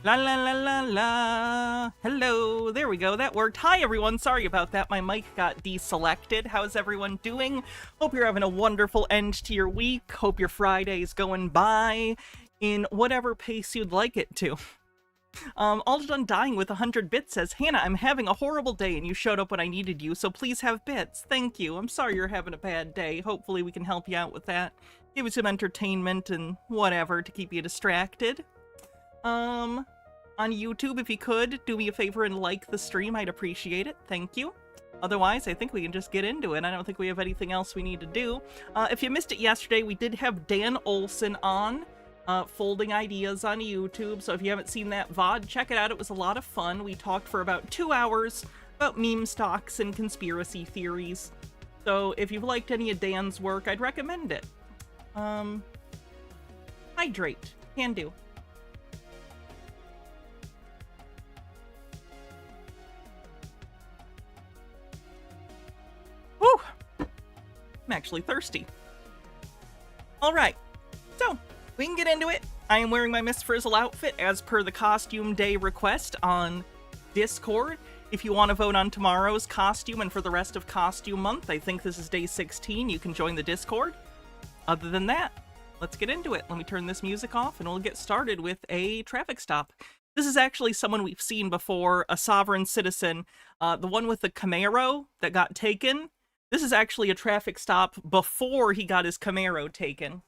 La la la la la. Hello, there we go, that worked. Hi everyone, sorry about that, my mic got deselected. How's everyone doing? Hope you're having a wonderful end to your week. Hope your Friday's going by in whatever pace you'd like it to. All Done Dying with 100 bits says, Hannah, I'm having a horrible day and you showed up when I needed you, so please have bits. Thank you. I'm sorry you're having a bad day. Hopefully we can help you out with that. Give you some entertainment and whatever to keep you distracted. On YouTube, if you could, do me a favor and like the stream. I'd appreciate it. Thank you. Otherwise, I think we can just get into it. I don't think we have anything else we need to do. If you missed it yesterday, we did have Dan Olson on, Folding Ideas on YouTube. So if you haven't seen that VOD, check it out. It was a lot of fun. We talked for about 2 hours about meme stocks and conspiracy theories. So if you've liked any of Dan's work, I'd recommend it. Hydrate. Can do. Woo! I'm actually thirsty. Alright, so we can get into it. I am wearing my Miss Frizzle outfit as per the costume day request on Discord. If you want to vote on tomorrow's costume and for the rest of costume month, I think this is day 16, you can join the Discord. Other than that, let's get into it. Let me turn this music off and we'll get started with a traffic stop. This is actually someone we've seen before, a sovereign citizen, the one with the Camaro that got taken. This is actually a traffic stop before he got his Camaro taken.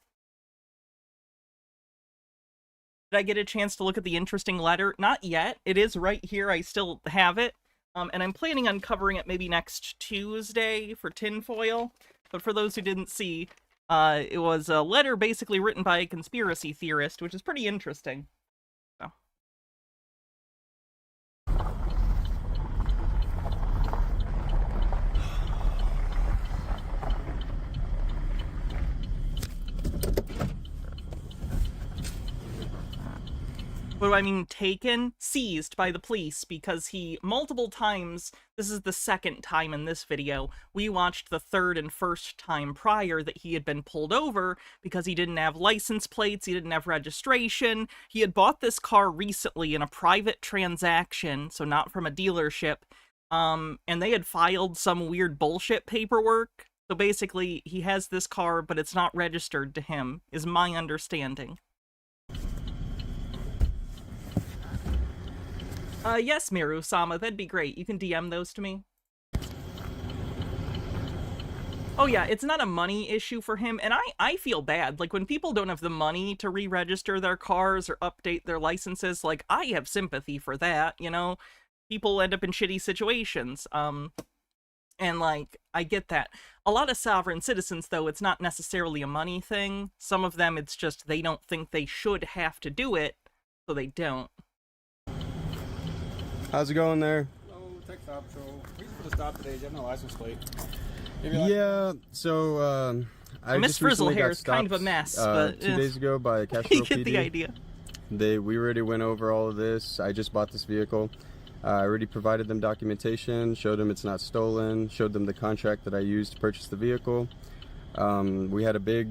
Did I get a chance to look at the interesting letter? Not yet. It is right here. I still have it. And I'm planning on covering it maybe next Tuesday for tinfoil. But for those who didn't see, it was a letter basically written by a conspiracy theorist, which is pretty interesting. So. What do I mean taken? Seized by the police because he multiple times, this is the second time in this video, we watched the third and first time prior that he had been pulled over because he didn't have license plates, he didn't have registration, he had bought this car recently in a private transaction, so not from a dealership, and they had filed some weird bullshit paperwork, so basically he has this car but it's not registered to him, is my understanding. Yes, Miru-sama, that'd be great. You can DM those to me. Oh yeah, it's not a money issue for him, and I feel bad. Like, when people don't have the money to re-register their cars or update their licenses, like, I have sympathy for that, you know? People end up in shitty situations, and, like, I get that. A lot of sovereign citizens, though, it's not necessarily a money thing. Some of them, it's just they don't think they should have to do it, so they don't. How's it going there? Hello, Tech Stop. So, reason for the stop today is you have no license plate. Yeah, so, I Miss just Frizzle recently hair got is kind of a stopped, mess, but 2 days ago by Castro you get PD. the idea. We already went over all of this. I just bought this vehicle. I already provided them documentation, showed them it's not stolen, showed them the contract that I used to purchase the vehicle. We had a big,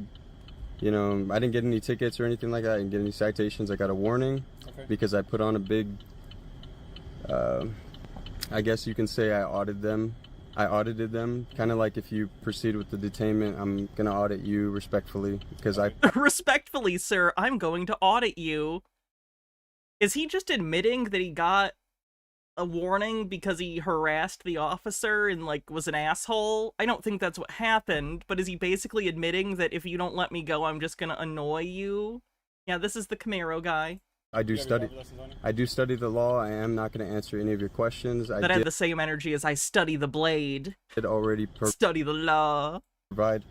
you know, I didn't get any tickets or anything like that. I didn't get any citations. I got a warning because I put on a big, I guess you can say I audited them. Kind of like if you proceed with the detainment, I'm going to audit you respectfully because I... Respectfully, sir, I'm going to audit you. Is he just admitting that he got a warning because he harassed the officer and, like, was an asshole? I don't think that's what happened, but is he basically admitting that if you don't let me go, I'm just gonna annoy you? Yeah, this is the Camaro guy. I do study the law. I am not going to answer any of your questions. That had the same energy as I study the blade. Did already study the law. Provide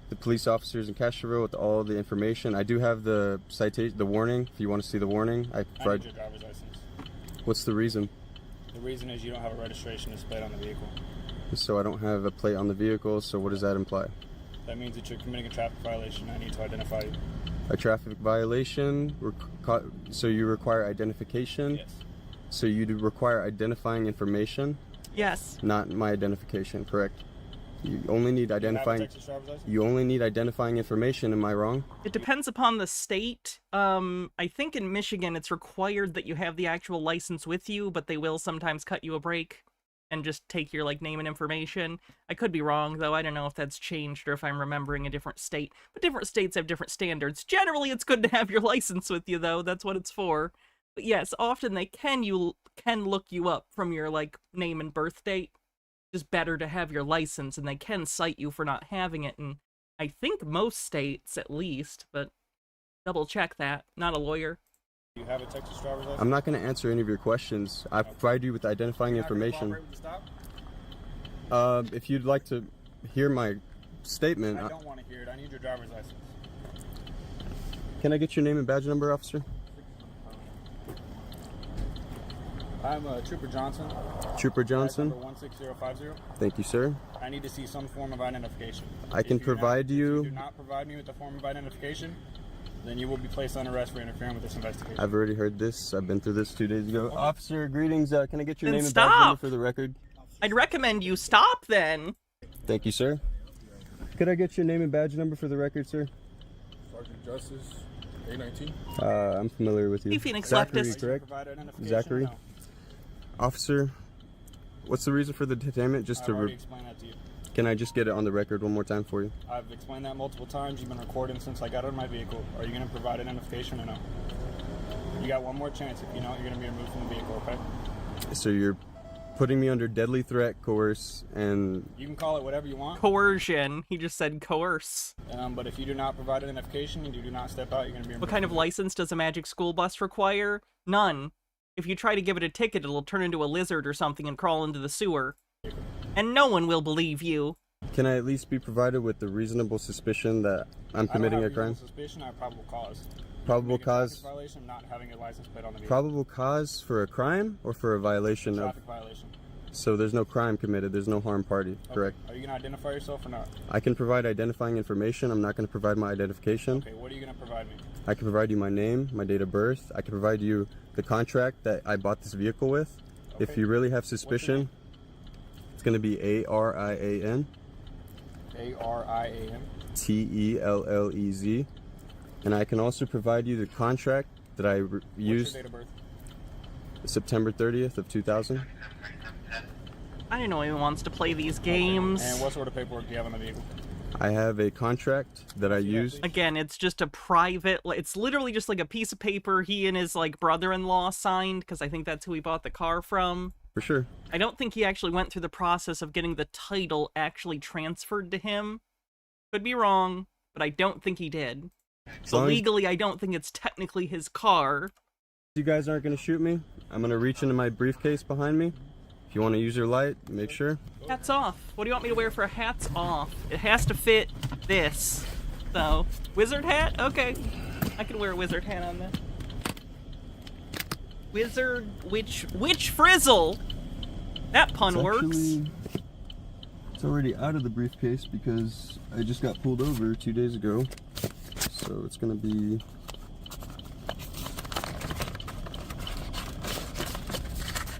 the police officers in Castroville with all the information. I do have the citation, the warning. If you want to see the warning, I provide. I need your driver's license. What's the reason? The reason is you don't have a registration displayed on the vehicle. So I don't have a plate on the vehicle. So what does that imply? That means that you're committing a traffic violation. I need to identify you. A traffic violation, so you require identification? Yes. So you do require identifying information? Yes. Not my identification, correct? You only need Do you have a identifying. Texas driver's license? You only need identifying information. Am I wrong? It depends upon the state. I think in Michigan it's required that you have the actual license with you, but they will sometimes cut you a break and just take your like name and information. I could be wrong though. I don't know if that's changed or if I'm remembering a different state. But different states have different standards. Generally, it's good to have your license with you though. That's what it's for. But yes, often they can look you up from your like name and birth date. Just better to have your license, and they can cite you for not having it. And I think most states, at least, but double check that. Not a lawyer. Do you have a Texas driver's license? I'm not going to answer any of your questions. I provide you with identifying You're not gonna information. cooperate with the stop? If you'd like to hear my statement, I don't want to hear it. I need your driver's license. can I get your name and badge number, officer? I'm Trooper Johnson. Trooper Badge Johnson. number 16050. Thank you, sir. I need to see some form of identification. I can provide If you. you do not provide me with a form of identification, then you will be placed on arrest for interfering with this investigation. I've already heard this. I've been through this 2 days ago. Officer, greetings. Can I get your Then name and badge stop. number for the record? I'd recommend you stop then. Thank you, sir. Could I get your name and badge number for the record, sir? Sergeant Justice, A19. I'm familiar with you. Hey, Phoenix Zachary, leftist. correct? Provide identification Zachary? or no? Officer, what's the reason for the detainment? Just I've to already explained that to you. can I just get it on the record one more time for you? I've explained that multiple times. You've been recording since I got out of my vehicle. Are you going to provide identification or no? You got one more chance. If you don't, you're going to be removed from the vehicle, okay? So you're putting me under deadly threat, coerce, and You can call it whatever you want, Coercion. He just said coerce. but if you do not provide identification and you do not step out, you're going to be removed. What kind of from the license does a magic school bus require? None. If you try to give it a ticket, it'll turn into a lizard or something and crawl into the sewer. And no one will believe you. can I at least be provided with the reasonable suspicion that I'm I committing don't a have crime? reasonable suspicion. I have probable cause. Probable Make a traffic cause? violation of not having a license plate on the vehicle. Probable cause for a crime or for a violation of? Traffic violation. So there's no crime committed. There's no harm party, correct? Are you going to identify yourself or not? I can provide identifying information. I'm not going to provide my identification. Okay, what are you going to provide me? I can provide you my name, my date of birth. I can provide you the contract that I bought this vehicle with. If Okay. you really have What's your suspicion, name? it's going to be ARIAN A-R-I-A-M. TELLEZ. And I can also provide you the contract that I What's used your date of birth? September 30th of 2000. I don't know anyone wants to play these games. And what sort of paperwork do you have on the vehicle? I have a contract that I used. Again, it's just a private, it's literally just like a piece of paper he and his like brother-in-law signed, because I think that's who he bought the car from. For sure. I don't think he actually went through the process of getting the title actually transferred to him. Could be wrong, but I don't think he did. So long as- legally, I don't think it's technically his car. You guys aren't going to shoot me. I'm going to reach into my briefcase behind me. If you want to use your light, make sure. Hats off. What do you want me to wear for a hats off? It has to fit this. So, wizard hat? Okay. I can wear a wizard hat on that. Wizard, witch frizzle! That pun works. It's already out of the briefcase because I just got pulled over 2 days ago. So it's going to be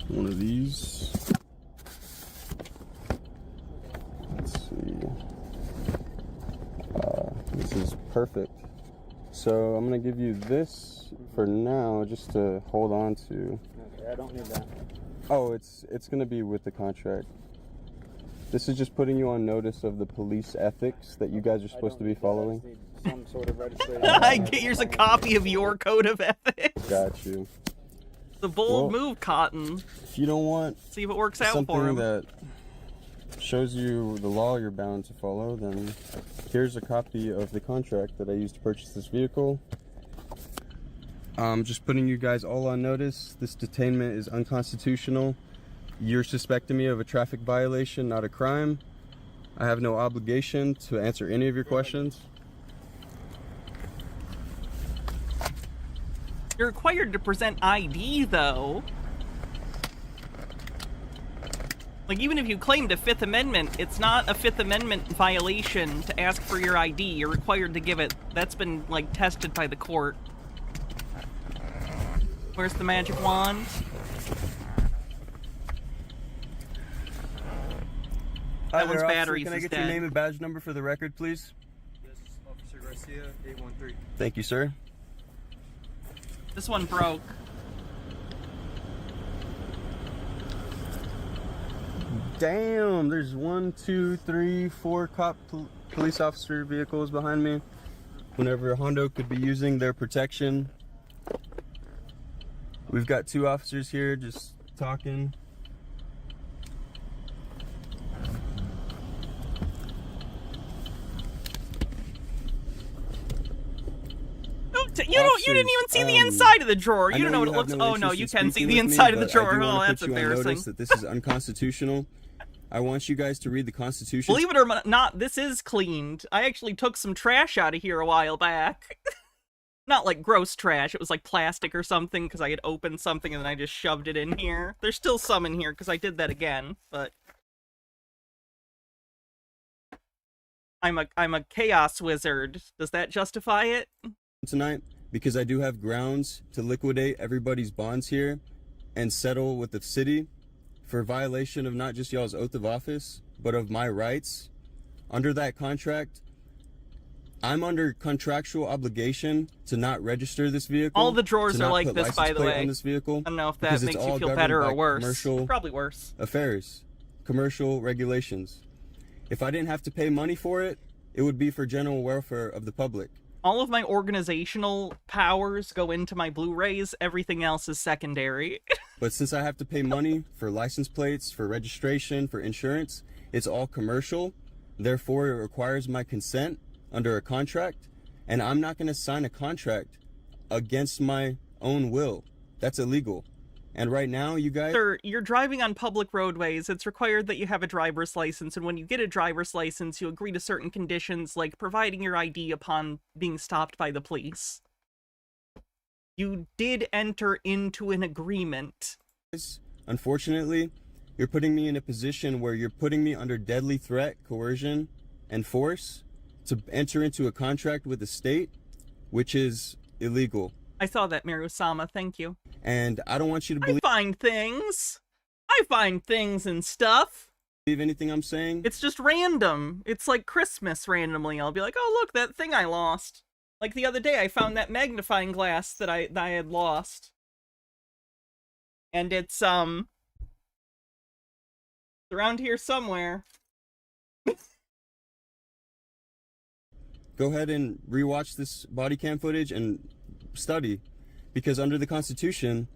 one of these. Let's see. This is perfect. So I'm going to give you this for now just to hold on to. Okay, I don't need that. Oh, it's going to be with the contract. This is just putting you on notice of the police ethics that you guys are supposed to be following. Some sort of registration. Here's a copy of your code of ethics. Got you. The bold Well- move, Cotton. If you don't want See if it works out for something him. that shows you the law you're bound to follow, then here's a copy of the contract that I used to purchase this vehicle. Just putting you guys all on notice. This detainment is unconstitutional. You're suspecting me of a traffic violation, not a crime. I have no obligation to answer any of your questions. You're required to present ID, though. Like, even if you claimed a Fifth Amendment, it's not a Fifth Amendment violation to ask for your ID. You're required to give it. That's been, like, tested by the court. Where's the magic wand? That one's batteries Can I is get dead. your name and badge number for the record, please? Yes, Officer Garcia, 813. Thank you, sir. This one broke. Damn, there's 1, 2, 3, 4 police officer vehicles behind me. Whenever Hondo could be using their protection. We've got 2 officers here just talking. You didn't even see the inside of the drawer. You don't know what it looks. Oh no, you can see the inside of the drawer. Oh, that's embarrassing. That this is unconstitutional. I want you guys to read the Constitution. Believe it or not, this is cleaned. I actually took some trash out of here a while back. Not like gross trash. It was like plastic or something because I had opened something and then I just shoved it in here. There's still some in here because I did that again, but I'm a chaos wizard. Does that justify it? Tonight, because I do have grounds to liquidate everybody's bonds here and settle with the city for violation of not just y'all's oath of office, but of my rights. Under that contract, I'm under contractual obligation to not register this vehicle. All the drawers are like this, by the way. On this vehicle, I don't know if that makes you feel better or worse. Commercial Probably worse. affairs, commercial regulations. If I didn't have to pay money for it, it would be for general welfare of the public. All of my organizational powers go into my Blu-rays. Everything else is secondary. But since I have to pay money for license plates, for registration, for insurance, it's all commercial. Therefore, it requires my consent under a contract. And I'm not going to sign a contract against my own will. That's illegal. And right now, you guys... Sir, you're driving on public roadways. It's required that you have a driver's license, and when you get a driver's license, you agree to certain conditions, like providing your ID upon being stopped by the police. You did enter into an agreement. Unfortunately, you're putting me in a position where you're putting me under deadly threat, coercion, and force to enter into a contract with the state, which is illegal. I saw that, Miru-sama. Thank you. And I don't want you to believe I find things and stuff. anything I'm saying. It's just random. It's like Christmas randomly. I'll be like, oh, look, that thing I lost. Like the other day, I found that magnifying glass that I had lost. And it's, around here somewhere. Go ahead and rewatch this body cam footage and study. Because under the Constitution,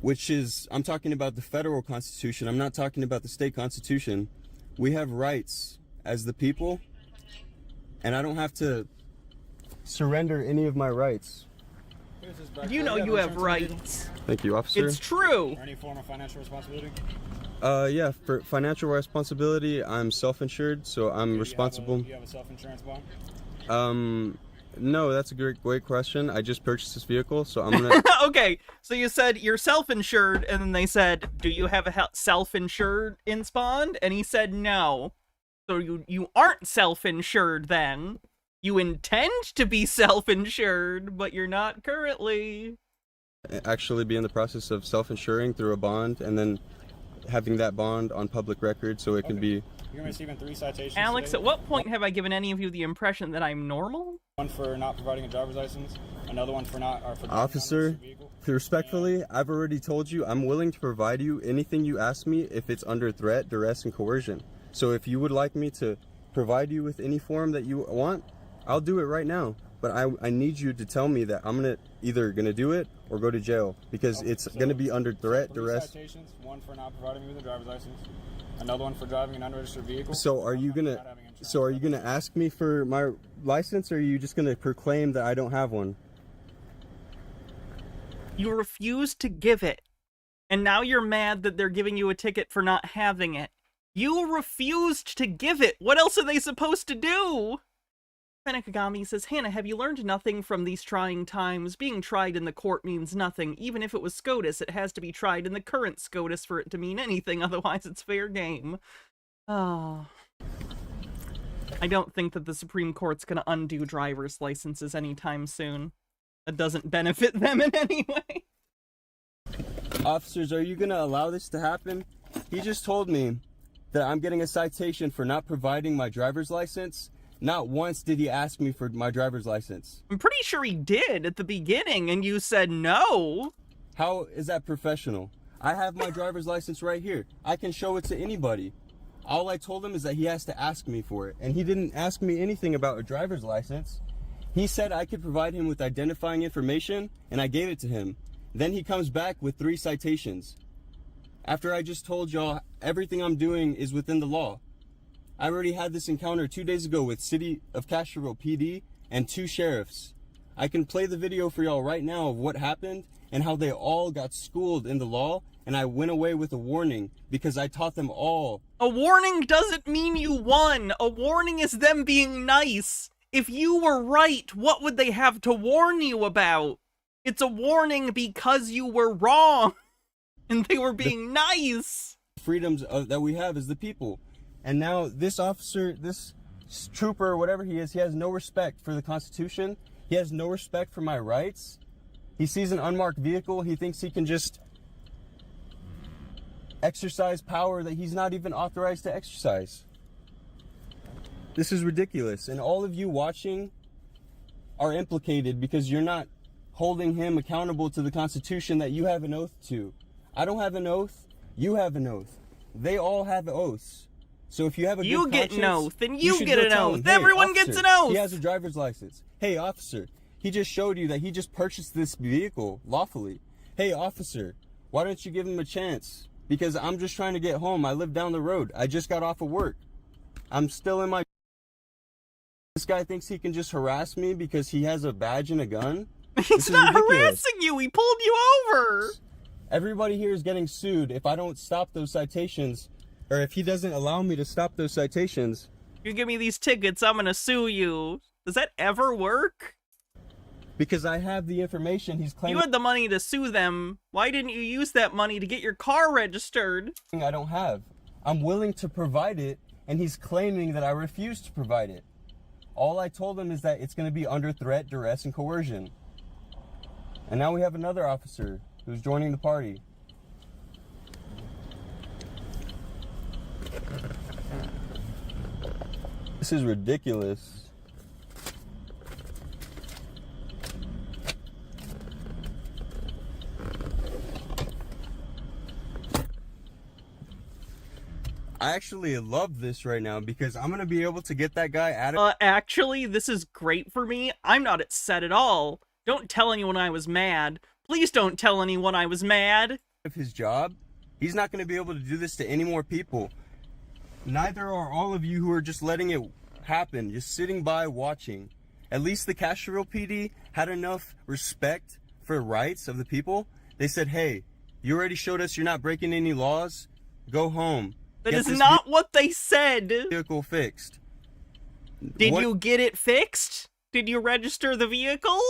which is, I'm talking about the federal Constitution, I'm not talking about the state Constitution, we have rights as the people, and I don't have to surrender any of my rights. You know you have rights. Thank you, officer. It's true. Or any form of financial responsibility? Yeah, for financial responsibility, I'm self-insured, so I'm responsible. Do you have a self-insurance bond? No, that's a great question. I just purchased this vehicle, so I'm gonna... Okay, so you said you're self-insured, and then they said, do you have a self-insured bond? And he said no. So you aren't self-insured then. You intend to be self-insured, but you're not currently. actually be in the process of self-insuring through a bond, and then having that bond on public record so it can be... You're receiving 3 citations Alex, today. at what point have I given any of you the impression that I'm normal? One for not providing a driver's license, another one for not... Or for driving Officer, an unregistered vehicle. respectfully, I've already told you I'm willing to provide you anything you ask me if it's under threat, duress, and coercion. So if you would like me to provide you with any form that you want, I'll do it right now. But I need you to tell me that I'm either gonna do it or go to jail, because Okay, it's so gonna be under threat, 3 duress. citations, one for not providing me with a driver's license, another one for driving an unregistered vehicle. So are you gonna ask me for my license, or are you just gonna proclaim that I don't have one? You refused to give it. And now you're mad that they're giving you a ticket for not having it. You refused to give it. What else are they supposed to do? Fenekagami says, Hannah, have you learned nothing from these trying times? Being tried in the court means nothing. Even if it was SCOTUS, it has to be tried in the current SCOTUS for it to mean anything. Otherwise, it's fair game. Oh. I don't think that the Supreme Court's gonna undo driver's licenses anytime soon. That doesn't benefit them in any way. Officers, are you gonna allow this to happen? He just told me that I'm getting a citation for not providing my driver's license. Not once did he ask me for my driver's license. I'm pretty sure he did at the beginning, and you said no. How is that professional? I have my driver's license right here. I can show it to anybody. All I told him is that he has to ask me for it, and he didn't ask me anything about a driver's license. He said I could provide him with identifying information, and I gave it to him. Then he comes back with 3 citations. After I just told y'all everything I'm doing is within the law. I already had this encounter 2 days ago with City of Castroville PD and 2 sheriffs. I can play the video for y'all right now of what happened and how they all got schooled in the law, and I went away with a warning because I taught them all. A warning doesn't mean you won. A warning is them being nice. If you were right, what would they have to warn you about? It's a warning because you were wrong, and they were being nice. Freedoms that we have as the people. And now this officer, this trooper, whatever he is, he has no respect for the Constitution. He has no respect for my rights. He sees an unmarked vehicle. He thinks he can just exercise power that he's not even authorized to exercise. This is ridiculous. And all of you watching are implicated because you're not holding him accountable to the Constitution that you have an oath to. I don't have an oath. You have an oath. They all have oaths. So if you have a You good get an conscience, oath, and you you should get go an tell oath. him, "Hey, Everyone officer, gets an oath. He has a driver's license. Hey, officer, he just showed you that he just purchased this vehicle lawfully. Hey, officer, why don't you give him a chance? Because I'm just trying to get home. I live down the road. I just got off of work. I'm still in my... This guy thinks he can just harass me because he has a badge and a gun? He's not harassing you. He pulled you over. Everybody here is getting sued if I don't stop those citations, or if he doesn't allow me to stop those citations. You give me these tickets, I'm gonna sue you. Does that ever work? Because I have the information he's claiming You had the money to sue them. Why didn't you use that money to get your car registered? I don't have. I'm willing to provide it, and he's claiming that I refuse to provide it. All I told him is that it's going to be under threat, duress, and coercion. And now we have another officer who's joining the party. This is ridiculous. I actually love this right now because I'm going to be able to get that guy out of Actually, this is great for me. I'm not upset at all. Don't tell anyone I was mad. Please don't tell anyone I was mad. his job. He's not going to be able to do this to any more people. Neither are all of you who are just letting it happen, just sitting by watching. At least the Castroville PD had enough respect for rights of the people. They said, hey, you already showed us you're not breaking any laws. Go home. That Get is this not what they said. vehicle fixed. Did What- you get it fixed? Did you register the vehicle?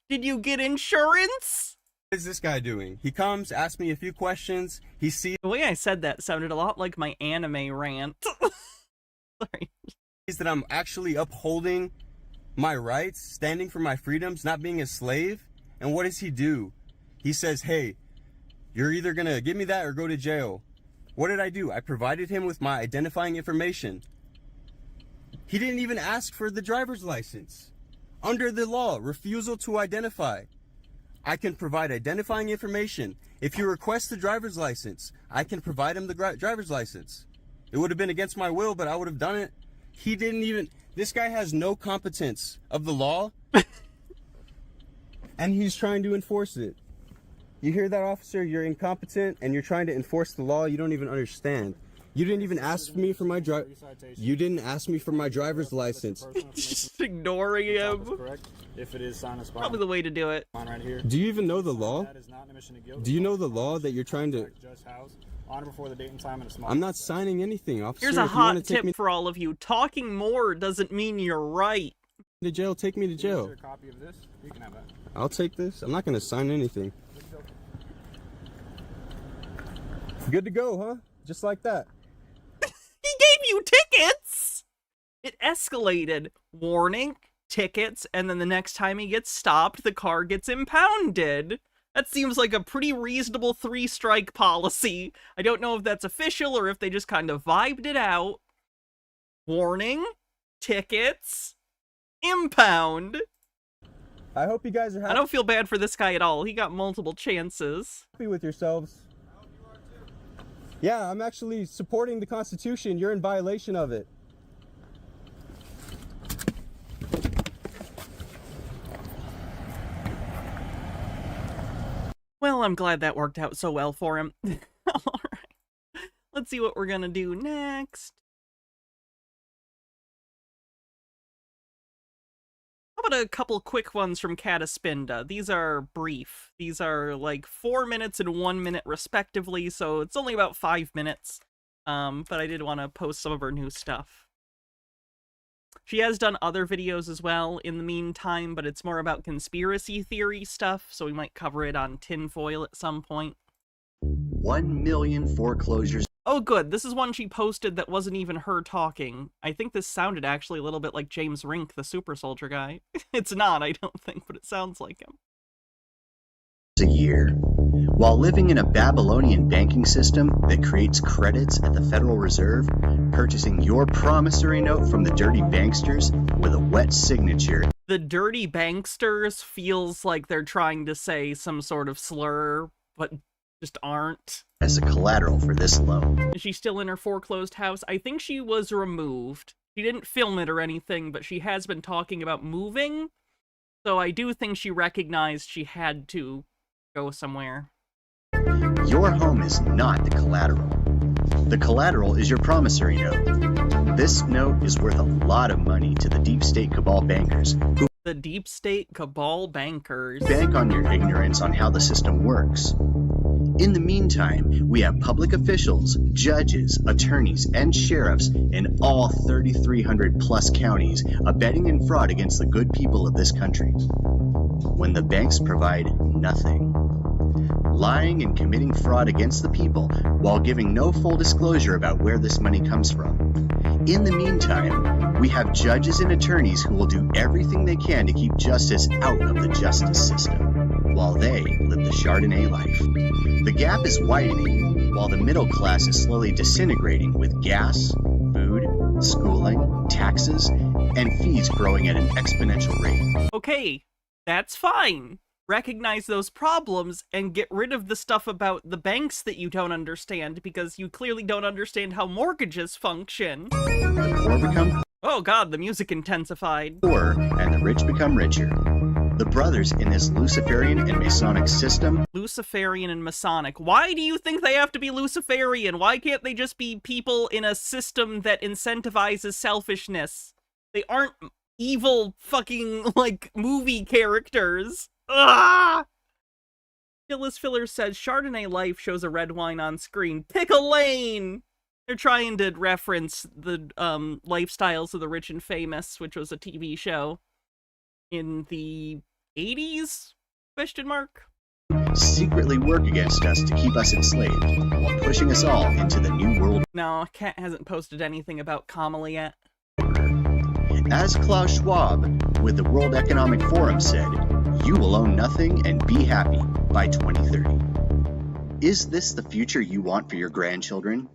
Did you get insurance? What is this guy doing? He comes, asks me a few questions. He sees The way I said that sounded a lot like my anime rant. Sorry. that I'm actually upholding my rights, standing for my freedoms, not being a slave. And what does he do? He says, hey, you're either going to give me that or go to jail. What did I do? I provided him with my identifying information. He didn't even ask for the driver's license. Under the law, refusal to identify. I can provide identifying information. If you request the driver's license, I can provide him the driver's license. It would have been against my will, but I would have done it. He didn't even... This guy has no competence of the law. And he's trying to enforce it. You hear that, officer? You're incompetent and you're trying to enforce the law. You don't even understand. You didn't even ask me for my You didn't ask me for my driver's license. Just ignoring him. Correct. If it is signed and Probably the way to do it. Mine right here. Do you even know the law? That is not an admission to guilt. Do you know the law that you're trying to... Judge House, honor before the date and time in a small. I'm not signing anything, officer. Here's a If you wanna hot take tip me for all of you. Talking more doesn't mean you're right. to jail, take me to Is there jail. a copy of this? You can have that. I'll take this. I'm not going to sign anything. Good to go, huh? Just like that. He gave you tickets! It escalated. Warning, tickets, and then the next time he gets stopped, the car gets impounded. That seems like a pretty reasonable 3-strike policy. I don't know if that's official or if they just kind of vibed it out. Warning, tickets, impound. I hope you guys are I don't feel bad for this guy at all. He got multiple chances. happy with yourselves. Yeah, I'm actually supporting the Constitution. You're in violation of it. Well, I'm glad that worked out so well for him. Alright. Let's see what we're gonna do next. How about a couple quick ones from Cataspinda? These are brief. These are like 4 minutes and 1 minute respectively, so it's only about 5 minutes. But I did want to post some of her new stuff. She has done other videos as well in the meantime, but it's more about conspiracy theory stuff, so we might cover it on tinfoil at some point. 1 million foreclosures. Oh good, this is one she posted that wasn't even her talking. I think this sounded actually a little bit like James Rink, the super soldier guy. It's not, I don't think, but it sounds like him. A year, while living in a Babylonian banking system that creates credits at the Federal Reserve, purchasing your promissory note from the dirty banksters with a wet signature. The dirty banksters feels like they're trying to say some sort of slur, but just aren't. As a collateral for this loan. Is she still in her foreclosed house? I think she was removed. She didn't film it or anything, but she has been talking about moving. So I do think she recognized she had to go somewhere. Your home is not the collateral. The collateral is your promissory note. This note is worth a lot of money to the deep state cabal bankers who The deep state cabal bankers. bank on your ignorance on how the system works. In the meantime, we have public officials, judges, attorneys, and sheriffs in all 3,300 plus counties abetting in fraud against the good people of this country. When the banks provide nothing. Lying and committing fraud against the people while giving no full disclosure about where this money comes from. In the meantime, we have judges and attorneys who will do everything they can to keep justice out of the justice system, while they live the Chardonnay life. The gap is widening, while the middle class is slowly disintegrating with gas, food, schooling, taxes, and fees growing at an exponential rate. Okay, that's fine. Recognize those problems and get rid of the stuff about the banks that you don't understand, because you clearly don't understand how mortgages function. The poor become Oh god, the music intensified. poorer, and the rich become richer. The brothers in this Luciferian and Masonic system Luciferian and Masonic. Why do you think they have to be Luciferian? Why can't they just be people in a system that incentivizes selfishness? They aren't evil fucking, like, movie characters. Ah! Phyllis Filler says, Chardonnay Life shows a red wine on screen. Pick a lane! They're trying to reference the Lifestyles of the Rich and Famous, which was a TV show in the 80s? Question mark? secretly work against us to keep us enslaved, while pushing us all into the new world. No, Kat hasn't posted anything about Kamala yet. As Klaus Schwab with the World Economic Forum said, you will own nothing and be happy by 2030. Is this the future you want for your grandchildren?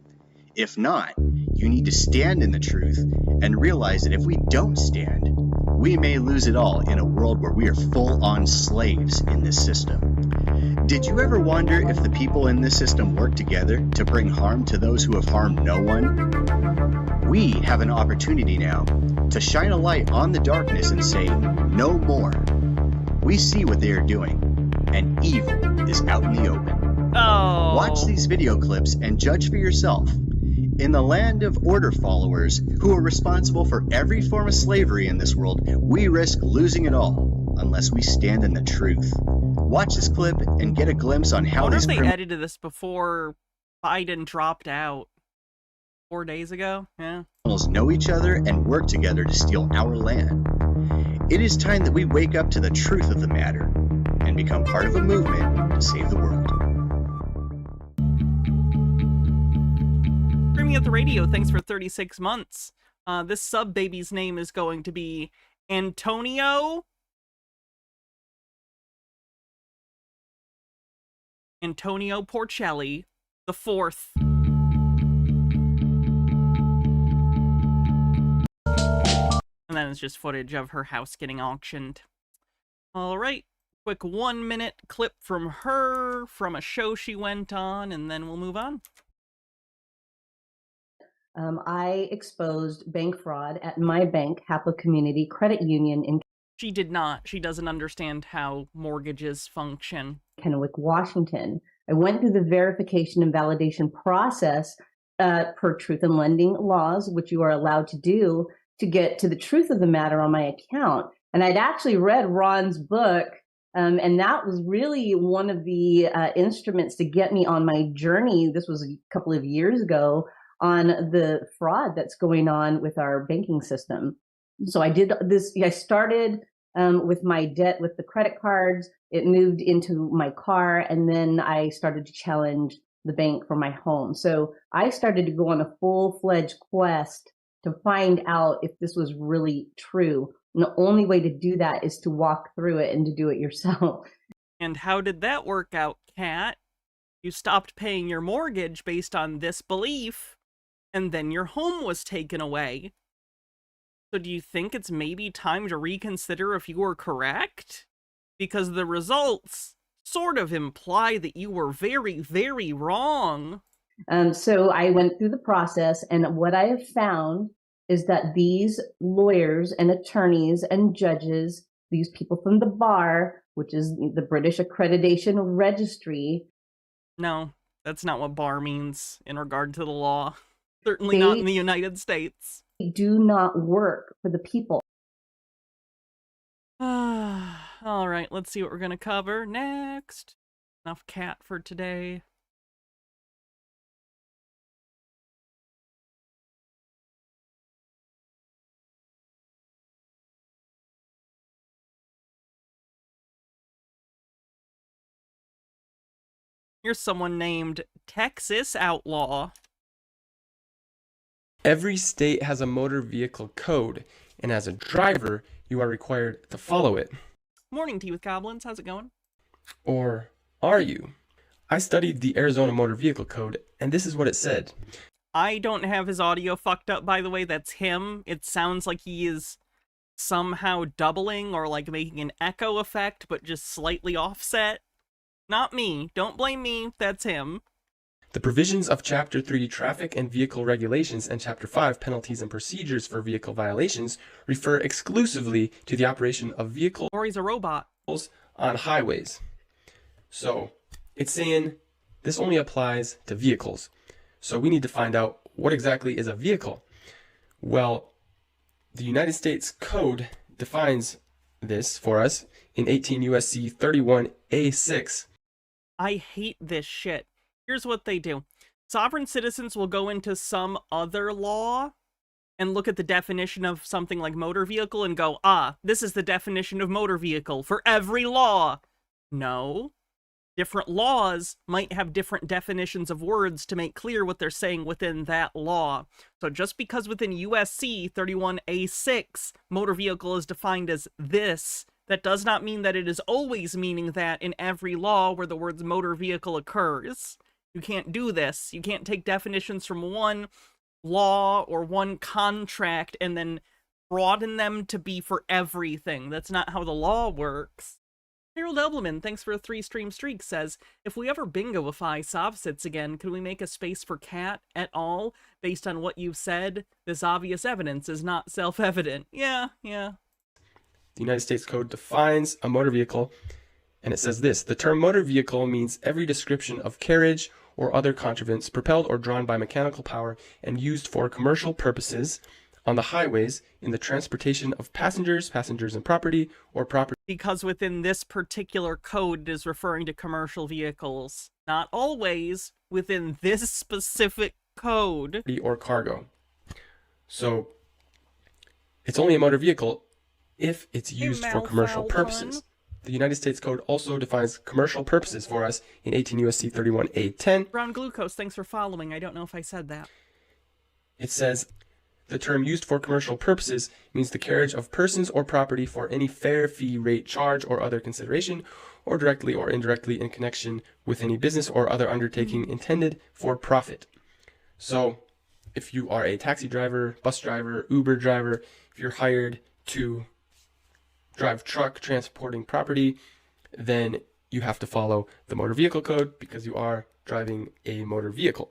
If not, you need to stand in the truth and realize that if we don't stand, we may lose it all in a world where we are full-on slaves in this system. Did you ever wonder if the people in this system work together to bring harm to those who have harmed no one? We have an opportunity now to shine a light on the darkness and say, no more. We see what they are doing, and evil is out in the open. Oh. Watch these video clips and judge for yourself. In the land of order followers who are responsible for every form of slavery in this world, we risk losing it all unless we stand in the truth. Watch this clip and get a glimpse on I how wonder these if they edited this before Biden dropped out 4 days ago. Yeah. criminals know each other and work together to steal our land. It is time that we wake up to the truth of the matter and become part of a movement to save the world. Streaming at the radio, thanks for 36 months. This sub baby's name is going to be Antonio Antonio Porcelli the Fourth. And then it's just footage of her house getting auctioned. All right, quick 1-minute clip from her, from a show she went on, and then we'll move on. I exposed bank fraud at my bank, Haplo Community Credit Union in She did not. She doesn't understand how mortgages function. Kennewick, Washington. I went through the verification and validation process per truth in lending laws, which you are allowed to do to get to the truth of the matter on my account. And I'd actually read Ron's book, and that was really one of the instruments to get me on my journey. This was a couple of years ago, on the fraud that's going on with our banking system. So I did this. I started with my debt with the credit cards. It moved into my car, and then I started to challenge the bank for my home. So I started to go on a full-fledged quest to find out if this was really true. And the only way to do that is to walk through it and to do it yourself. And how did that work out, Kat? You stopped paying your mortgage based on this belief, and then your home was taken away. So do you think it's maybe time to reconsider if you were correct? Because the results sort of imply that you were very, very wrong. So I went through the process, and what I have found is that these lawyers and attorneys and judges, these people from the bar, which is the British Accreditation Registry. No, that's not what bar means in regard to the law. Certainly not in the United States. They do not work for the people. All right, let's see what we're going to cover next. Enough cat for today. Here's someone named Texas Outlaw. Every state has a motor vehicle code, and as a driver, you are required to follow it. Morning, Tea with Goblins. How's it going? Or are you? I studied the Arizona Motor Vehicle Code, and this is what it said. I don't have his audio fucked up, by the way. That's him. It sounds like he is somehow doubling or like making an echo effect, but just slightly offset. Not me. Don't blame me. That's him. The provisions of Chapter 3 Traffic and Vehicle Regulations and Chapter 5 Penalties and Procedures for Vehicle Violations refer exclusively to the operation of vehicles Or he's a robot. on highways. So it's saying this only applies to vehicles. So we need to find out what exactly is a vehicle. Well, the United States Code defines this for us in 18 U.S.C. 31A6. I hate this shit. Here's what they do. Sovereign citizens will go into some other law and look at the definition of something like motor vehicle and go, this is the definition of motor vehicle for every law. No. Different laws might have different definitions of words to make clear what they're saying within that law. So just because within USC 31A6, motor vehicle is defined as this, that does not mean that it is always meaning that in every law where the words motor vehicle occurs. You can't do this. You can't take definitions from one law or one contract and then broaden them to be for everything. That's not how the law works. Harold Elbleman, thanks for a 3-stream streak, says, if we ever bingoify Sovsits again, could we make a space for Cat at all? Based on what you've said, this obvious evidence is not self-evident. Yeah. The United States Code defines a motor vehicle, and it says this: the term motor vehicle means every description of carriage or other contrivance propelled or drawn by mechanical power and used for commercial purposes on the highways in the transportation of passengers and property, or property. Because within this particular code it is referring to commercial vehicles. Not always within this specific code. Or cargo. So it's only a motor vehicle if it's used for commercial purposes. The United States Code also defines commercial purposes for us in 18 U.S.C. 31A10. Brown Glucose, thanks for following. I don't know if I said that. It says, the term used for commercial purposes means the carriage of persons or property for any fare, fee, rate, charge, or other consideration, or directly or indirectly in connection with any business or other undertaking intended for profit. So if you are a taxi driver, bus driver, Uber driver, if you're hired to drive truck transporting property, then you have to follow the motor vehicle code because you are driving a motor vehicle.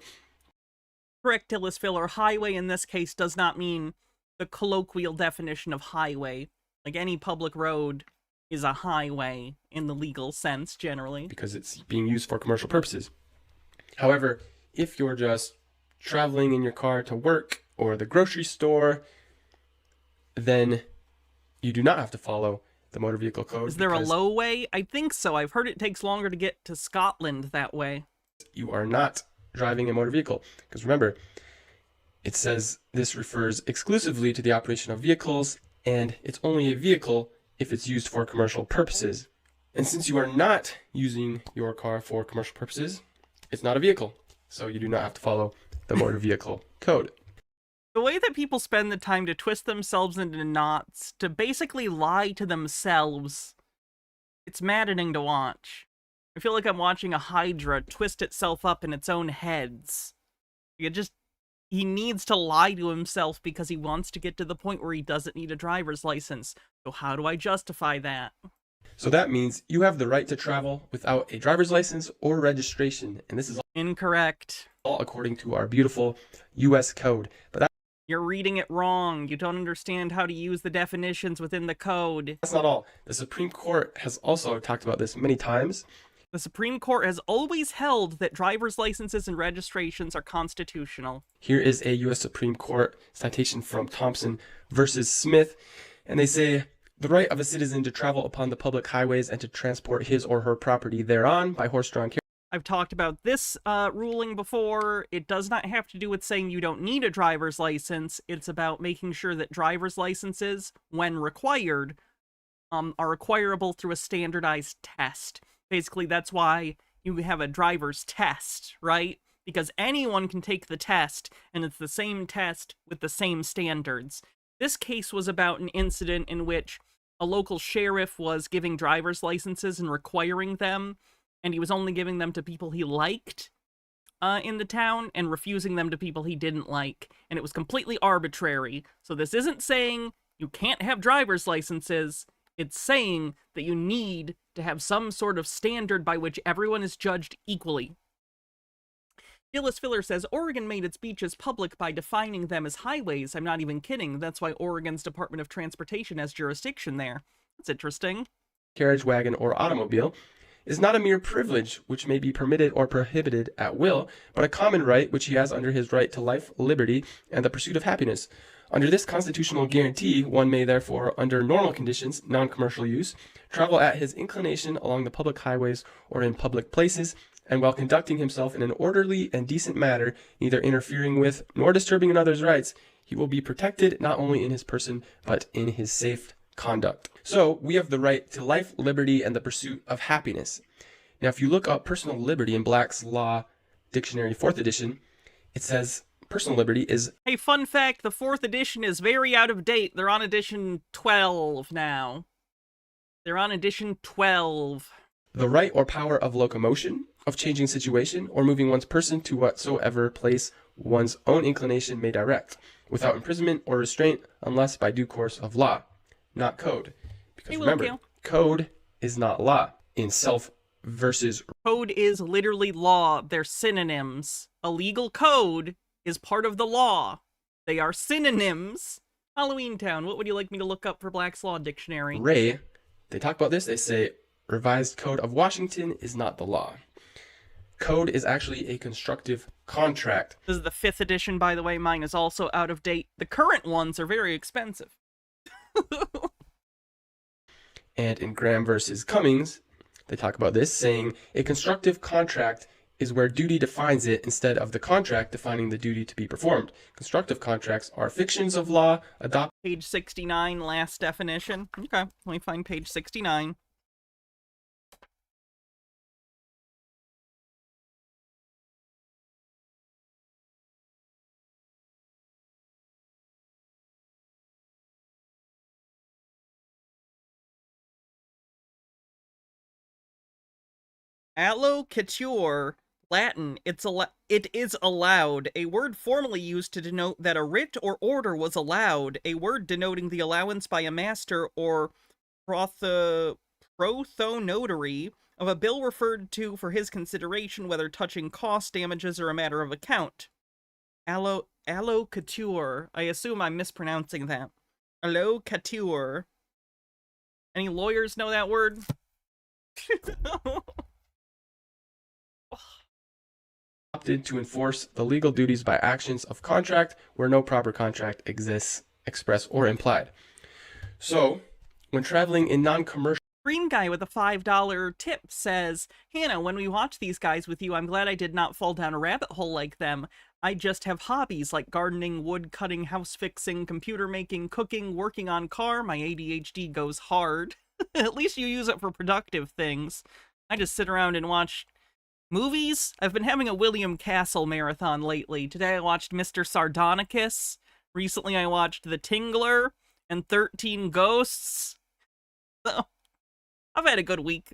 Correct, Dillis Filler. Highway in this case does not mean the colloquial definition of highway. Like any public road is a highway in the legal sense, generally. Because it's being used for commercial purposes. However, if you're just traveling in your car to work or the grocery store, then you do not have to follow the motor vehicle code. Is there a low way? I think so. I've heard it takes longer to get to Scotland that way. You are not driving a motor vehicle. Because remember, it says this refers exclusively to the operation of vehicles, and it's only a vehicle if it's used for commercial purposes. And since you are not using your car for commercial purposes, it's not a vehicle. So you do not have to follow the motor vehicle code. The way that people spend the time to twist themselves into knots, to basically lie to themselves, it's maddening to watch. I feel like I'm watching a hydra twist itself up in its own heads. He needs to lie to himself because he wants to get to the point where he doesn't need a driver's license. So how do I justify that? So that means you have the right to travel without a driver's license or registration. And this is Incorrect. all according to our beautiful U.S. code. But You're reading it wrong. You don't understand how to use the definitions within the code. that's not all. The Supreme Court has also talked about this many times. The Supreme Court has always held that driver's licenses and registrations are constitutional. Here is a U.S. Supreme Court citation from Thompson versus Smith, and they say, the right of a citizen to travel upon the public highways and to transport his or her property thereon by horse-drawn carriage. I've talked about this ruling before. It does not have to do with saying you don't need a driver's license. It's about making sure that driver's licenses, when required, are acquirable through a standardized test. Basically, that's why you have a driver's test, right? Because anyone can take the test, and it's the same test with the same standards. This case was about an incident in which a local sheriff was giving driver's licenses and requiring them, and he was only giving them to people he liked in the town and refusing them to people he didn't like. And it was completely arbitrary. So this isn't saying you can't have driver's licenses. It's saying that you need to have some sort of standard by which everyone is judged equally. Dillis Filler says, Oregon made its beaches public by defining them as highways. I'm not even kidding. That's why Oregon's Department of Transportation has jurisdiction there. That's interesting. Carriage, wagon, or automobile is not a mere privilege which may be permitted or prohibited at will, but a common right which he has under his right to life, liberty, and the pursuit of happiness. Under this constitutional guarantee, one may therefore, under normal conditions, non-commercial use, travel at his inclination along the public highways or in public places, and while conducting himself in an orderly and decent manner, neither interfering with nor disturbing another's rights, he will be protected not only in his person, but in his safe conduct. So, we have the right to life, liberty, and the pursuit of happiness. Now, if you look up personal liberty in Black's Law Dictionary, 4th edition, it says personal liberty is... Hey, fun fact, the 4th edition is very out of date. They're on edition 12 now. They're on edition 12. The right or power of locomotion, of changing situation, or moving one's person to whatsoever place one's own inclination may direct, without imprisonment or restraint, unless by due course of law, not code. Because Hey, remember, Will. code is not law. In Self versus... Code is literally law. They're synonyms. A legal code is part of the law. They are synonyms. Halloween Town, what would you like me to look up for Black's Law Dictionary? Ray, they talk about this, they say, Revised Code of Washington is not the law. Code is actually a constructive contract. This is the 5th edition, by the way. Mine is also out of date. The current ones are very expensive. And in Graham versus Cummings, they talk about this, saying, a constructive contract is where duty defines it instead of the contract defining the duty to be performed. Constructive contracts are fictions of law adopted. Page 69, last definition. Okay, let me find page 69. Allocatur, Latin, it is allowed, a word formerly used to denote that a writ or order was allowed, a word denoting the allowance by a master or prothonotary of a bill referred to for his consideration, whether touching cost, damages, or a matter of account. Allocatur. I assume I'm mispronouncing that. Allocatur. Any lawyers know that word? Opted to enforce the legal duties by actions of contract where no proper contract exists, express or implied. So, when traveling in non-commercial Green guy with a $5 tip says, Hannah, when we watch these guys with you, I'm glad I did not fall down a rabbit hole like them. I just have hobbies like gardening, wood cutting, house fixing, computer making, cooking, working on car. My ADHD goes hard. At least you use it for productive things. I just sit around and watch movies. I've been having a William Castle marathon lately. Today I watched Mr. Sardonicus. Recently I watched The Tingler and 13 Ghosts. So, I've had a good week.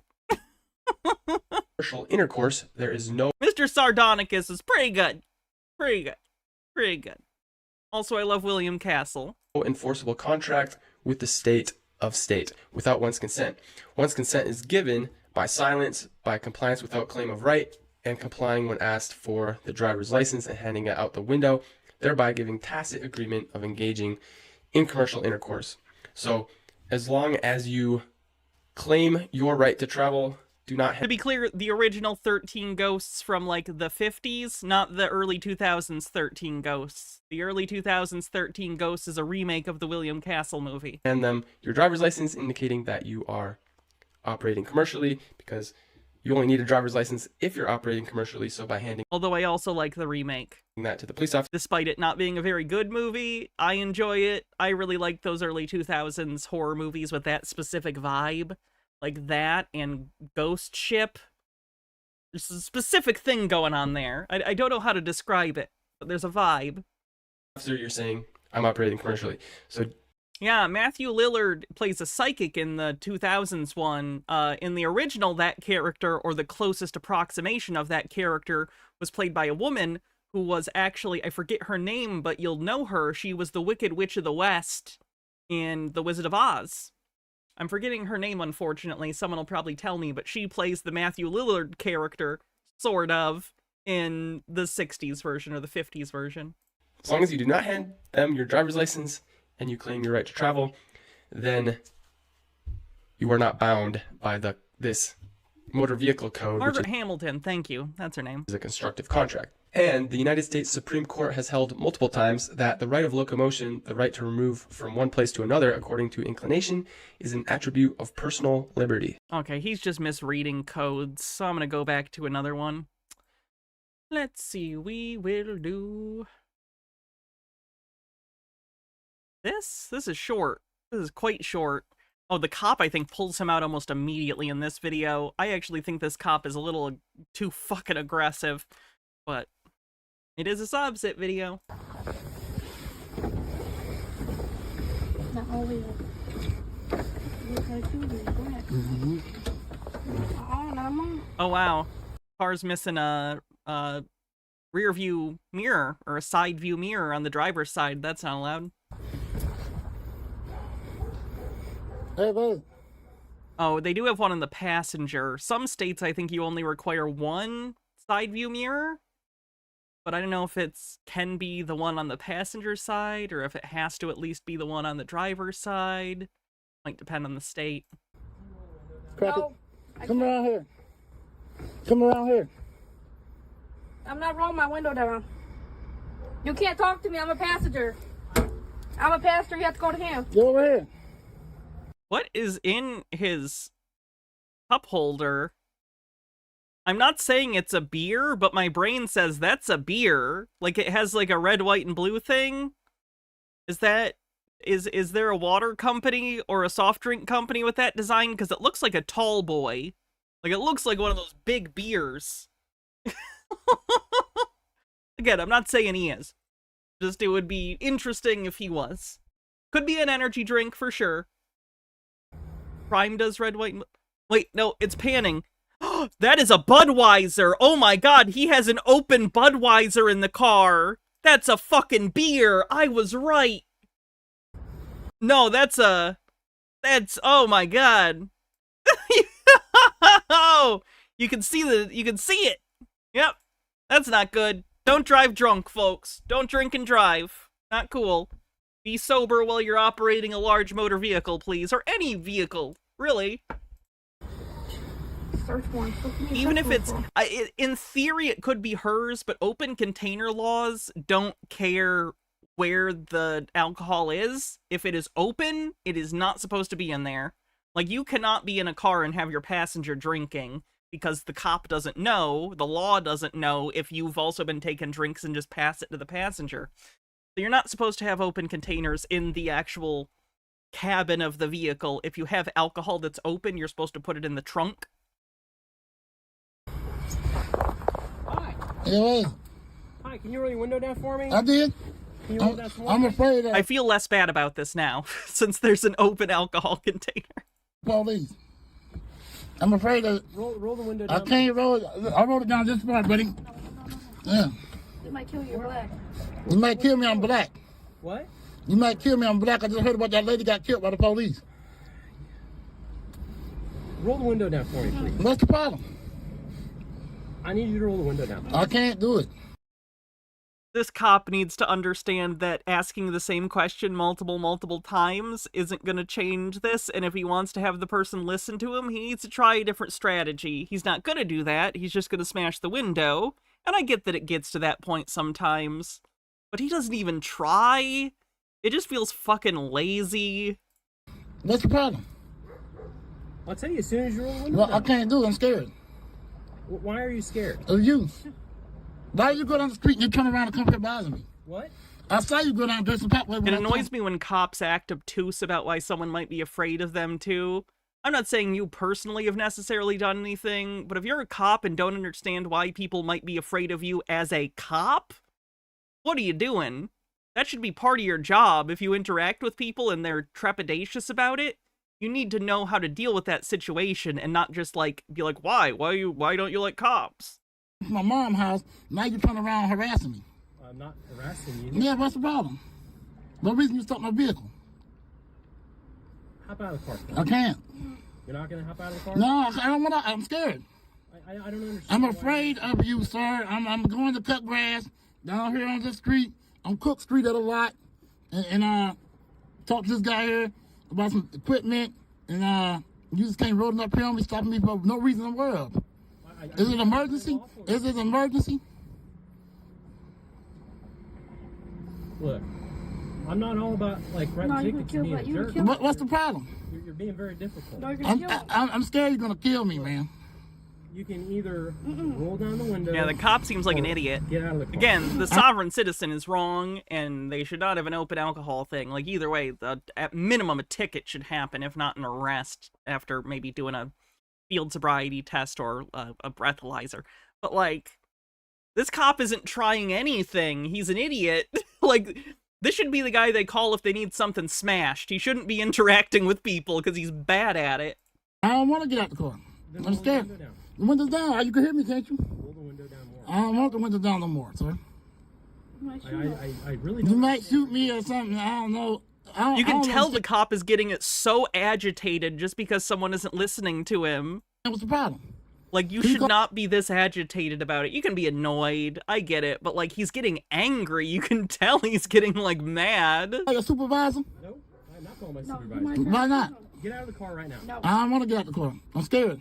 intercourse, there is no Mr. Sardonicus is pretty good. Pretty good. Pretty good. Also, I love William Castle. enforceable contract with the state of state without one's consent. One's consent is given by silence, by compliance without claim of right, and complying when asked for the driver's license and handing it out the window, thereby giving tacit agreement of engaging in commercial intercourse. So, as long as you claim your right to travel, do not To be clear, the original 13 Ghosts from, like, the 50s, not the early 2000s 13 Ghosts. The early 2000s 13 Ghosts is a remake of the William Castle movie. hand them your driver's license indicating that you are operating commercially, because you only need a driver's license if you're operating commercially. So by handing Although I also like the remake. that to the police officer, Despite it not being a very good movie, I enjoy it. I really like those early 2000s horror movies with that specific vibe. Like that and Ghost Ship. There's a specific thing going on there. I don't know how to describe it, but there's a vibe. you're saying I'm operating commercially. So Yeah, Matthew Lillard plays a psychic in the 2000s one. In the original, that character, or the closest approximation of that character, was played by a woman who was actually, I forget her name, but you'll know her. She was the Wicked Witch of the West in The Wizard of Oz. I'm forgetting her name, unfortunately. Someone will probably tell me, but she plays the Matthew Lillard character, sort of, in the 60s version or the 50s version. as long as you do not hand them your driver's license and you claim your right to travel, then you are not bound by this motor vehicle code, Margaret which Hamilton, thank you. That's her name. is a constructive contract. And the United States Supreme Court has held multiple times that the right of locomotion, the right to remove from one place to another according to inclination, is an attribute of personal liberty. Okay, he's just misreading codes, so I'm gonna go back to another one. Let's see, we will do... This is short. This is quite short. Oh, the cop, I think, pulls him out almost immediately in this video. I actually think this cop is a little too fucking aggressive, but it is a subset video. Not only Oh, wow. Car's missing a rear view mirror, or a side view mirror on the driver's side. That's not allowed. Hey, bud. Oh, they do have one on the passenger. Some states, I think you only require one side view mirror, but I don't know if it's can be the one on the passenger side or if it has to at least be the one on the driver's side. Might depend on the state. No, Come around here. Come around here. I'm not rolling my window down. You can't talk to me. I'm a passenger. I'm a passenger. You have to go to him. Get over here. What is in his cup holder? I'm not saying it's a beer, but my brain says that's a beer. Like, it has like a red, white, and blue thing. Is there a water company or a soft drink company with that design? Because it looks like a tall boy. Like, it looks like one of those big beers. Again, I'm not saying he is. Just it would be interesting if he was. Could be an energy drink for sure. Prime does red, white, and... Wait, no, it's panning. That is a Budweiser. Oh my god, he has an open Budweiser in the car. That's a fucking beer. I was right. No, that's, oh my god. Oh, you can see it. Yep. That's not good. Don't drive drunk, folks. Don't drink and drive. Not cool. Be sober while you're operating a large motor vehicle, please. Or any vehicle, really. Search warrant. Even if it's, in theory, it could be hers, but open container laws don't care where the alcohol is. If it is open, it is not supposed to be in there. Like, you cannot be in a car and have your passenger drinking because the cop doesn't know, the law doesn't know if you've also been taking drinks and just pass it to the passenger. So you're not supposed to have open containers in the actual cabin of the vehicle. If you have alcohol that's open, you're supposed to put it in the trunk. Hi. Hey, Hi, can you roll your window down for me? I did. Can you roll down some more? I'm afraid of I feel less bad about this now, since there's an open alcohol container. police. I'm afraid of. Roll the window I down. can't roll it. I rolled it down this far, buddy. Yeah. It might kill you. You're black. You might kill me. I'm black. What? You might kill me. I'm black. I just heard about that lady got killed by the police. Roll the window down for me, please. What's the problem? I need you to roll the window down. I can't do it. This cop needs to understand that asking the same question multiple times isn't going to change this, and if he wants to have the person listen to him, he needs to try a different strategy. He's not going to do that. He's just going to smash the window, and I get that it gets to that point sometimes, but he doesn't even try. It just feels fucking lazy. What's the problem? I'll tell you as soon as you roll the window Well, I down. can't do it. I'm scared Why are you scared? of you. Why you go down the street and you turn around and come here bothering me? What? I saw you go down Jason Parkway. It annoys me when cops act obtuse about why someone might be afraid of them, too. I'm not saying you personally have necessarily done anything, but if you're a cop and don't understand why people might be afraid of you as a cop, what are you doing? That should be part of your job. If you interact with people and they're trepidatious about it, you need to know how to deal with that situation and not just, like, be like, why? Why don't you like cops? My mom's house. Now you turn around harassing me. I'm not harassing you. Yeah, what's the problem? What reason you stop my vehicle? Hop out of the car. I can't. You're not gonna hop out of the car? No, I don't want to. I'm scared. I don't understand. I'm why- afraid of you, sir. I'm going to cut grass down here on this street. On Cook Street at a lot. And talk to this guy here about some equipment. And you just came rolling up here on me, stopping me for no reason in the world. Is it an emergency? Is it an emergency? Look, I'm not all about like writing No, you tickets would and being kill- a you would jerk. kill- What's the problem? You're being very difficult. No, you're gonna kill. I'm scared you're going to kill me, man. You can either roll down the window. Yeah, the cop seems like an or idiot. Get out of the car. Again, the sovereign citizen is wrong, and they should not have an open alcohol thing. Like, either way, at minimum, a ticket should happen, if not an arrest, after maybe doing a field sobriety test or a breathalyzer. But, like, this cop isn't trying anything. He's an idiot. Like, this should be the guy they call if they need something smashed. He shouldn't be interacting with people because he's bad at it. I don't want to get out the car. Then I'm roll the scared. window down. The window's down. You can hear me, can't you? Roll the window down more. I don't want the window down no more, sir. I really You don't. might shoot me or something. I don't know. You can tell the cop is getting so agitated just because someone isn't listening to him. What's the problem? Like, you should not be this agitated about it. You can be annoyed, I get it, but, like, he's getting angry. You can tell he's getting, like, mad. Hey, your supervisor? No, I'm not calling my No, supervisor. you might Why not? Get out of the car right now. No. I don't want to get out the car. I'm scared.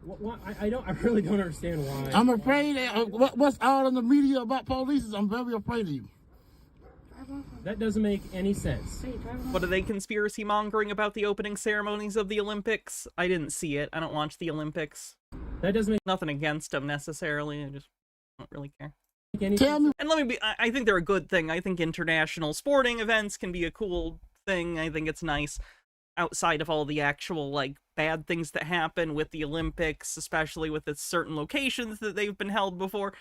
What, I really don't understand why. I'm afraid. What's all in the media about police? I'm very afraid of you. That doesn't make any sense. Hey, drive on. What are they conspiracy mongering about the opening ceremonies of the Olympics? I didn't see it. I don't watch the Olympics. That doesn't make Nothing against them necessarily. I just don't really care. any Tell sense. me. And let me be, I think they're a good thing. I think international sporting events can be a cool thing. I think it's nice outside of all the actual, like, bad things that happen with the Olympics, especially with the certain locations that they've been held before.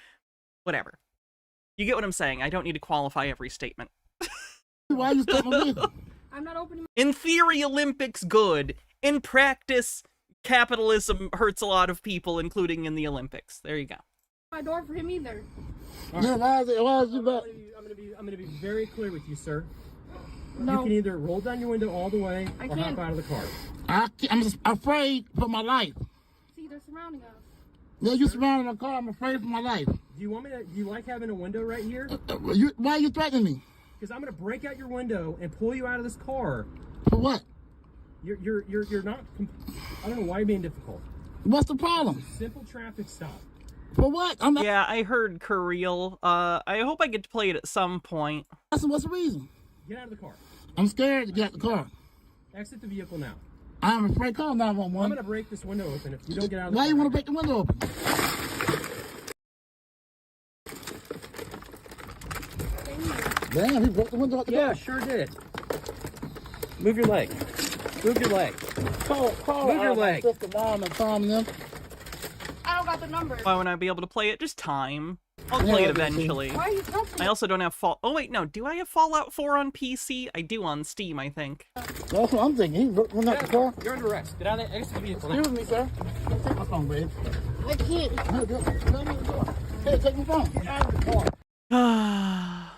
Whatever. You get what I'm saying. I don't need to qualify every statement. Why you stop my vehicle? I'm not opening. In theory, Olympics good. In practice, capitalism hurts a lot of people, including in the Olympics. There you go. My door for him either. Yeah, why is you back? I'm gonna be very clear with you, sir. No. You can either roll down your window all the way I or can't. hop out of the car. I'm just afraid for my life. See, they're surrounding us. Yeah, you surrounded my car. I'm afraid for my life. Do you want me to? Do you like having a window right here? Why are you threatening me? Because I'm gonna break out your window and pull you out of this car. For what? You're not. I don't know why you're being difficult. What's the problem? Simple traffic stop. For what? I'm not. Yeah, I heard Kirill. I hope I get to play it at some point. What's the reason? Get out of the car. I'm scared to get out the car. Exit the vehicle now. I'm afraid. Call 911. I'm gonna break this window open if you don't get out of the Why car. you want to break the window open? Damn, he broke the window out the Yeah, door. sure did. Move your leg. Move your leg. Call Move your my leg. sister, mom, and Tom and them. I don't got the number. Why wouldn't I be able to play it? Just time. I'll play it eventually. Why are you touching I me? also don't have Oh wait, no. Do I have Fallout 4 on PC? I do on Steam, I think. That's what I'm thinking. He broke out the car. You're under arrest. Get out of there. Exit the vehicle now. Excuse me, sir. Take my phone, babe. I can't. Hey, take my phone. Get out of the car.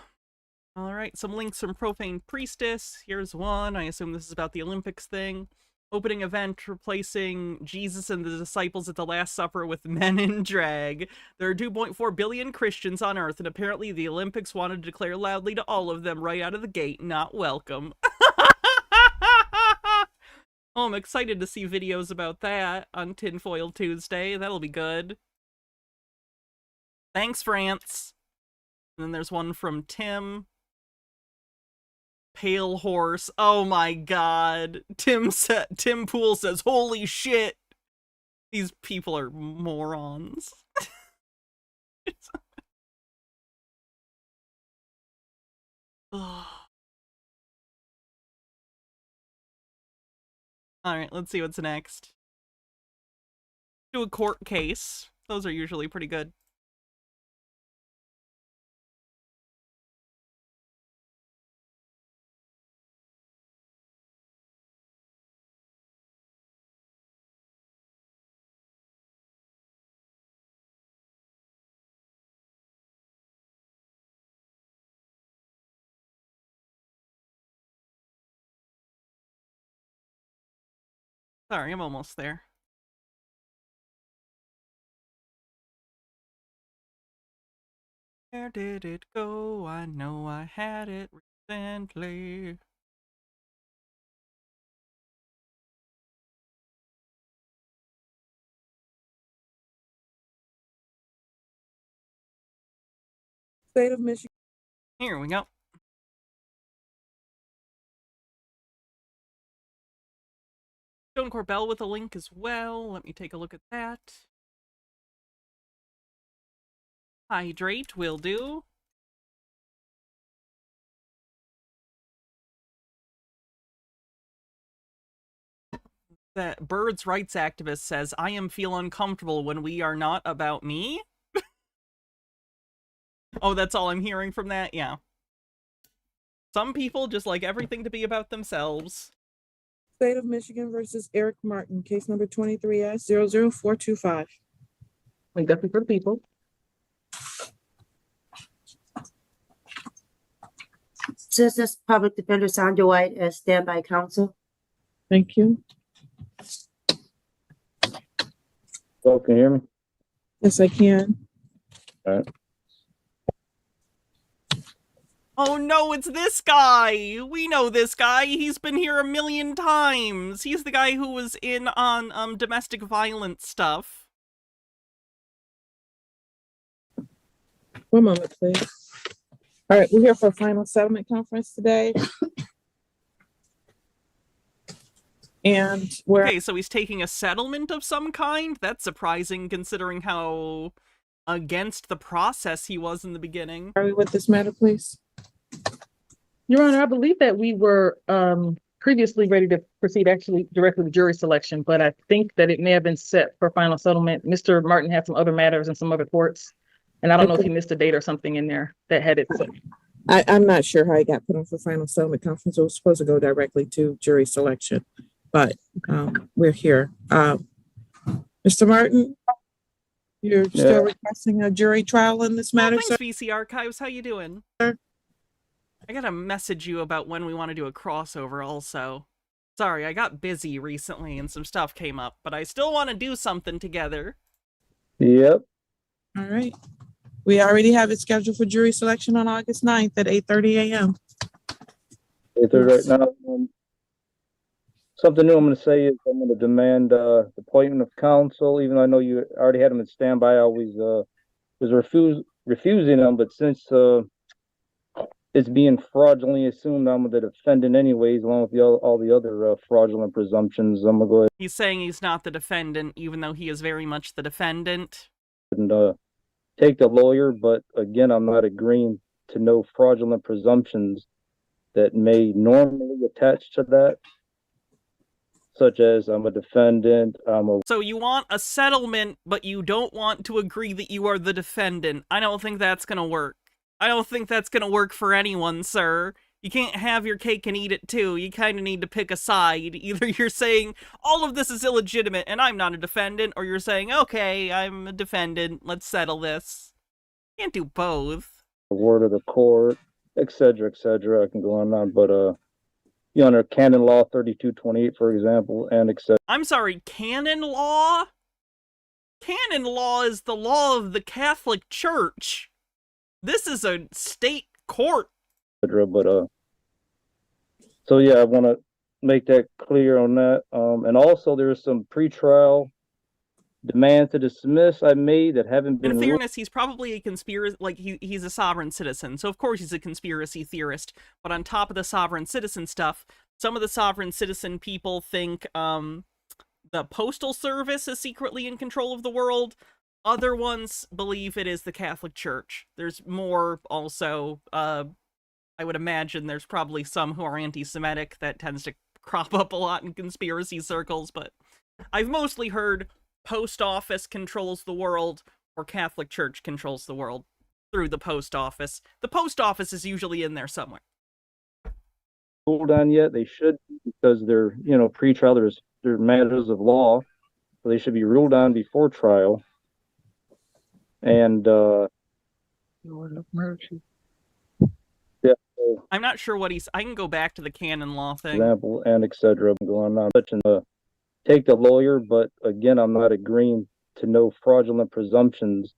Alright, some links from Profane Priestess. Here's one. I assume this is about the Olympics thing. Opening event replacing Jesus and the disciples at the Last Supper with men in drag. There are 2.4 billion Christians on Earth, and apparently the Olympics wanted to declare loudly to all of them right out of the gate, not welcome. Oh, I'm excited to see videos about that on Tinfoil Tuesday. That'll be good. Thanks, France. And then there's one from Tim. Pale horse. Oh my god. Tim Pool says, holy shit. These people are morons. Alright, let's see what's next. Do a court case. Those are usually pretty good. Sorry, I'm almost there. Where did it go? I know I had it recently. State of Michigan. Here we go. Stone Corbell with a link as well. Let me take a look at that. Hydrate will do. That Birds Rights activist says, I am feel uncomfortable when we are not about me. Oh, that's all I'm hearing from that? Yeah. Some people just like everything to be about themselves. State of Michigan versus Eric Martin, case number 23S00425. Definitely for the people. Assistant Public Defender Sandra White as standby counsel. Thank you. So can you hear me? Yes, I can. All right. Oh no, it's this guy! We know this guy. He's been here a million times. He's the guy who was in on domestic violence stuff. One moment, please. All right, we're here for a final settlement conference today. And we're Okay, so he's taking a settlement of some kind? That's surprising considering how against the process he was in the beginning. Are we with this matter, please? Your Honor, I believe that we were previously ready to proceed actually directly to jury selection, but I think that it may have been set for final settlement. Mr. Martin had some other matters and some other courts, and I don't know if he missed a date or something in there that had it set. I'm not sure how it got put on for final settlement conference. It was supposed to go directly to jury selection, but we're here. Mr. Martin, you're Yeah. still requesting a jury trial in this matter, Thanks, sir? VC Archives. How you doing? Sir? I gotta message you about when we want to do a crossover also. Sorry, I got busy recently and some stuff came up, but I still want to do something together. Yep. All right. We already have it scheduled for jury selection on August 9th at 8:30 a.m. Right now. Something new I'm going to say is I'm going to demand the appointment of counsel, even though I know you already had them in standby. I always was refusing them, but since it's being fraudulently assumed I'm the defendant anyways, along with all the other fraudulent presumptions, I'm going to go ahead He's saying he's not the defendant, even though he is very much the defendant. and take the lawyer, but again, I'm not agreeing to no fraudulent presumptions that may normally attach to that, such as I'm a defendant, So you want a settlement, but you don't want to agree that you are the defendant. I don't think that's gonna work. I don't think that's gonna work for anyone, sir. You can't have your cake and eat it too. You kind of need to pick a side. Either you're saying, all of this is illegitimate and I'm not a defendant, or you're saying, okay, I'm a defendant, let's settle this. You can't do both. word of the court, et cetera, I can go on, but under canon law 3228, for example, and et cetera. I'm sorry, canon law? Canon law is the law of the Catholic Church. This is a state court. But so yeah, I want to make that clear on that. And also there's some pretrial demands to dismiss I made that haven't been In ruled. fairness, he's probably a conspiracy, like he's a sovereign citizen, so of course he's a conspiracy theorist. But on top of the sovereign citizen stuff, some of the sovereign citizen people think the postal service is secretly in control of the world. Other ones believe it is the Catholic Church. There's more also, I would imagine there's probably some who are anti-Semitic. That tends to crop up a lot in conspiracy circles, but I've mostly heard post office controls the world or Catholic Church controls the world through the post office. The post office is usually in there somewhere. Ruled on yet. They should, because they're, pre-trial, they're matters of law, so they should be ruled on before trial. And Lord of mercy. yeah, I'm not sure what I can go back to the canon law thing. example, and et cetera, going on. Take the lawyer, but again, I'm not agreeing to no fraudulent presumptions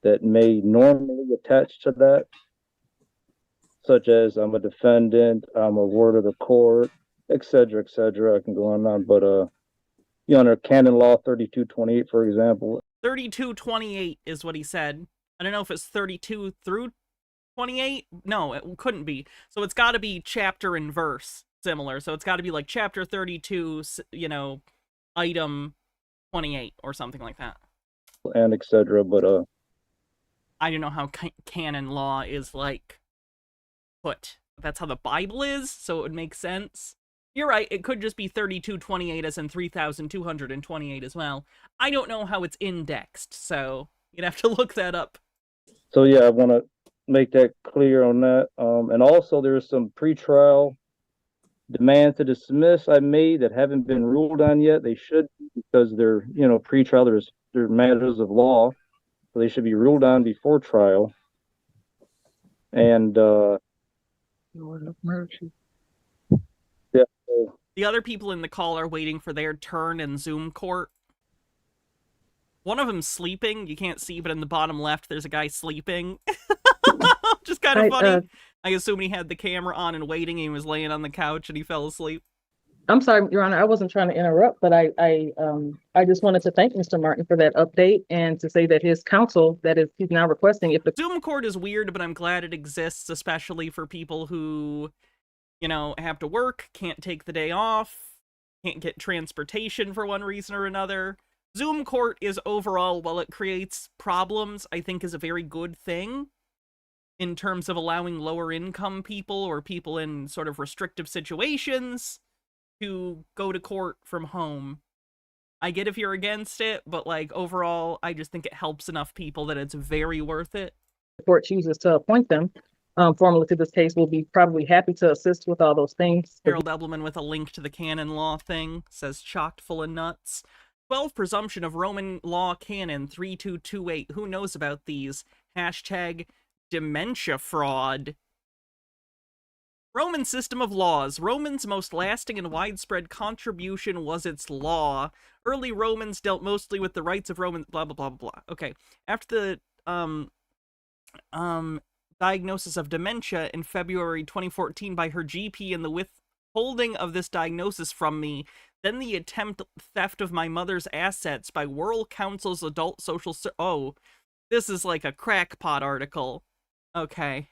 that may normally attach to that, such as I'm a defendant, I'm a ward of the court, et cetera, I can go on, but under canon law 3228, for example. 3228 is what he said. I don't know if it's 32 through 28. No, it couldn't be. So it's got to be chapter and verse similar. So it's got to be like chapter 32, item 28 or something like that. And et cetera, but I don't know how canon law is like put. That's how the Bible is, so it would make sense. You're right, it could just be 3228 as in 3228 as well. I don't know how it's indexed, so you'd have to look that up. So yeah, I want to make that clear on that. And also there's some pretrial demands to dismiss I made that haven't been ruled on yet. They should, because they're, pre-trial, they're matters of law, so they should be ruled on before trial. And Lord of mercy. yeah. The other people in the call are waiting for their turn in Zoom court. One of them's sleeping. You can't see, but in the bottom left, there's a guy sleeping. Just kind of funny. I assume he had the camera on and waiting. He was laying on the couch and he fell asleep. I'm sorry, Your Honor, I wasn't trying to interrupt, but I just wanted to thank Mr. Martin for that update and to say that his counsel, that is, he's now requesting if the Zoom court is weird, but I'm glad it exists, especially for people who, have to work, can't take the day off, can't get transportation for one reason or another. Zoom court is overall, while it creates problems, I think is a very good thing in terms of allowing lower income people or people in sort of restrictive situations to go to court from home. I get if you're against it, but overall, I just think it helps enough people that it's very worth it. court chooses to appoint them formally to this case, we'll be probably happy to assist with all those things. Harold Ebbleman with a link to the canon law thing says chocked full of nuts. 12 presumption of Roman law canon 3228. Who knows about these? Hashtag dementia fraud. Roman system of laws. Romans' most lasting and widespread contribution was its law. Early Romans dealt mostly with the rights of Romans, blah, blah, blah, blah, blah. Okay. After the, diagnosis of dementia in February 2014 by her GP and the withholding of this diagnosis from me, then the attempt theft of my mother's assets by World Council's Adult Social Oh, this is like a crackpot article. Okay.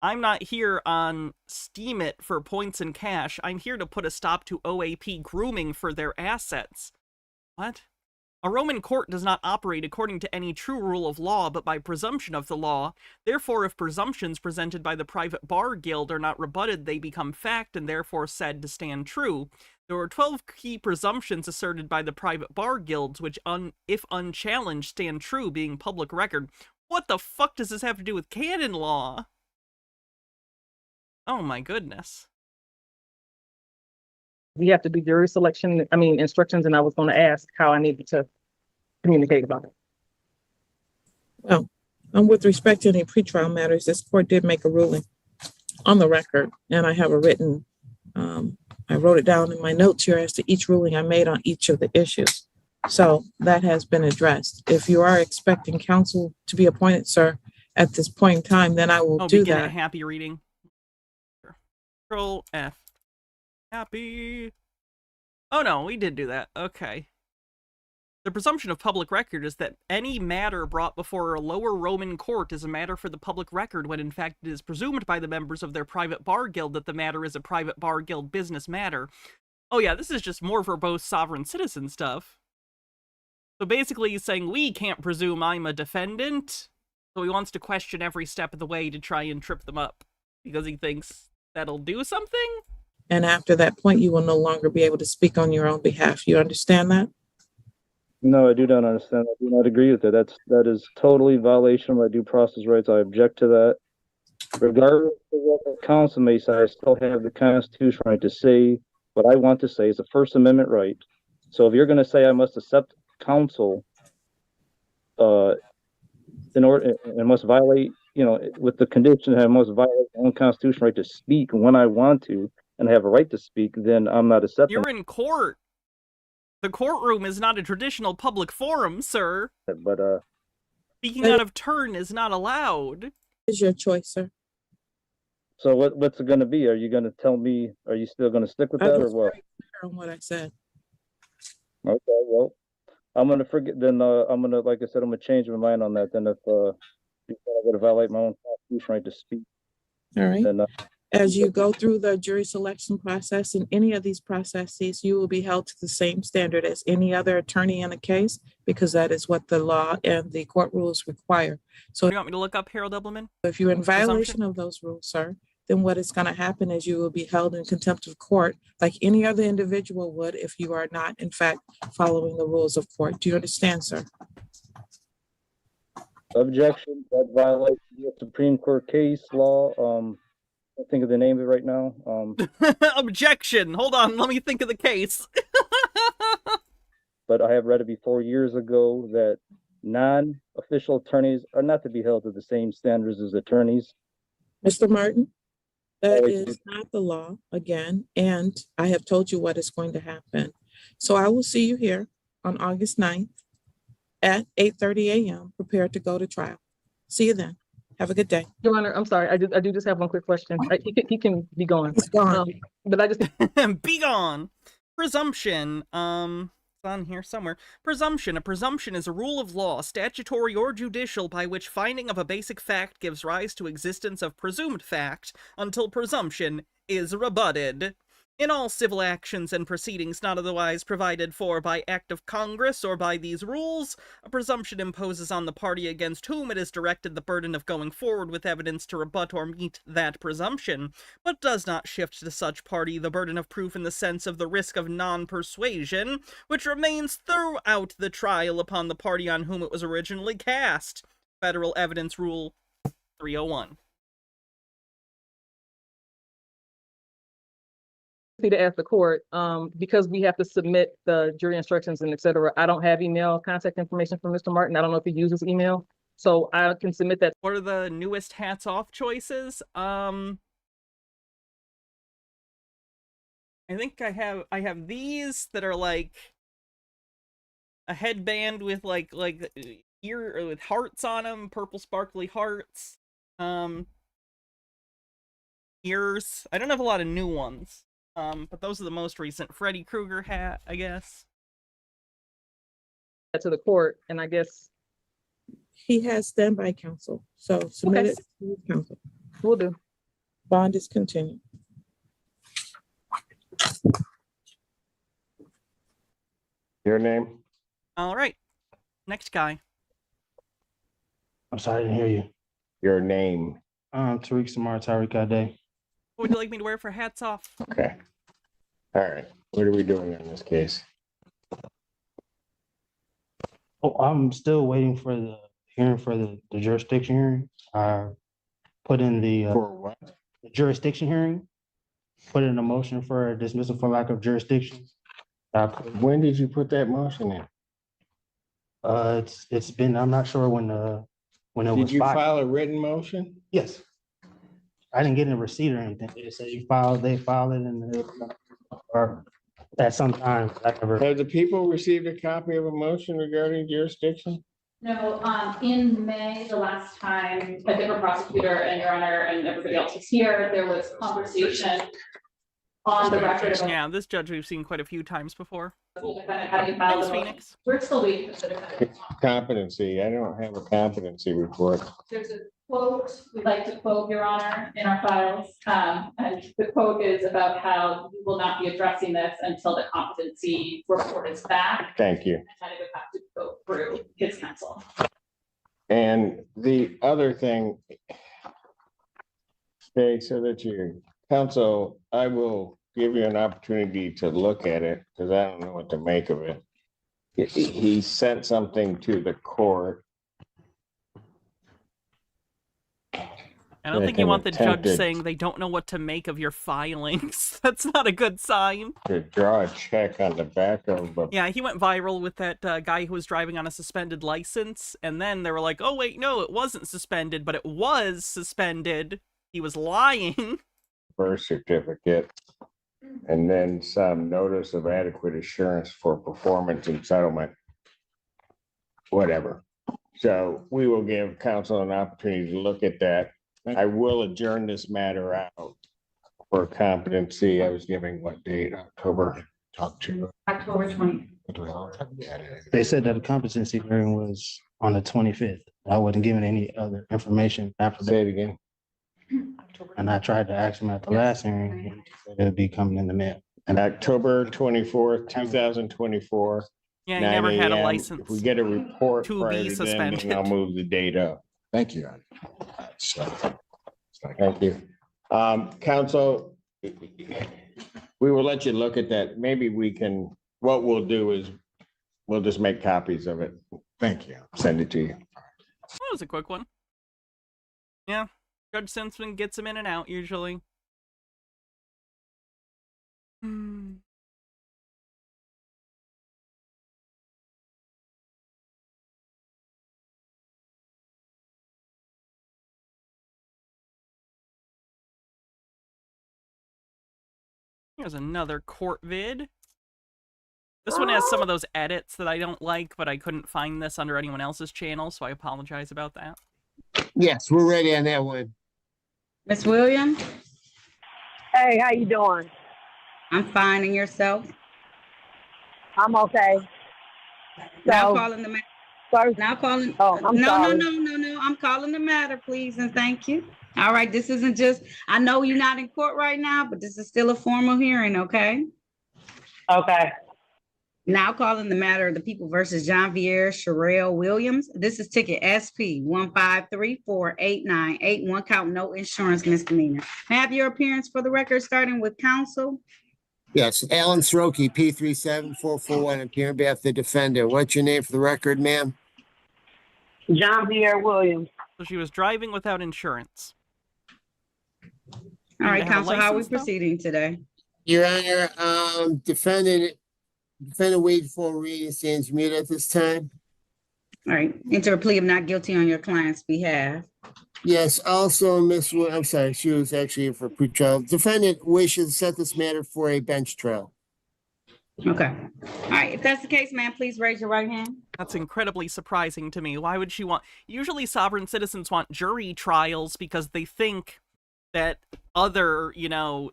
I'm not here on Steam It for points and cash. I'm here to put a stop to OAP grooming for their assets. What? A Roman court does not operate according to any true rule of law, but by presumption of the law. Therefore, if presumptions presented by the private bar guild are not rebutted, they become fact and therefore said to stand true. There were 12 key presumptions asserted by the private bar guilds, which, if unchallenged, stand true, being public record. What the fuck does this have to do with canon law? Oh my goodness. We have to do jury selection, instructions, and I was going to ask how I needed to communicate about it. Well, with respect to any pretrial matters, this court did make a ruling on the record, and I have a written, I wrote it down in my notes here as to each ruling I made on each of the issues. So that has been addressed. If you are expecting counsel to be appointed, sir, at this point in time, then I will do begin that. A happy reading. Control F. Happy. Oh no, we did do that. Okay. The presumption of public record is that any matter brought before a lower Roman court is a matter for the public record, when in fact it is presumed by the members of their private bar guild that the matter is a private bar guild business matter. Oh yeah, this is just more verbose sovereign citizen stuff. So basically he's saying we can't presume I'm a defendant, so he wants to question every step of the way to try and trip them up, because he thinks that'll do something? And after that point, you will no longer be able to speak on your own behalf. You understand that? No, I do not understand. I do not agree with it. That is totally violation of my due process rights. I object to that. Regardless of what the council may say, I still have the Constitution right to say what I want to say. It's a First Amendment right. So if you're going to say I must accept counsel, in order, and must violate, with the condition that I must violate my own Constitution right to speak when I want to, and have a right to speak, then I'm not accepting. You're in court. The courtroom is not a traditional public forum, sir. But speaking out of turn is not allowed. It's your choice, sir. So what's it going to be? Are you going to tell me? Are you still going to stick with that, or what? On what I said. Okay, well, I'm going to forget. Then I'm going to, like I said, I'm going to change my mind on that. Then if I'm going to violate my own Constitution right to speak. All right. Then, as you go through the jury selection process, in any of these processes, you will be held to the same standard as any other attorney in a case, because that is what the law and the court rules require. So, do you want me to look up Harold Ebbleman? If you're in violation of those rules, sir, then what is going to happen is you will be held in contempt of court like any other individual would if you are not, in fact, following the rules of court. Do you understand, sir? Objection. That violates the Supreme Court case law. I can't think of the name of it right now. Objection. Hold on. Let me think of the case. But I have read it before years ago that non-official attorneys are not to be held to the same standards as attorneys. Mr. Martin, that is not the law, again, and I have told you what is going to happen. So I will see you here on August 9th at 8:30 a.m. prepared to go to trial. See you then. Have a good day. Your Honor, I'm sorry. I do just have one quick question. He can be gone. He's gone. But I just be gone. Presumption. It's on here somewhere. Presumption. A presumption is a rule of law, statutory or judicial, by which finding of a basic fact gives rise to existence of presumed fact until presumption is rebutted. In all civil actions and proceedings not otherwise provided for by act of Congress or by these rules, a presumption imposes on the party against whom it is directed the burden of going forward with evidence to rebut or meet that presumption, but does not shift to such party the burden of proof in the sense of the risk of non-persuasion, which remains throughout the trial upon the party on whom it was originally cast. Federal Evidence Rule 301. need to ask the court, because we have to submit the jury instructions and et cetera. I don't have email contact information from Mr. Martin. I don't know if he uses email, so I can submit that. What are the newest hats off choices? I think I have these that are like a headband with like ear or with hearts on them, purple sparkly hearts. Ears. I don't have a lot of new ones. But those are the most recent. Freddy Krueger hat, I guess. To the court, and I guess He has standby counsel, so submit Okay. it to his counsel. we'll do. Bond is continued. Your name? All right. Next guy. I'm sorry, I didn't hear you. Your name. Tariq Samar, Tariq Ade. What would you like me to wear for hats off? Okay. All right. What are we doing in this case? Oh, I'm still waiting for the hearing for the jurisdiction hearing. I put in the For what? the jurisdiction hearing. Put in a motion for a dismissal for lack of jurisdiction. When did you put that motion in? It's been, I'm not sure when it Did was you filed. file a written motion? Yes. I didn't get a receipt or anything. They said they filed it and or at some time, I never. Have the people received a copy of a motion regarding jurisdiction? No, in May, the last time, a different prosecutor and Your Honor and everybody else was here, there was conversation on the record of Yeah, this judge we've seen quite a few times before. the defendant having filed Thanks, a motion. Phoenix. We're still waiting for the defendant. Competency. I don't have a competency report. There's a quote we'd like to quote, Your Honor, in our files. And the quote is about how we will not be addressing this until the competency report is back. Thank you. And then it would have to go through his counsel. And the other thing, okay, so that you, counsel, I will give you an opportunity to look at it, because I don't know what to make of it. He sent something to the court. I don't think you want the judge saying they don't know what to make of your filings. That's not a good sign. To draw a check on the back of a Yeah, he went viral with that guy who was driving on a suspended license, and then they were like, oh wait, no, it wasn't suspended, but it was suspended. He was lying. birth certificate, and then some notice of adequate assurance for performance and settlement. Whatever. So we will give counsel an opportunity to look at that. I will adjourn this matter out for competency. I was giving what date? October. Talk to. October 20th. They said that the competency hearing was on the 25th. I wasn't given any other information after Say that. it again. And I tried to ask him at the last hearing, and he said it'd be coming in the mail. And October 24th, 2024. Yeah, he never 9 had a a.m. license. If we get a report To prior be to then, suspended. then I'll move the date up. Thank you. Thank you. Counsel, we will let you look at that. Maybe we can, what we'll do is we'll just make copies of it. Thank you. Send it to you. That was a quick one. Yeah, Judge Simpson gets him in and out usually. Here's another court vid. This one has some of those edits that I don't like, but I couldn't find this under anyone else's channel, so I apologize about that. Yes, we're ready on that one. Miss Williams? Hey, how you doing? I'm fine, and yourself? I'm okay. Now So, calling the matter. first, Now calling. oh, I'm no, sorry. no. I'm calling the matter, please, and thank you. All right, this isn't just, I know you're not in court right now, but this is still a formal hearing, okay? Okay. Now calling the matter of the people versus Jean-Pierre Sherrill Williams. This is ticket SP 1534898, one count, no insurance misdemeanor. May I have your appearance for the record, starting with counsel? Yes, Alan Sroki, P37441. I'm here on behalf of the defendant. What's your name for the record, ma'am? Jean-Pierre Williams. So she was driving without insurance. All right, Did they have a counsel, how are we license, though? proceeding today? Your Honor, defendant waived full reading, stands muted at this time. All right, enter a plea of not guilty on your client's behalf. Yes, also, I'm sorry, she was actually here for pretrial. Defendant wishes to set this matter for a bench trial. Okay. All right, if that's the case, ma'am, please raise your right hand. That's incredibly surprising to me. Why would she want... Usually sovereign citizens want jury trials because they think that other,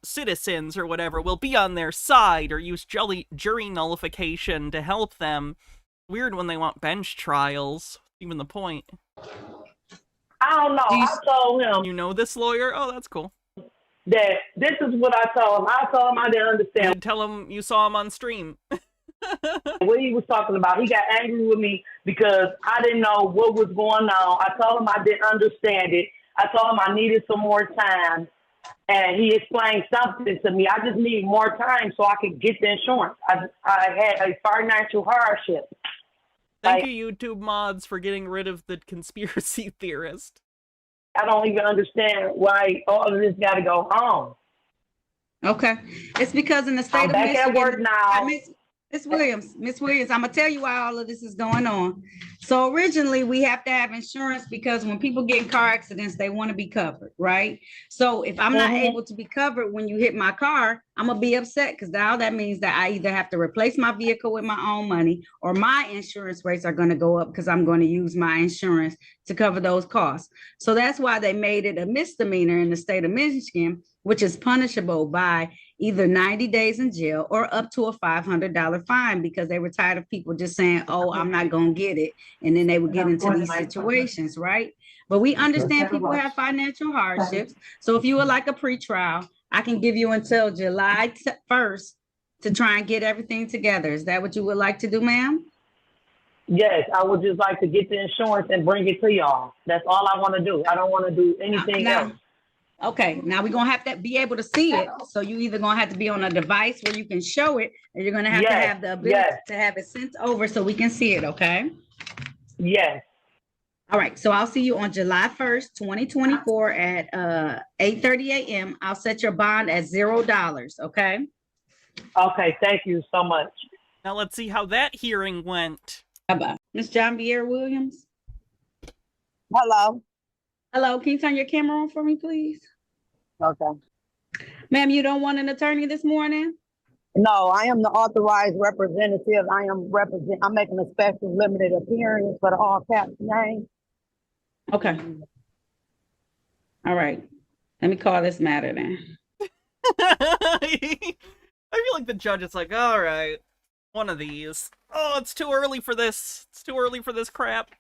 citizens or whatever will be on their side or use jury nullification to help them. Weird when they want bench trials. Even the point. I don't know. I told him You know this lawyer? Oh, that's cool. that this is what I told him. I told him I didn't understand And tell him you saw him on stream. what he was talking about. He got angry with me because I didn't know what was going on. I told him I didn't understand it. I told him I needed some more time. And he explained something to me. I just need more time so I could get the insurance. I had a financial hardship. Thank you, YouTube mods, for getting rid of the conspiracy theorist. I don't even understand why all of this got to go on. Okay. It's because in the state I'm of back Michigan, at work now. Miss Williams, I'm gonna tell you why all of this is going on. So originally we have to have insurance because when people get in car accidents, they want to be covered, right? So if I'm not able to be covered when you hit my car, I'm gonna be upset because now that means that I either have to replace my vehicle with my own money or my insurance rates are gonna go up because I'm going to use my insurance to cover those costs. So that's why they made it a misdemeanor in the state of Michigan, which is punishable by either 90 days in jail or up to a $500 fine because they were tired of people just saying, oh, I'm not going to get it. And then they would get into these situations, right? But we understand people have financial hardships. So if you would like a pretrial, I can give you until July 1st to try and get everything together. Is that what you would like to do, ma'am? Yes, I would just like to get the insurance and bring it to y'all. That's all I want to do. I don't want to do anything else. Okay, now we're gonna have to be able to see it. So you either gonna have to be on a device where you can show it, or you're gonna have to have the ability to have it sent over so we can see it, okay? Yes. All right, so I'll see you on July 1st, 2024 at 8:30 a.m. I'll set your bond at $0, okay? Okay, thank you so much. Now let's see how that hearing went. Bye-bye. Ms. John Vier Williams. Hello. Hello, can you turn your camera on for me, please? Okay. Ma'am, you don't want an attorney this morning? No, I am the authorized representative. I'm making a special limited appearance for the all caps name. Okay. All right. Let me call this matter then. I feel like the judge is like, all right, one of these. Oh, it's too early for this. It's too early for this crap.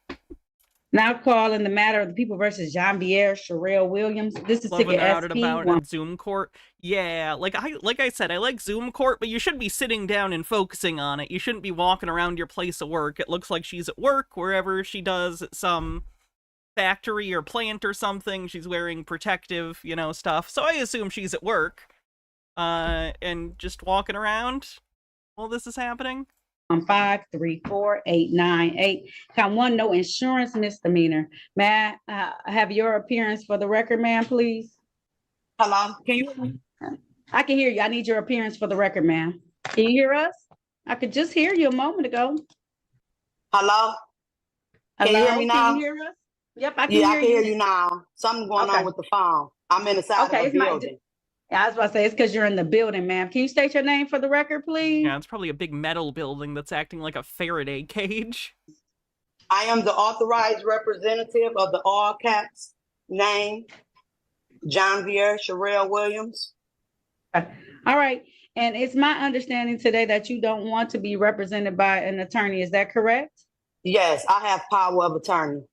Now calling the matter of the people versus John Vier, Sherelle Williams. This is Love ticket about it about SP1. in Zoom court. Yeah, like I said, I like Zoom court, but you should be sitting down and focusing on it. You shouldn't be walking around your place of work. It looks like she's at work, wherever she does, at some factory or plant or something. She's wearing protective, stuff. So I assume she's at work. And just walking around while this is happening. 534-898. Count one, no insurance misdemeanor. May I have your appearance for the record, ma'am, please? Hello, can you hear me? I can hear you. I need your appearance for the record, ma'am. Can you hear us? I could just hear you a moment ago. Hello? Can you hear me now? Can you hear us? Yep, I can Yeah, hear I can hear you now. Something going on with the phone. I'm in the side of the building. Yeah, I was about to say, it's because you're in the building, ma'am. Can you state your name for the record, please? Yeah, it's probably a big metal building that's acting like a Faraday cage. I am the authorized representative of the all caps name, John Vier, Sherelle Williams. All right. And it's my understanding today that you don't want to be represented by an attorney. Is that correct? Yes, I have power of attorney.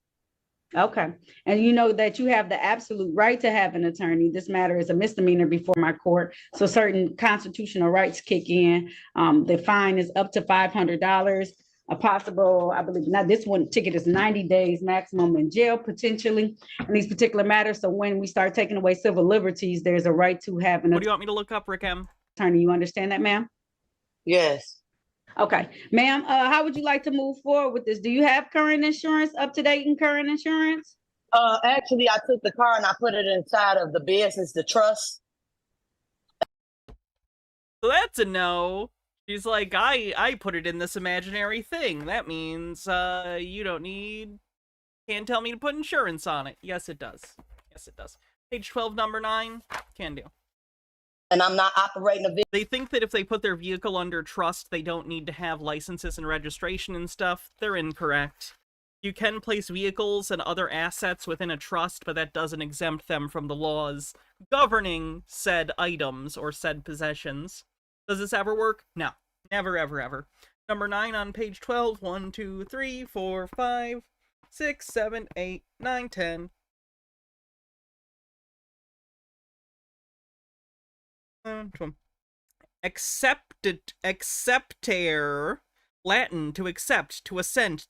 Okay. And you know that you have the absolute right to have an attorney. This matter is a misdemeanor before my court. So certain constitutional rights kick in. The fine is up to $500. A possible, I believe, now this one ticket is 90 days maximum in jail potentially in these particular matters. So when we start taking away civil liberties, there's a right to have an What do you want me to look up, Rick M? attorney. You understand that, ma'am? Yes. Okay, ma'am, how would you like to move forward with this? Do you have current insurance, up to date and current insurance? Actually, I took the car and I put it inside of the business, the trust. So that's a no. She's like, I put it in this imaginary thing. That means you can't tell me to put insurance on it. Yes, it does. Yes, it does. Page 12, number 9, can do. And I'm not operating a vehicle. They think that if they put their vehicle under trust, they don't need to have licenses and registration and stuff. They're incorrect. You can place vehicles and other assets within a trust, but that doesn't exempt them from the laws governing said items or said possessions. Does this ever work? No. Never, ever, ever. Number 9 on page 12. 1, 2, 3, 4, 5, 6, 7, 8, 9, 10. Acceptere, Latin, to accept, to assent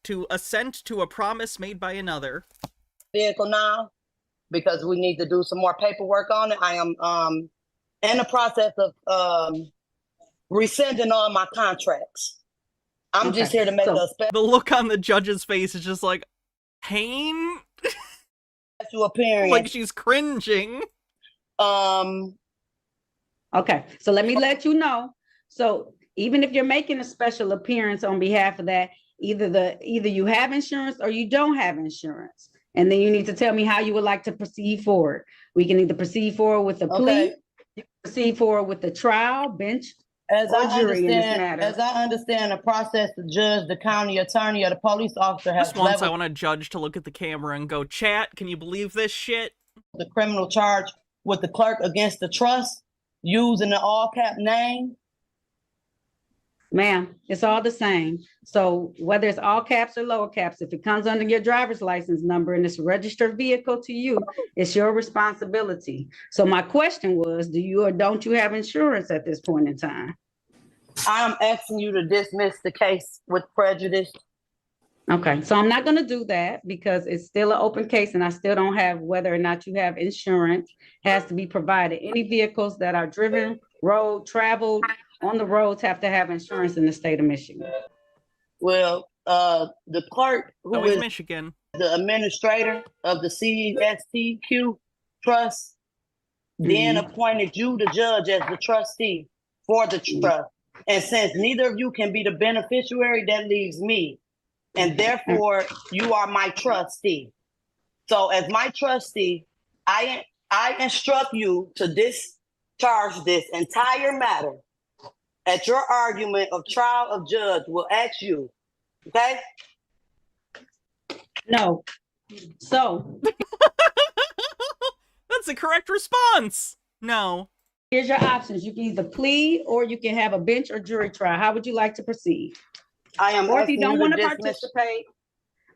to a promise made by another. Vehicle now because we need to do some more paperwork on it. I am in the process of rescinding all my contracts. I'm just here to make a The look on the judge's face is just like pain. special appearance. Like she's cringing. Okay, so let me let you know. So even if you're making a special appearance on behalf of that, either you have insurance or you don't have insurance. And then you need to tell me how you would like to proceed forward. We can either proceed forward with the plea, proceed forward with the trial, bench, As or I jury in this understand, matter. as I understand the process, the judge, the county attorney, or the police officer has Just once I leveled want a judge to look at the camera and go, chat, can you believe this shit? the criminal charge with the clerk against the trust using the all cap name. Ma'am, it's all the same. So whether it's all caps or lower caps, if it comes under your driver's license number and it's a registered vehicle to you, it's your responsibility. So my question was, do you or don't you have insurance at this point in time? I'm asking you to dismiss the case with prejudice. Okay, so I'm not gonna do that because it's still an open case and I still don't have whether or not you have insurance has to be provided. Any vehicles that are driven, road, traveled on the roads have to have insurance in the state of Michigan. Well, the clerk who is Michigan, the administrator of the CSTQ trust, then appointed you, the judge, as the trustee for the trust. And since neither of you can be the beneficiary, that leaves me. And therefore, you are my trustee. So as my trustee, I instruct you to discharge this entire matter at your argument of trial of judge will ask you, okay? No. So. That's the correct response. No. Here's your options. You can either plead or you can have a bench or jury trial. How would you like to proceed? I am. Or if you asking don't to want to dismiss- participate,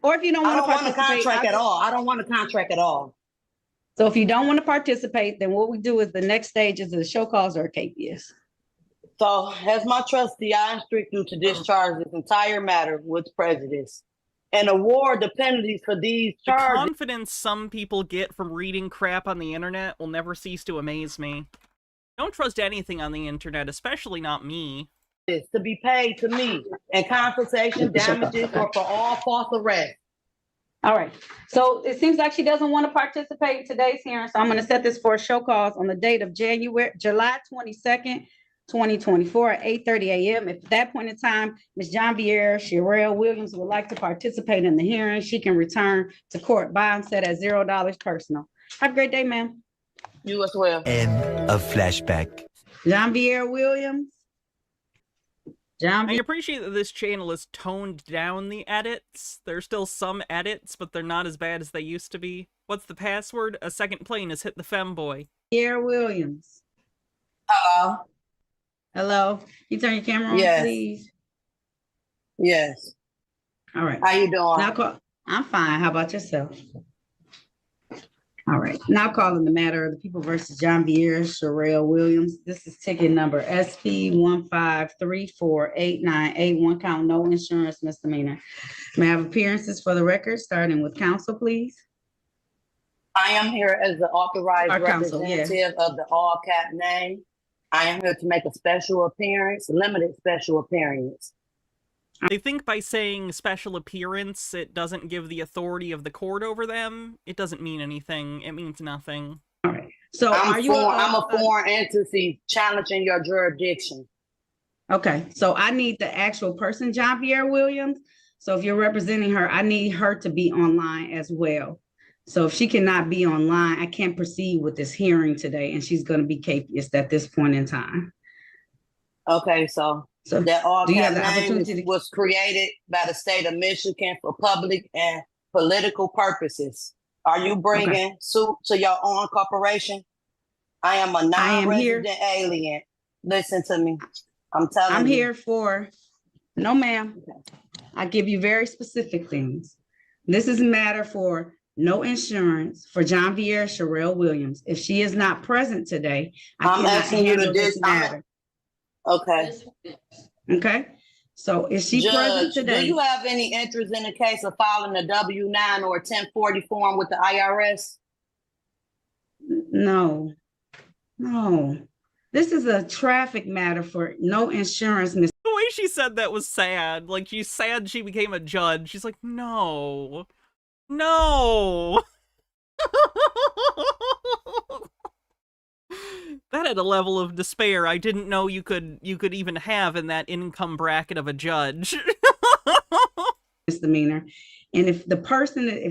or if you don't I want to don't want a participate. contract at all. I don't want a contract at all. So if you don't want to participate, then what we do is the next stage is a show cause or a KPS. So as my trustee, I instruct you to discharge this entire matter with prejudice and award the penalties for these The charges. confidence some people get from reading crap on the internet will never cease to amaze me. Don't trust anything on the internet, especially not me. Is to be paid to me and compensation damages or for all false arrest. All right. So it seems like she doesn't want to participate in today's hearing. So I'm going to set this for a show cause on the date of July 22nd, 2024 at 8:30 a.m. If at that point in time, Ms. John Vieira Sherelle Williams would like to participate in the hearing, she can return to court bond set at $0 personal. Have a great day, ma'am. You as well. End of flashback. John Vieira Williams. I appreciate that this channel has toned down the edits. There's still some edits, but they're not as bad as they used to be. What's the password? A second plane has hit the femboy. Vieira Williams. Hello. Hello. Can you turn your camera on, Yes. please? Yes. All right. How you doing? I'm fine. How about yourself? All right. Now calling the matter of the people versus John Vieira Sherelle Williams. This is ticket number SP 1534898. Count no insurance misdemeanor. May I have appearances for the record, starting with counsel, please? I am here as the authorized Our counsel, yes. representative of the all cap name. I am here to make a special appearance, limited special appearance. They think by saying special appearance, it doesn't give the authority of the court over them. It doesn't mean anything. It means nothing. So I'm a foreign entity challenging your jurisdiction. Okay, so I need the actual person, John Pierre Williams. So if you're representing her, I need her to be online as well. So if she cannot be online, I can't proceed with this hearing today, and she's going to be capious at this point in time. Okay, so that all do you have cap the name opportunity was created by the state of Michigan for public and political purposes. Are you bringing suit to your own corporation? I am a non-resident alien. Listen to me. I'm telling you. I'm here for, no ma'am. I give you very specific things. This is a matter for no insurance for John Viera Sherelle Williams. If she is not present today, I I'm cannot asking you to handle this matter. Okay. Okay. So is she present Judge, today? do you have any interest in the case of filing a W-9 or a 1040 form with the IRS? No. No. This is a traffic matter for no insurance, Miss. The way she said that was sad. Like, she's sad she became a judge. She's like, no. No. That had a level of despair I didn't know you could even have in that income bracket of a judge. Misdemeanor. And if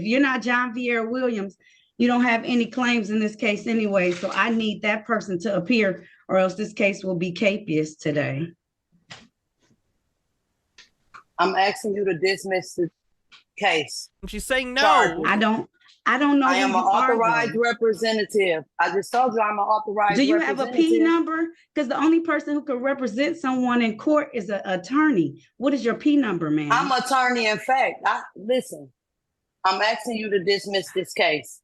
you're not John Viera Williams, you don't have any claims in this case anyway. So I need that person to appear, or else this case will be capious today. I'm asking you to dismiss the case. She's saying no. Charges. I don't know. I am who an you are, authorized though. representative. I just told you I'm an authorized Do you representative. have a P number? Because the only person who can represent someone in court is an attorney. What is your P number, ma'am? I'm an attorney, in fact. Listen, I'm asking you to dismiss this case.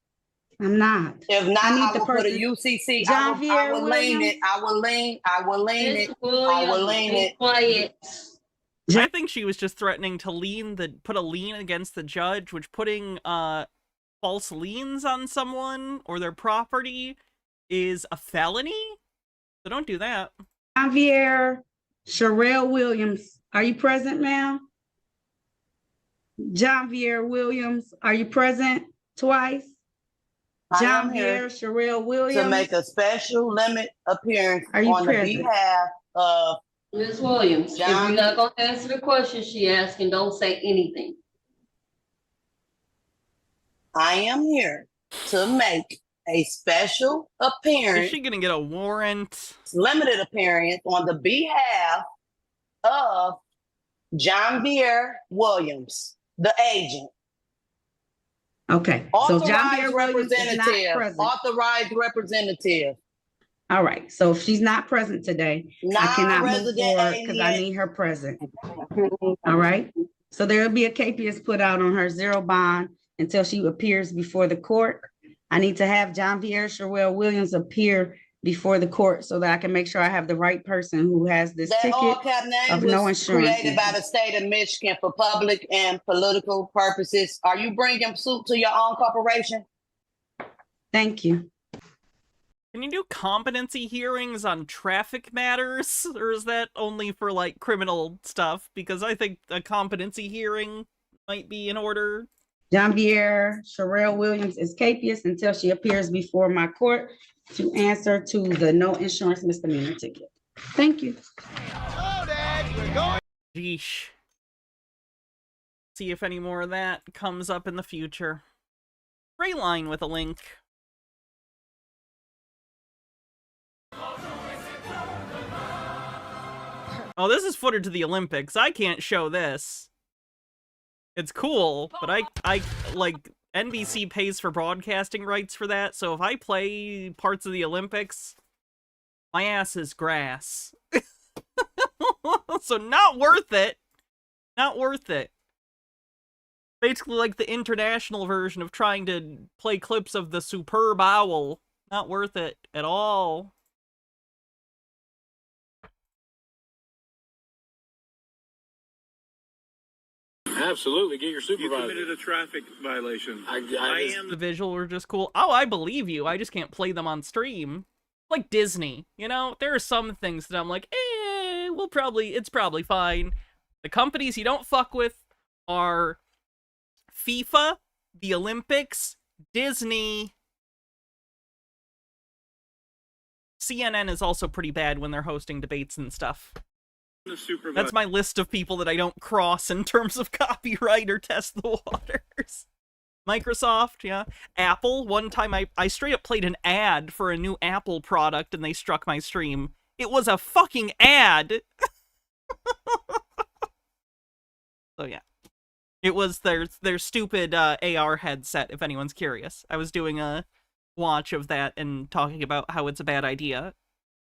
I'm not. If not, I need I the will put a person- UCC. John I will Viera lean Williams? it. I will lean it. I will lean it. Quiet. I think she was just threatening to put a lien against the judge, which putting false liens on someone or their property is a felony. So don't do that. Javier Sherelle Williams, are you present, ma'am? John Viera Williams, are you present twice? I John am here Viera Sherelle Williams. to make a special limit appearance Are you on present? the behalf of Ms. Williams, if John- you're not gonna answer the question she asked, and don't say anything. I am here to make a special Is appearance, she gonna get a warrant? limited appearance on the behalf of John Viera Williams, the agent. Okay, so John Authorized Viera Williams is not representative. present. Authorized representative. All right, so if she's not present today, I cannot move Non-resident forward because I alien. need her present. All right, so there will be a capious put out on her zero bond until she appears before the court. I need to have John Viera Sherelle Williams appear before the court so that I can make sure I have the right person who has this That all ticket cap name of was no insurance. created by the state of Michigan for public and political purposes. Are you bringing suit to your own corporation? Thank you. Can you do competency hearings on traffic matters? Or is that only for, like, criminal stuff? Because I think a competency hearing might be in order. John Viera Sherelle Williams is capious until she appears before my court to answer to the no insurance misdemeanor ticket. Thank you. Yeesh. See if any more of that comes up in the future. Gray line with a link. Oh, this is footage to the Olympics. I can't show this. It's cool, but I like, NBC pays for broadcasting rights for that, so if I play parts of the Olympics, my ass is grass. So not worth it. Not worth it. Basically like the international version of trying to play clips of the Superb Owl. Not worth it at all. Absolutely, get your supervisor. You committed a traffic violation. I am The visual are just cool. Oh, I believe you. I just can't play them on stream. Like Disney, you know? There are some things that I'm like, it's probably fine. The companies you don't fuck with are FIFA, the Olympics, Disney, CNN is also pretty bad when they're hosting debates and stuff. The supervisor. That's my list of people that I don't cross in terms of copyright or test the waters. Microsoft, yeah. Apple, one time I straight up played an ad for a new Apple product and they struck my stream. It was a fucking ad! So yeah. It was their stupid AR headset, if anyone's curious. I was doing a watch of that and talking about how it's a bad idea,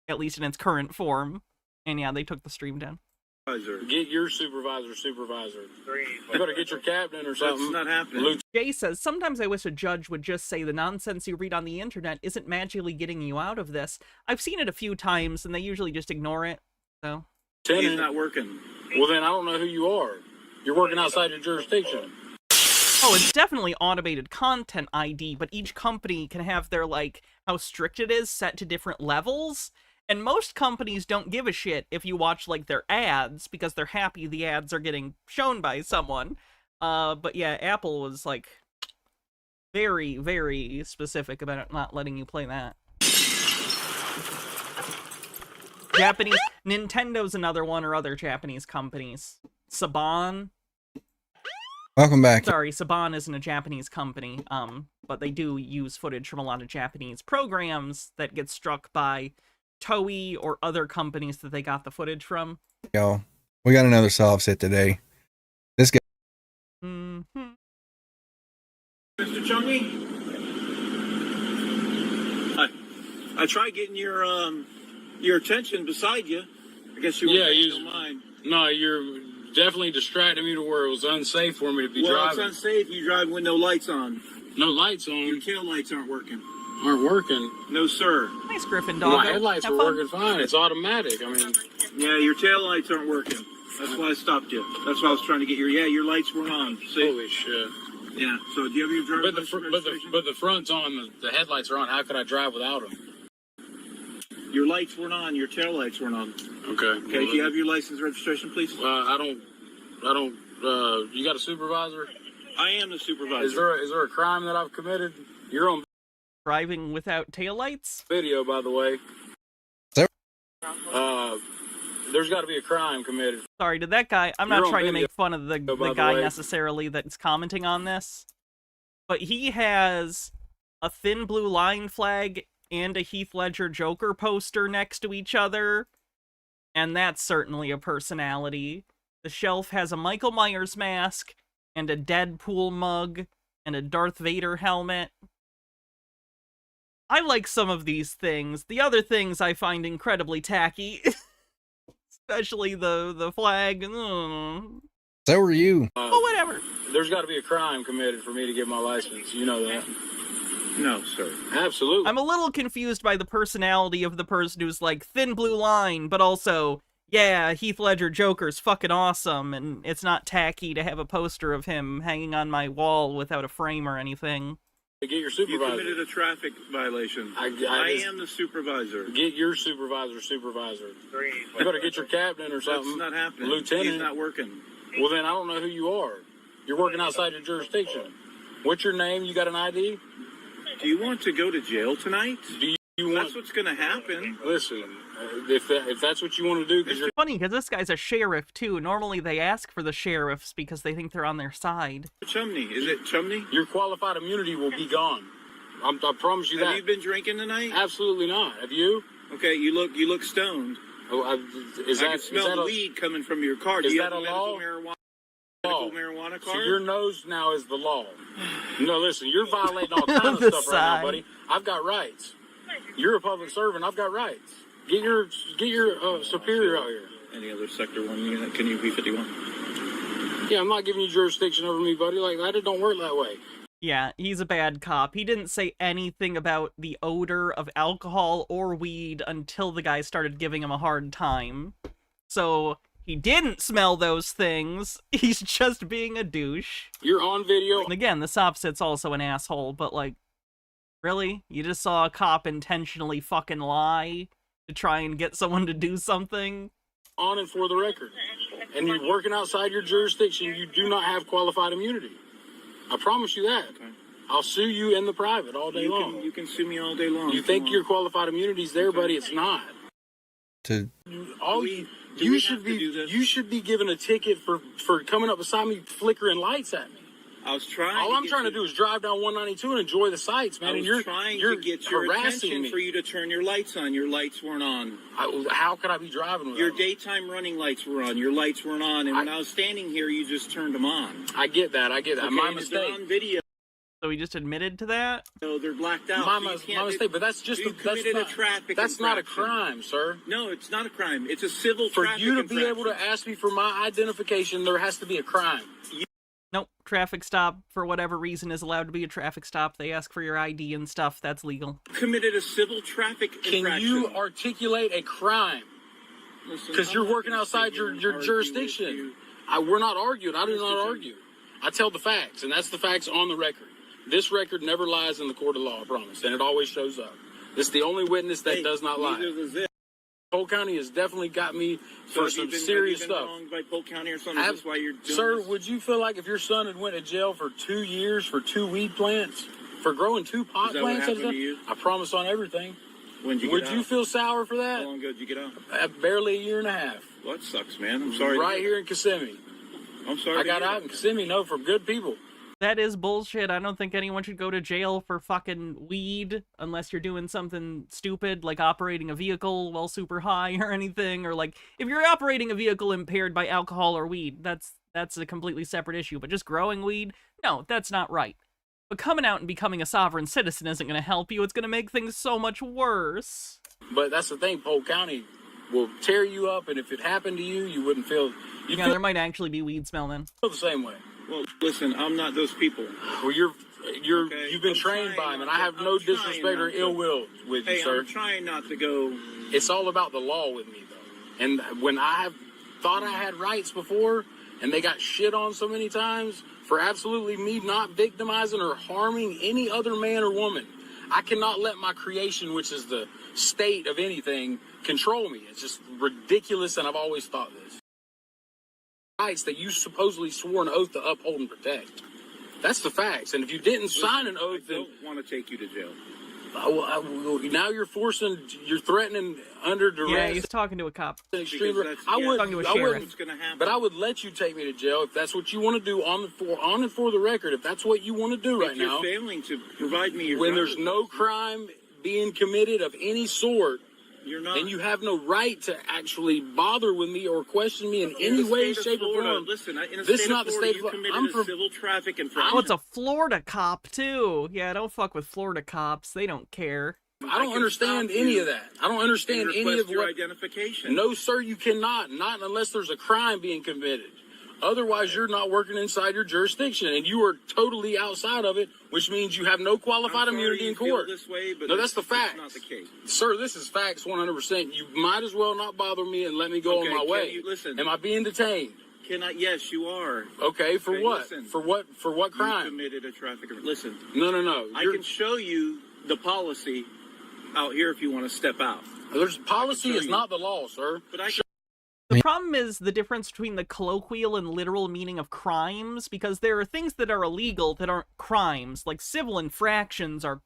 at least in its current form. And yeah, they took the stream down. Get your supervisor. You better get your captain or something. That's not happening. Jay says, sometimes I wish a judge would just say the nonsense you read on the internet isn't magically getting you out of this. I've seen it a few times, and they usually just ignore it, so. He's not working. Well, then I don't know who you are. You're working outside your jurisdiction. Oh, it's definitely automated content ID, but each company can have their, like, how strict it is set to different levels. And most companies don't give a shit if you watch, like, their ads, because they're happy the ads are getting shown by someone. But yeah, Apple was, like, very, very specific about not letting you play that. Japanese... Nintendo's another one, or other Japanese companies. Saban. Welcome back. Sorry, Saban isn't a Japanese company, but they do use footage from a lot of Japanese programs that get struck by Toei or other companies that they got the footage from. Yo, we got another soft set today. This guy. Mr. Chungy? I tried getting your attention beside you. I guess you don't mind. No, you're definitely distracting me to where it was unsafe for me to be driving. Well, it's unsafe. You drive with no lights on. No lights on? Your tail lights aren't working. Aren't working? No, sir. Nice, Griffin dog. My headlights were working fine. It's automatic. I mean, yeah, your tail lights aren't working. That's why I stopped you. That's why I was trying to get your lights were on. See? Holy shit. Yeah. So do you have your driver's license? But the front's on. The headlights are on. How could I drive without them? Your lights weren't on. Your tail lights weren't on. Okay. Okay. Do you have your license registration, please? I don't. You got a supervisor? I am the supervisor. Is there a crime that I've committed? You're on driving without taillights? Video, by the way. Sir? There's got to be a crime committed. Sorry, did that guy... I'm not trying to make fun of the guy necessarily that's commenting on this, but he has a thin blue line flag and a Heath Ledger Joker poster next to each other, and that's certainly a personality. The shelf has a Michael Myers mask and a Deadpool mug and a Darth Vader helmet. I like some of these things. The other things I find incredibly tacky. Especially the flag. So are you. Oh, whatever. There's got to be a crime committed for me to get my license. You know that. No, sir. Absolutely. I'm a little confused by the personality of the person who's like, thin blue line, but also, yeah, Heath Ledger Joker's fucking awesome, and it's not tacky to have a poster of him hanging on my wall without a frame or anything. Get your supervisor. You committed a traffic violation. I am the supervisor. Get your supervisor. You better get your captain or something. That's not happening. Lieutenant. He's not working. Well, then I don't know who you are. You're working outside your jurisdiction. What's your name? You got an ID? Do you want to go to jail tonight? That's what's going to happen. Listen, if that's what you want to do, because it's funny because this guy's a sheriff too. Normally they ask for the sheriffs because they think they're on their side. Chumney, is it Chumney? Your qualified immunity will be gone. I promise you that. Have you been drinking tonight? Absolutely not. Have you? Okay, you look stoned. Oh, I can smell the weed coming from your car. Do you have a medical marijuana card? So your nose now is the law. No, listen, you're violating all kinds of stuff right now, buddy. I've got rights. You're a public servant. I've got rights. Get your superior out here. Any other Sector 1 unit? Can you be 51? Yeah, I'm not giving you jurisdiction over me, buddy. Like, that don't work that way. Yeah, he's a bad cop. He didn't say anything about the odor of alcohol or weed until the guy started giving him a hard time. So, he didn't smell those things. He's just being a douche. You're on video. And again, this offset's also an asshole, but like, really? You just saw a cop intentionally fucking lie to try and get someone to do something? On and for the record. And you're working outside your jurisdiction, you do not have qualified immunity. I promise you that. Okay. I'll sue you in the private all day long. You can sue me all day long. You think your qualified immunity's there, buddy? It's not. You should be given a ticket for coming up beside me, flickering lights at me. I was trying. All I'm trying to do is drive down 192 and enjoy the sights, man. I and was trying to get your harassing attention me. for you to turn your lights on. Your lights weren't on. How could I be driving without Your them? daytime running lights were on. Your lights weren't on. And when I was standing here, you just turned them on. I get that. Okay, My and mistake. they're on video. So he just admitted to that? No, they're blacked out. My so you can't- mistake, but that's just you committed a traffic that's not a infraction. crime, sir. No, it's not a crime. It's a civil For traffic you to be infraction. able to ask me for my identification, there has to be a crime. Nope. Traffic stop, for whatever reason, is allowed to be a traffic stop. They ask for your ID and stuff. That's legal. Committed a civil traffic infraction. Can you articulate a crime? Because you're working outside your jurisdiction. We're not arguing. I do not argue. I tell the facts, and that's the facts on the record. This record never lies in the court of law, I promise, and it always shows up. This is the only witness that does not lie. Polk County has definitely got me for some serious stuff. Wronged by Polk County or something? That's why you're doing Sir, this? would you feel like if your son had went to jail for 2 years for 2 weed plants, for growing 2 pot Is that what plants? happened to you? I promise on everything. When'd you Would get you out? feel sour for that? How long ago did you get out? Barely a year and a half. Well, that sucks, man. I'm sorry. Right here in Kissimmee. I'm sorry. I to got hear out in that. Kissimmee, no, from good people. That is bullshit. I don't think anyone should go to jail for fucking weed unless you're doing something stupid like operating a vehicle while super high or anything, or like if you're operating a vehicle impaired by alcohol or weed, that's a completely separate issue. But just growing weed, no, that's not right. But coming out and becoming a sovereign citizen isn't going to help you. It's going to make things so much worse. But that's the thing, Polk County will tear you up, and if it happened to you, you wouldn't feel. Yeah, there might actually be weed smell then. Feel the same way. Well, listen, I'm not those people. Well, you've been trained by him, and I have no disrespect or ill will with you, sir. I'm trying not to go. It's all about the law with me, though. And when I have thought I had rights before, and they got shit on so many times for absolutely me not victimizing or harming any other man or woman, I cannot let my creation, which is the state of anything, control me. It's just ridiculous, and I've always thought this. Rights that you supposedly swore an oath to uphold and protect. That's the facts. And if you didn't sign an oath, I don't want to take you to jail. Now you're threatening under duress. Yeah, he's talking to a cop. Extreme, Talking to a sheriff. but I would let you take me to jail if that's what you want to do on and for the record. If that's what you want to do right now. If you're failing to provide me your When there's no crime being committed of any sort, you're not. then you have no right to actually bother with me or question me in any way, shape, or form. Listen, in the This state is not of the Florida, state you of committed I'm a from. civil traffic infraction. Oh, it's a Florida cop, too. Yeah, don't fuck with Florida cops. They don't care. I don't understand any of that. I don't understand any of your what. identification. No, sir, you cannot. Not unless there's a crime being committed. Otherwise, you're not working inside your jurisdiction, and you are totally outside of it, which means you have no qualified immunity in court. This way, but No, that's the fact. not the case. Sir, this is facts 100%. You might as well not bother me and let me go on my can way. you- listen. Am I being detained? Yes, you are. Okay, for Okay, what? listen. For what? For what You crime? committed a traffic. Listen, No. I can show you the policy out here if you want to step out. There's policy show is you. not the law, sir. But I The problem is the difference between the colloquial and literal meaning of crimes, because there are things that are illegal that aren't crimes. Like civil infractions are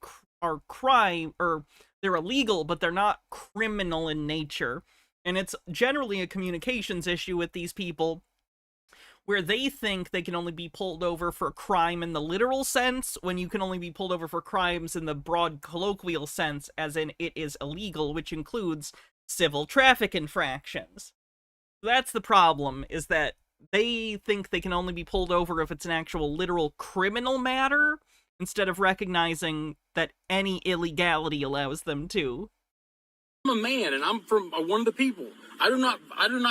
crime, or they're illegal, but they're not criminal in nature. And it's generally a communications issue with these people, where they think they can only be pulled over for crime in the literal sense, when you can only be pulled over for crimes in the broad colloquial sense, as in it is illegal, which includes civil traffic infractions. That's the problem, is that they think they can only be pulled over if it's an actual literal criminal matter, instead of recognizing that any illegality allows them to. I'm a man, and I'm from one of the people. I do not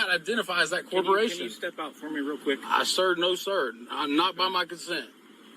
identify as that corporation. Can you step out for me real quick? Sir, no, sir. I'm not by my consent.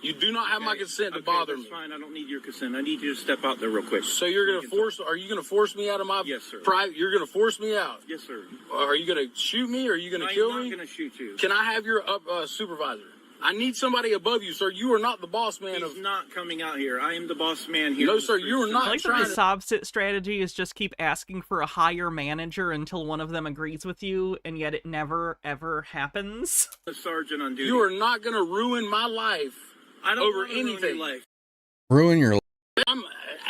You do not have my consent to bother me. That's fine. I don't need your consent. I need you to step out there real quick. So you're going to force? Are you going to force me out of my Yes, sir. private? You're going to force me out? Yes, sir. Are you going to shoot me? Or are you going to kill me? I'm not going to shoot you. Can I have your supervisor? I need somebody above you, sir. You are not the boss man. He's not coming out here. I am the boss man here. No, sir. You are not I like that trying the Sobsit strategy is just keep asking for a higher manager until one of them agrees with you, and yet it never, ever happens. The sergeant on duty. You are not going to ruin my life I don't over wanna ruin anything. your life. Ruin your. I'm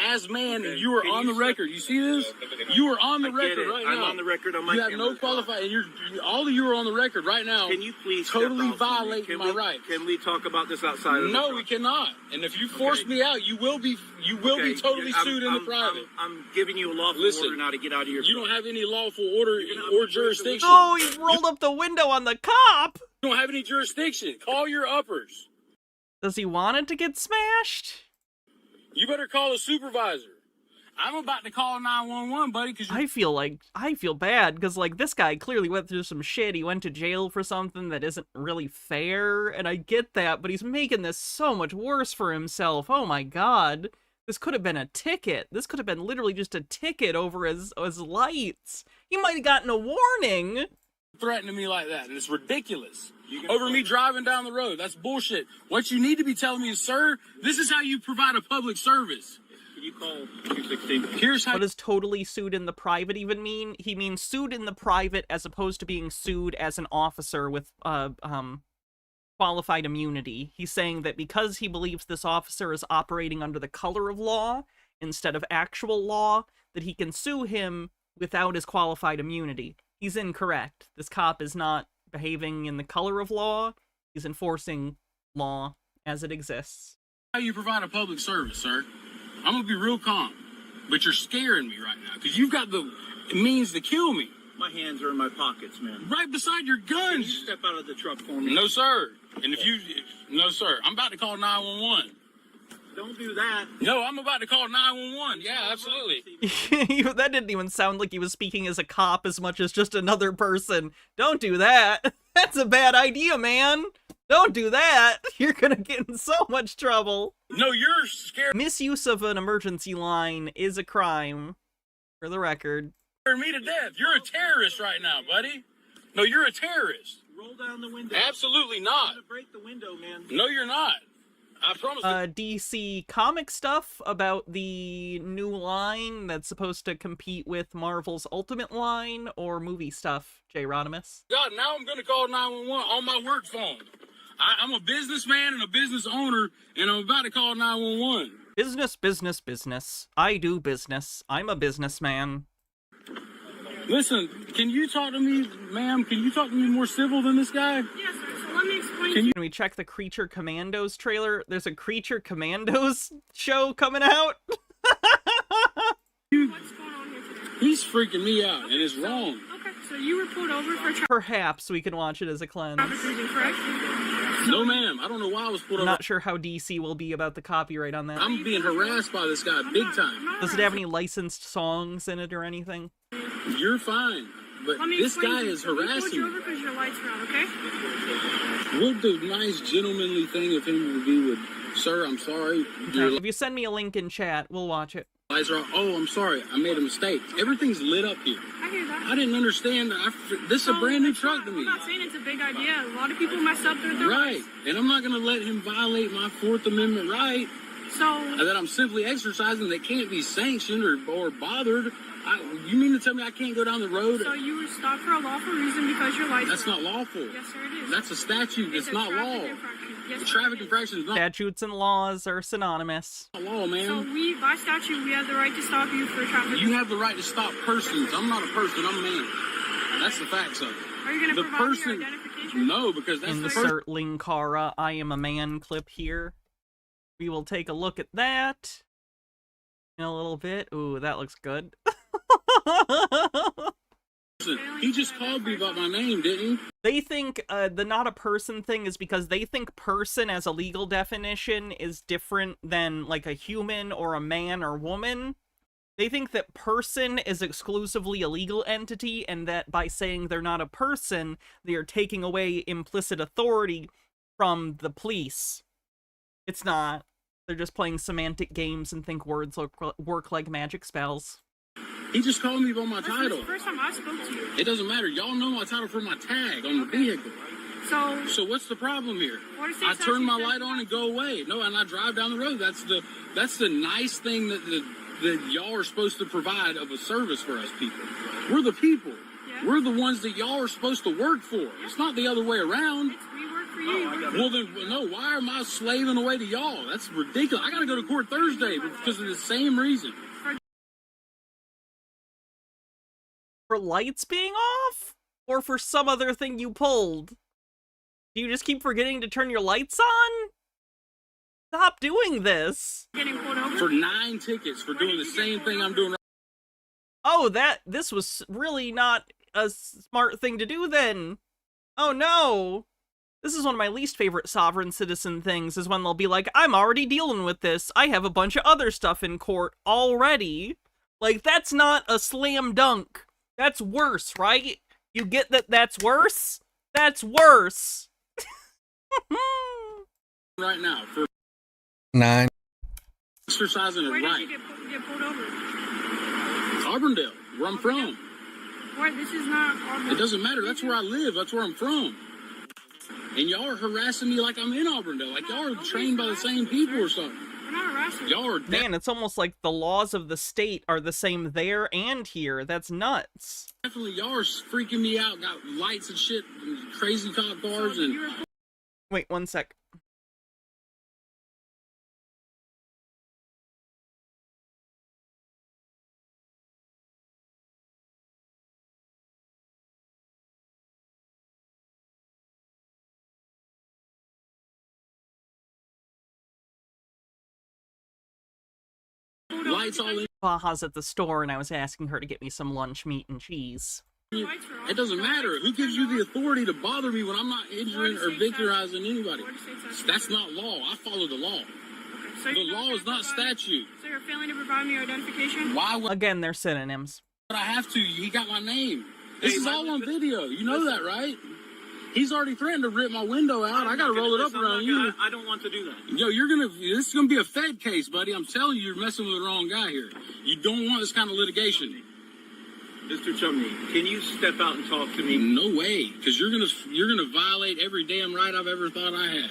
as man, and you are on the record. You see this? You are on the record right now. I'm on the record on my You have camera. no qualified, and all of you are on the record right now. Can you please totally step out for me? violating my rights? Can we talk about this outside of No, we cannot. And if you force me out, you will be totally sued in the private. I'm giving you a lawful order now to get out of here. You don't have any lawful order or jurisdiction. Oh, he rolled up the window on the cop. You don't have any jurisdiction. Call your uppers. Does he want it to get smashed? You better call a supervisor. I'm about to call 911, buddy, because I feel bad because like this guy clearly went through some shit. He went to jail for something that isn't really fair, and I get that, but he's making this so much worse for himself. Oh my god. This could have been a ticket. This could have been literally just a ticket over his lights. He might have gotten a warning. threatening me like that, and it's ridiculous. Over me driving down the road. That's bullshit. What you need to be telling me is, sir, this is how you provide a public service. Can you call 216? Here's how. What does totally sued in the private even mean? He means sued in the private as opposed to being sued as an officer with qualified immunity. He's saying that because he believes this officer is operating under the color of law instead of actual law, that he can sue him without his qualified immunity. He's incorrect. This cop is not behaving in the color of law. He's enforcing law as it exists. How you provide a public service, sir? I'm gonna be real calm, but you're scaring me right now because you've got the means to kill me. My hands are in my pockets, man. Right beside your guns. Can you step out of the truck for me? No, sir. And no, sir. I'm about to call 911. Don't do that. No, I'm about to call 911. Yeah, absolutely. That didn't even sound like he was speaking as a cop as much as just another person. Don't do that. That's a bad idea, man. Don't do that. You're gonna get in so much trouble. No, you're scared. Misuse of an emergency line is a crime, for the record. Scaring me to death. You're a terrorist right now, buddy. No, you're a terrorist. Roll down the window. Absolutely not. I'm gonna break the window, man. No, you're not. I promise. DC comic stuff about the new line that's supposed to compete with Marvel's Ultimate line, or movie stuff, J. Rodimus? God, now I'm going to call 911 on my work phone. I'm a businessman and a business owner, and I'm about to call 911. Business, business, business. I do business. I'm a businessman. Listen, can you talk to me, ma'am? Can you talk to me more civil than this guy? Yes, sir. So let me explain. Can we check the Creature Commandos trailer? There's a Creature Commandos show coming out. What's going on here today? He's freaking me out, and it's wrong. Okay, so you were pulled over for Perhaps we can watch it as a cleanse. traffic cruising, correct? No, ma'am. I don't know why I was pulled I'm over. not sure how DC will be about the copyright on that. I'm being harassed by this guy big time. Does it have any licensed songs in it or anything? You're fine, but Let me this explain guy to you. is So we pulled harassing you me. over because your lights are on, okay? What the nice gentlemanly thing of him would be with, sir, I'm sorry. Your If you send me a link in chat, we'll watch it. lights are, oh, I'm sorry. I made a mistake. Everything's lit up here. I hear that. I didn't understand. This is a brand new truck to I'm me. not saying it's a big idea. A lot of people mess up their Right. lights. And I'm not going to let him violate my Fourth Amendment right So that I'm simply exercising that can't be sanctioned or bothered. You mean to tell me I can't go down the road? So you were stopped for a lawful reason because your lights That's were not on. lawful. Yes, sir, it is. That's a statute. It's a not traffic law. infraction. Yes, The sir, traffic it is. infraction is not Statutes and laws are synonymous. law, man. So by statute, we have the right to stop you for traffic. You have the right to stop persons. I'm not a person. I'm a man. That's the facts of it. Are you going to The provide person. your identification? No, because that's the person. Insert Linkara, I am a man clip here. We will take a look at that in a little bit. Ooh, that looks good. He just called me by my name, didn't he? They think the not a person thing is because they think person as a legal definition is different than like a human or a man or woman. They think that person is exclusively a legal entity, and that by saying they're not a person, they are taking away implicit authority from the police. It's not. They're just playing semantic games and think words work like magic spells. He just called me by my title. That's the first time I spoke to you. It doesn't matter. Y'all know my title from my tag on the vehicle. So So what's the problem here? What is I this turn my statute light on and go away. No, and I drive down the road. That's the nice thing that y'all are supposed to provide of a service for us people. We're the people. Yeah. We're the ones that y'all are supposed to work for. It's not the other way around. we work for you. Well, then, no, why am I slaving away to y'all? That's ridiculous. I got to go to court Thursday because of the same reason. For lights being off? Or for some other thing you pulled? Do you just keep forgetting to turn your lights on? Stop doing this. Getting pulled over? For 9 tickets for doing the same thing I'm doing right Oh, this was really not a smart thing to do then. Oh no. This is one of my least favorite sovereign citizen things, is when they'll be like, I'm already dealing with this. I have a bunch of other stuff in court already. Like, that's not a slam dunk. That's worse, right? You get that that's worse? That's worse. right now for 9. exercising a Where did right. you get pulled over? Auburndale, where I'm from. Where? This is not Auburn. It doesn't matter. That's where I live. That's where I'm from. And y'all are harassing me like I'm in Auburndale. Like y'all are trained by the same people or something. We're not harassing. Y'all are Man, it's almost like the laws of the state are the same there and here. That's nuts. definitely, y'all are freaking me out. Got lights and shit, and crazy cop cars, and Wait, one sec. lights all in. Baja's at the store and I was asking her to get me some lunch meat and cheese. It doesn't matter. Who gives you the authority to bother me when I'm not injuring or victimizing anybody? That's not law. I follow the law. So The law is not statute. So you're failing to provide me your identification? Why would Again, they're synonyms. I have to? He got my name. This is all on video. You know that, right? He's already threatened to rip my window out. I gotta roll it up around you. I don't want to do that. Yo, this is gonna be a Fed case, buddy. I'm telling you, you're messing with the wrong guy here. You don't want this kind of litigation. Mr. Chumney, can you step out and talk to me? No way, because you're gonna violate every damn right I've ever thought I had.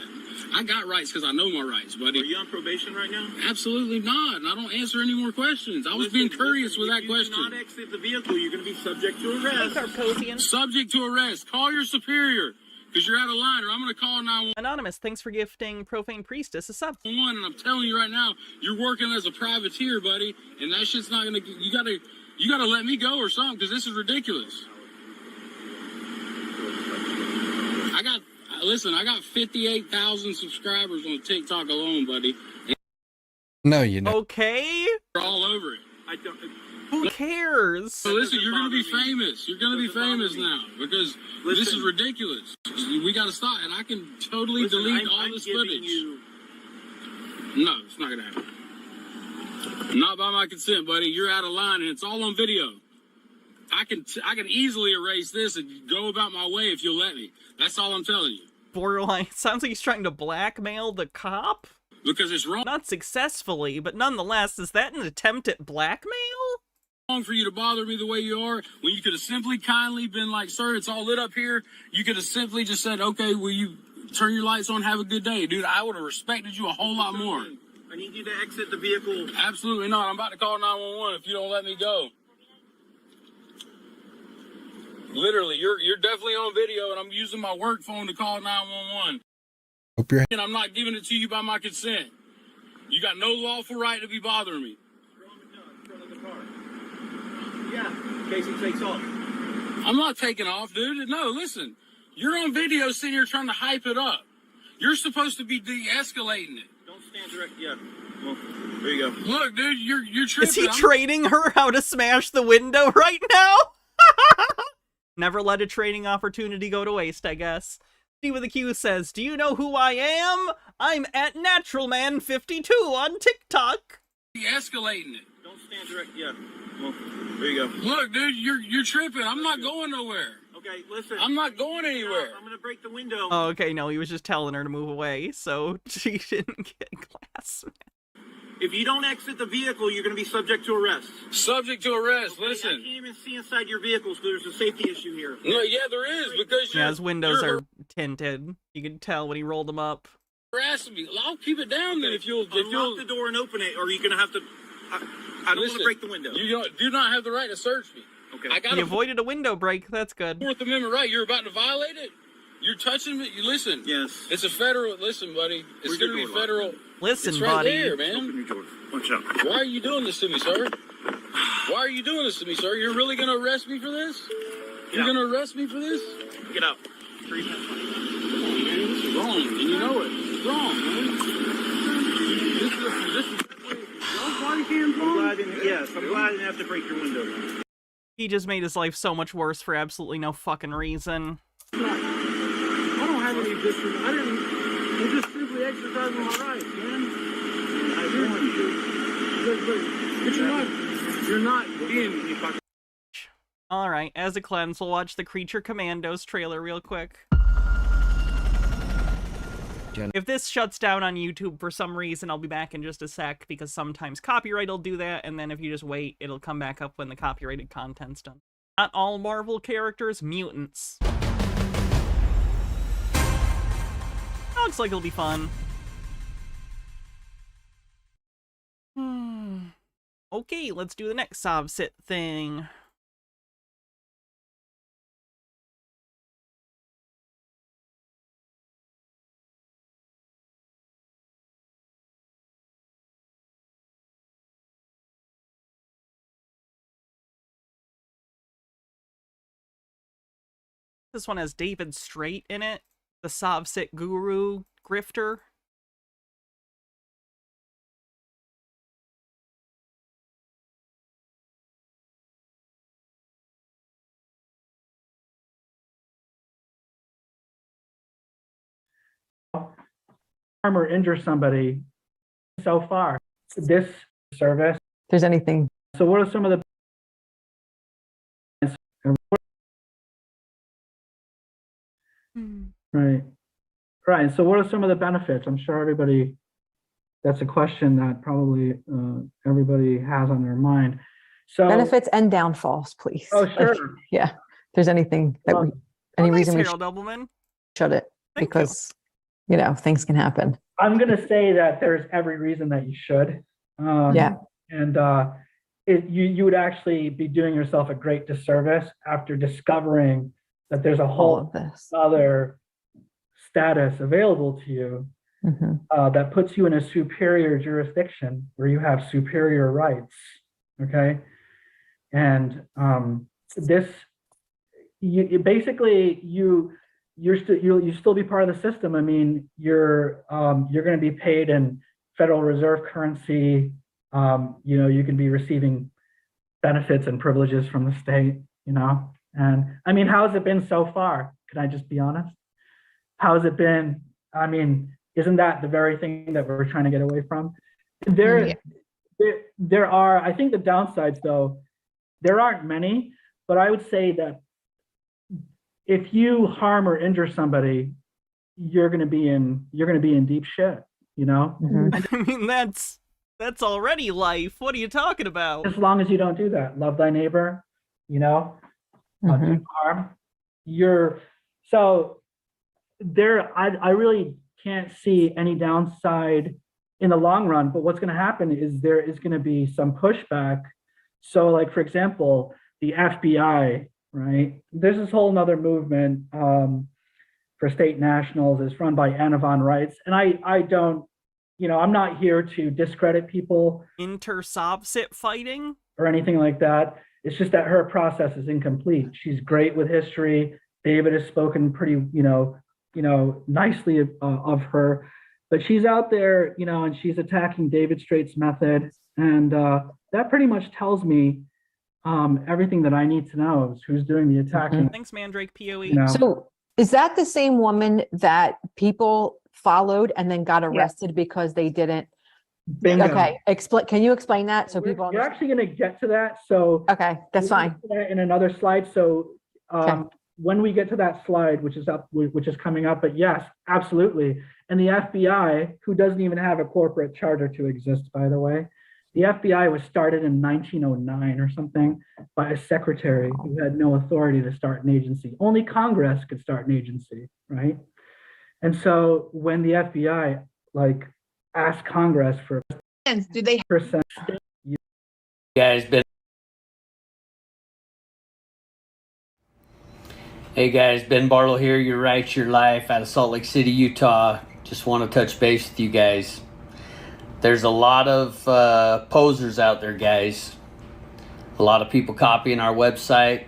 I got rights because I know my rights, buddy. Are you on probation right now? Absolutely not, and I don't answer any more questions. I was being courteous with that question. If you do not exit the vehicle, you're going to be subject to arrest. Subject to arrest. Call your superior, because you're out of line, or I'm going to call 911. Anonymous, thanks for gifting Profane Priestess a sub. And I'm telling you right now, you're working as a privateer, buddy, and that shit's not going to. You gotta let me go or something, because this is ridiculous. I got 58,000 subscribers on TikTok alone, buddy. No, you don't. Okay. They're all over it. Who cares? So listen, you're gonna be famous. You're gonna be famous now because this is ridiculous. We gotta stop, and I can totally delete all this footage. No, it's not gonna happen. Not by my consent, buddy. You're out of line, and it's all on video. I can easily erase this and go about my way if you'll let me. That's all I'm telling you. Borderline. Sounds like he's trying to blackmail the cop. Because it's wrong. Not successfully, but nonetheless, is that an attempt at blackmail? Wrong for you to bother me the way you are, when you could have simply kindly been like, sir, it's all lit up here. You could have simply just said, okay, will you turn your lights on, have a good day. Dude, I would have respected you a whole lot more. I need you to exit the vehicle. Absolutely not. I'm about to call 911 if you don't let me go. Literally, you're definitely on video, and I'm using my work phone to call 911. And I'm not giving it to you by my consent. You got no lawful right to be bothering me. Yeah, in case he takes off. I'm not taking off, dude. No, listen. You're on video sitting here trying to hype it up. You're supposed to be de-escalating it. Don't stand direct. Yeah. Well, there you go. Look, dude, you're tripping. Is he training her how to smash the window right now? Never let a training opportunity go to waste, I guess. Steve with a Q says, do you know who I am? I'm at NaturalMan52 on TikTok. De-escalating it. Don't stand direct. Yeah. Well, there you go. Look, dude, you're tripping. I'm not going nowhere. Okay, listen. I'm not going anywhere. I'm gonna break the window. Oh, okay, no, he was just telling her to move away, so she didn't get glass. If you don't exit the vehicle, you're going to be subject to arrest. Subject to arrest. Okay, Listen. I can't even see inside your vehicles because there's a safety issue here. No, yeah, there is, because yeah, his windows are tinted. You can tell when he rolled them up. harassing me. I'll keep it down then if you'll unlock the door and open it, or you're going to have to. I don't want to break the window. You do not have the right to search me. Okay. He avoided a window break. That's good. Fourth Amendment right. You're about to violate it. You're touching me. You listen. Yes. It's a federal. Listen, buddy. It's Where's going to your be door, federal. Listen, it's right buddy. there, man. Open your door. Watch out. Why are you doing this to me, sir? Why are you doing this to me, sir? You're really going to arrest me for this? You're going to arrest me for this? Get out. Come on, man. This is wrong, and you know it. It's wrong, man. This is y'all body cams on? I'm glad I didn't have to break your window. He just made his life so much worse for absolutely no fucking reason. I don't have any district. I'm just simply exercising my rights, man. I want you. But you're not being fucking. Alright, as a cleanse, we'll watch the Creature Commandos trailer real quick. If this shuts down on YouTube for some reason, I'll be back in just a sec, because sometimes copyright will do that, and then if you just wait, it'll come back up when the copyrighted content's done. Not all Marvel characters, mutants. Looks like it'll be fun. Okay, let's do the next Sovsit thing. This one has David Straight in it, the Sovsit guru grifter. Harm or injure somebody so far. This service. If there's anything. So what are some of the Right. So what are some of the benefits? I'm sure that's a question that probably everybody has on their mind. So Benefits and downfalls, please. Oh, sure. Like, yeah. If there's anything that any reason we Harold Doubleman. shut it because, things can happen. I'm going to say that there's every reason that you should. Yeah. And you would actually be doing yourself a great disservice after discovering that there's a whole other status available to you that puts you in a superior jurisdiction where you have superior rights. Okay. And you'll still be part of the system. I mean, you're going to be paid in Federal Reserve currency. You can be receiving benefits and privileges from the state, And I mean, how has it been so far? Can I just be honest? How has it been? I mean, isn't that the very thing that we're trying to get away from? There are, I think the downsides though, there aren't many, but I would say that if you harm or injure somebody, you're going to be in deep shit, I mean, that's already life. What are you talking about? As long as you don't do that, love thy neighbor, do harm. I really can't see any downside in the long run, but what's going to happen is there is going to be some pushback. So like, for example, the FBI, right? There's this whole nother movement for state nationals. It's run by Anna von Reitz. And I don't, I'm not here to discredit people. Inter-Sovsit fighting? Or anything like that. It's just that her process is incomplete. She's great with history. David has spoken pretty, nicely of her, but she's out there, and she's attacking David Straight's method. And that pretty much tells me everything that I need to know is who's doing the attacking. Thanks, Mandrake POE. So is that the same woman that people followed and then got arrested because they didn't? Bingo. Okay, can you explain that so people You're actually going to get to that. So okay, that's fine. In another slide. So when we get to that slide, which is coming up, but yes, absolutely. And the FBI, who doesn't even have a corporate charter to exist, by the way, the FBI was started in 1909 or something by a secretary who had no authority to start an agency. Only Congress could start an agency, right? And so when the FBI asked Congress for do they percent, guys been Hey guys, Ben Barlow here, Your Right, Your Life out of Salt Lake City, Utah. Just want to touch base with you guys. There's a lot of posers out there, guys. A lot of people copying our website.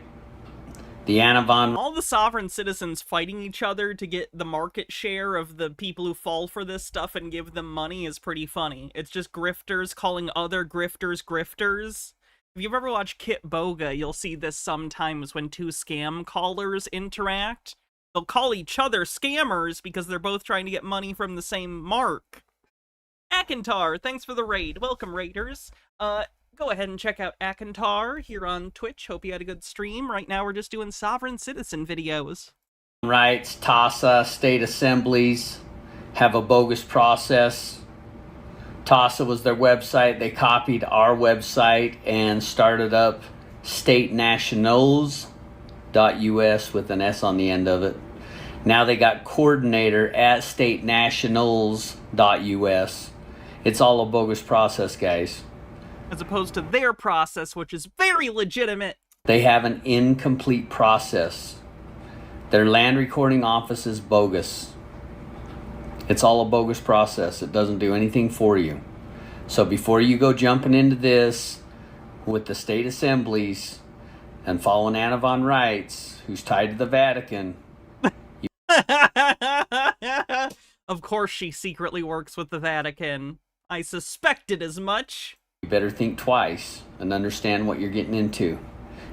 The Anavan. All the sovereign citizens fighting each other to get the market share of the people who fall for this stuff and give them money is pretty funny. It's just grifters calling other grifters grifters. If you've ever watched Kit Boga, you'll see this sometimes when two scam callers interact. They'll call each other scammers because they're both trying to get money from the same mark. Akintar, thanks for the raid. Welcome, raiders. Go ahead and check out Akintar here on Twitch. Hope you had a good stream. Right now we're just doing sovereign citizen videos. Rights, TASA, state assemblies have a bogus process. TASA was their website. They copied our website and started up statenationals.us with an S on the end of it. Now they got coordinator at statenationals.us. It's all a bogus process, guys. As opposed to their process, which is very legitimate. They have an incomplete process. Their land recording office is bogus. It's all a bogus process. It doesn't do anything for you. So before you go jumping into this with the state assemblies and following Anna von Reitz, who's tied to the Vatican. Of course she secretly works with the Vatican. I suspected as much. You better think twice and understand what you're getting into.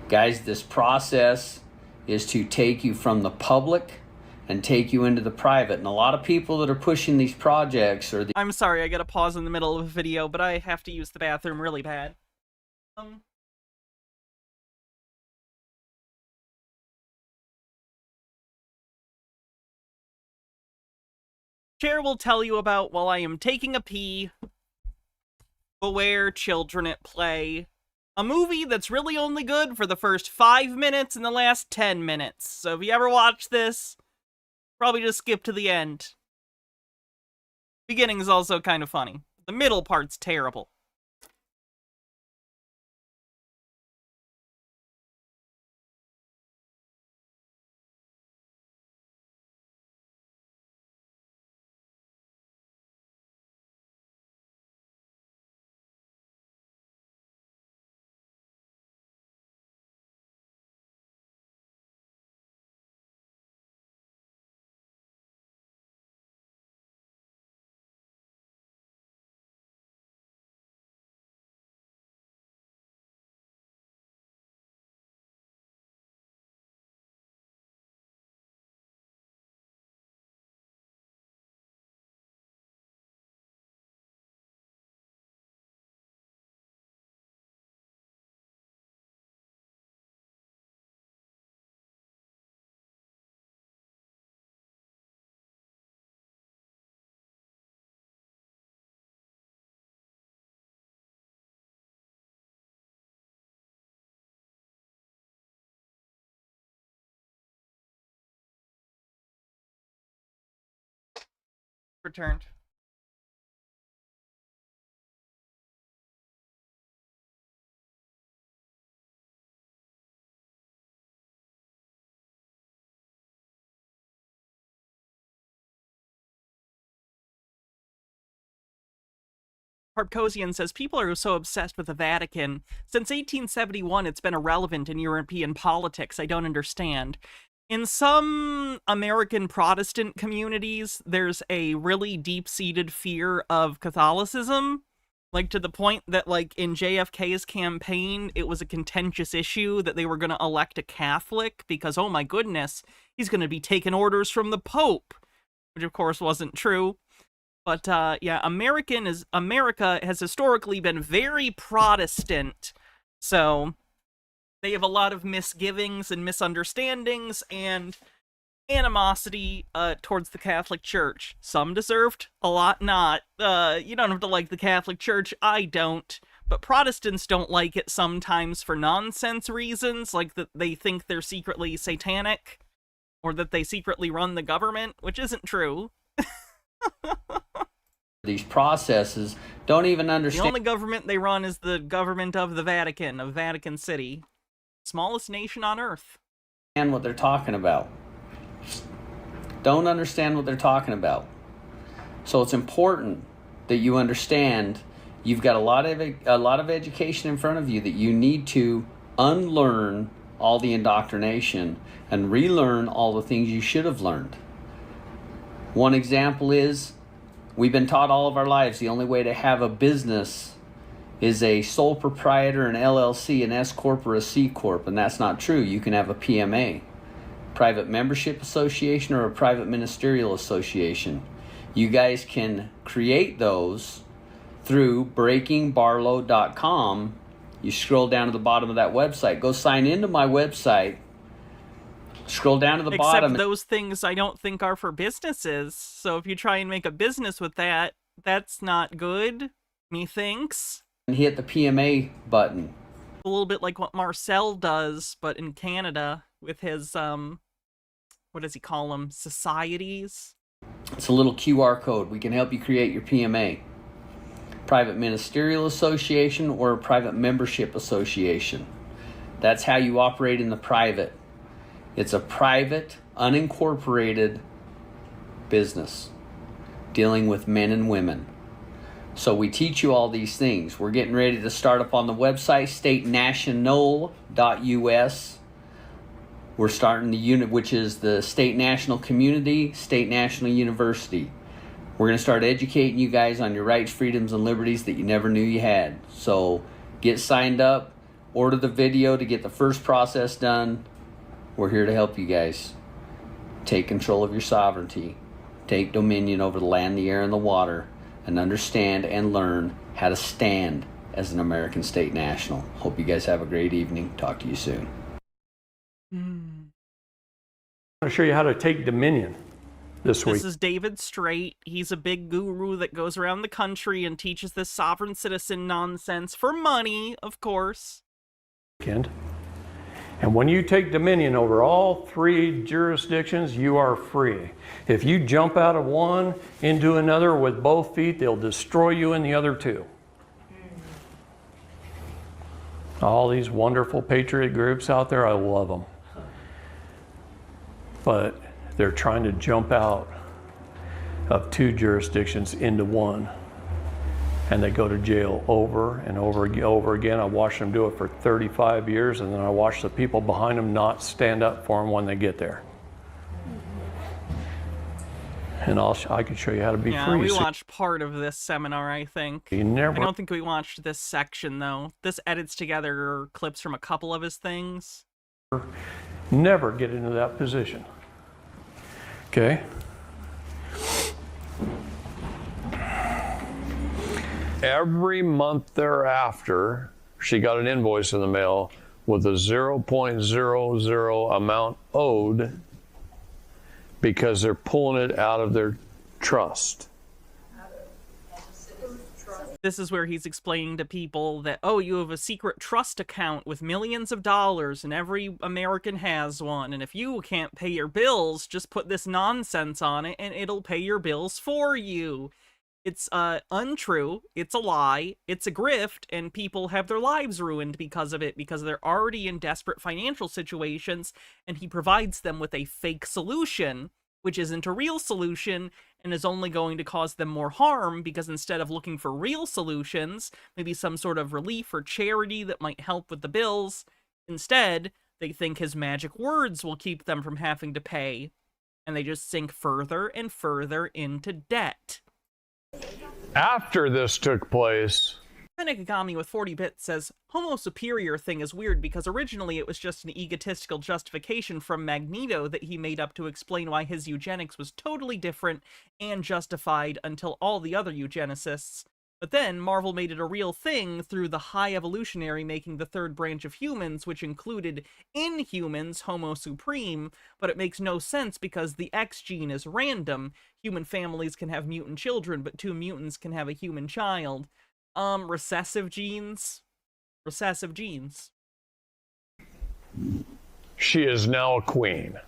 Guys, this process is to take you from the public and take you into the private. And a lot of people that are pushing these projects are the... I'm sorry, I gotta pause in the middle of a video, but I have to use the bathroom really bad. Chair will tell you about while I am taking a pee. Beware Children at Play. A movie that's really only good for the first 5 minutes and the last 10 minutes. So if you ever watch this, probably just skip to the end. Beginning is also kind of funny. The middle part's terrible. Returned. Harpkosian says, people are so obsessed with the Vatican. Since 1871, it's been irrelevant in European politics. I don't understand. In some American Protestant communities, there's a really deep-seated fear of Catholicism. Like, to the point that, like, in JFK's campaign, it was a contentious issue that they were going to elect a Catholic because, oh my goodness, he's going to be taking orders from the Pope. Which, of course, wasn't true. But, yeah, America has historically been very Protestant. So, they have a lot of misgivings and misunderstandings and animosity towards the Catholic Church. Some deserved, a lot not. You don't have to like the Catholic Church, I don't. But Protestants don't like it sometimes for nonsense reasons, like that they think they're secretly satanic, or that they secretly run the government, which isn't true. These processes don't even understand. The only government they run is the government of the Vatican, of Vatican City. Smallest nation on Earth. what they're talking about. Don't understand what they're talking about. So it's important that you understand you've got a lot of education in front of you that you need to unlearn all the indoctrination and relearn all the things you should have learned. One example is we've been taught all of our lives the only way to have a business is a sole proprietor, an LLC, an S Corp, or a C Corp, and that's not true. You can have a PMA, private membership association, or a private ministerial association. You guys can create those through breakingbarlow.com. You scroll down to the bottom of that website. Go sign into my website. Scroll down to the bottom. Except those things I don't think are for businesses. So if you try and make a business with that, that's not good, methinks. And hit the PMA button. A little bit like what Marcel does, but in Canada with his, what does he call them? Societies? It's a little QR code. We can help you create your PMA. Private Ministerial Association or a private membership association. That's how you operate in the private. It's a private, unincorporated business dealing with men and women. So we teach you all these things. We're getting ready to start up on the website, statenational.us. We're starting the unit, which is the State National Community, State National University. We're going to start educating you guys on your rights, freedoms, and liberties that you never knew you had. So get signed up, order the video to get the first process done. We're here to help you guys. Take control of your sovereignty. Take dominion over the land, the air, and the water, and understand and learn how to stand as an American state national. Hope you guys have a great evening. Talk to you soon. I'll show you how to take dominion this week. This is David Straight. He's a big guru that goes around the country and teaches this sovereign citizen nonsense for money, of course. And when you take dominion over all 3 jurisdictions, you are free. If you jump out of one into another with both feet, they'll destroy you in the other 2. All these wonderful patriot groups out there, I love them. But they're trying to jump out of 2 jurisdictions into one. And they go to jail over and over again. I watched them do it for 35 years, and then I watched the people behind them not stand up for them when they get there. And I can show you how to be free. We watched part of this seminar, I think. I don't think we watched this section, though. This edits together clips from a couple of his things. Never get into that position. Okay? Every month thereafter, she got an invoice in the mail with a 0.00 amount owed because they're pulling it out of their trust. This is where he's explaining to people that, oh, you have a secret trust account with millions of dollars and every American has one. And if you can't pay your bills, just put this nonsense on it and it'll pay your bills for you. It's untrue, it's a lie, it's a grift, and people have their lives ruined because of it, because they're already in desperate financial situations, and he provides them with a fake solution, which isn't a real solution, and is only going to cause them more harm, because instead of looking for real solutions, maybe some sort of relief or charity that might help with the bills, instead, they think his magic words will keep them from having to pay, and they just sink further and further into debt. After this took place, Penekagami with 40 bits says, Homo superior thing is weird because originally it was just an egotistical justification from Magneto that he made up to explain why his eugenics was totally different and justified until all the other eugenicists. But then Marvel made it a real thing through the High Evolutionary making the third branch of humans, which included Inhumans, Homo Supreme, but it makes no sense because the X gene is random. Human families can have mutant children, but 2 mutants can have a human child. Recessive genes? Recessive genes. she is now a queen.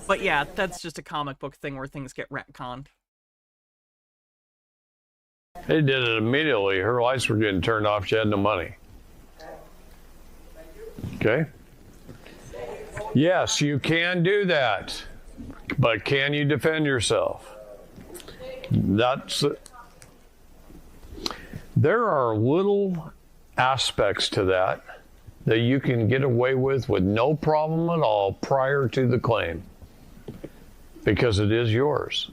But yeah, that's just a comic book thing where things get retconned. They did it immediately. Her lights were getting turned off. She had no money. Okay? Yes, you can do that, but can you defend yourself? There are little aspects to that you can get away with no problem at all prior to the claim, because it is yours.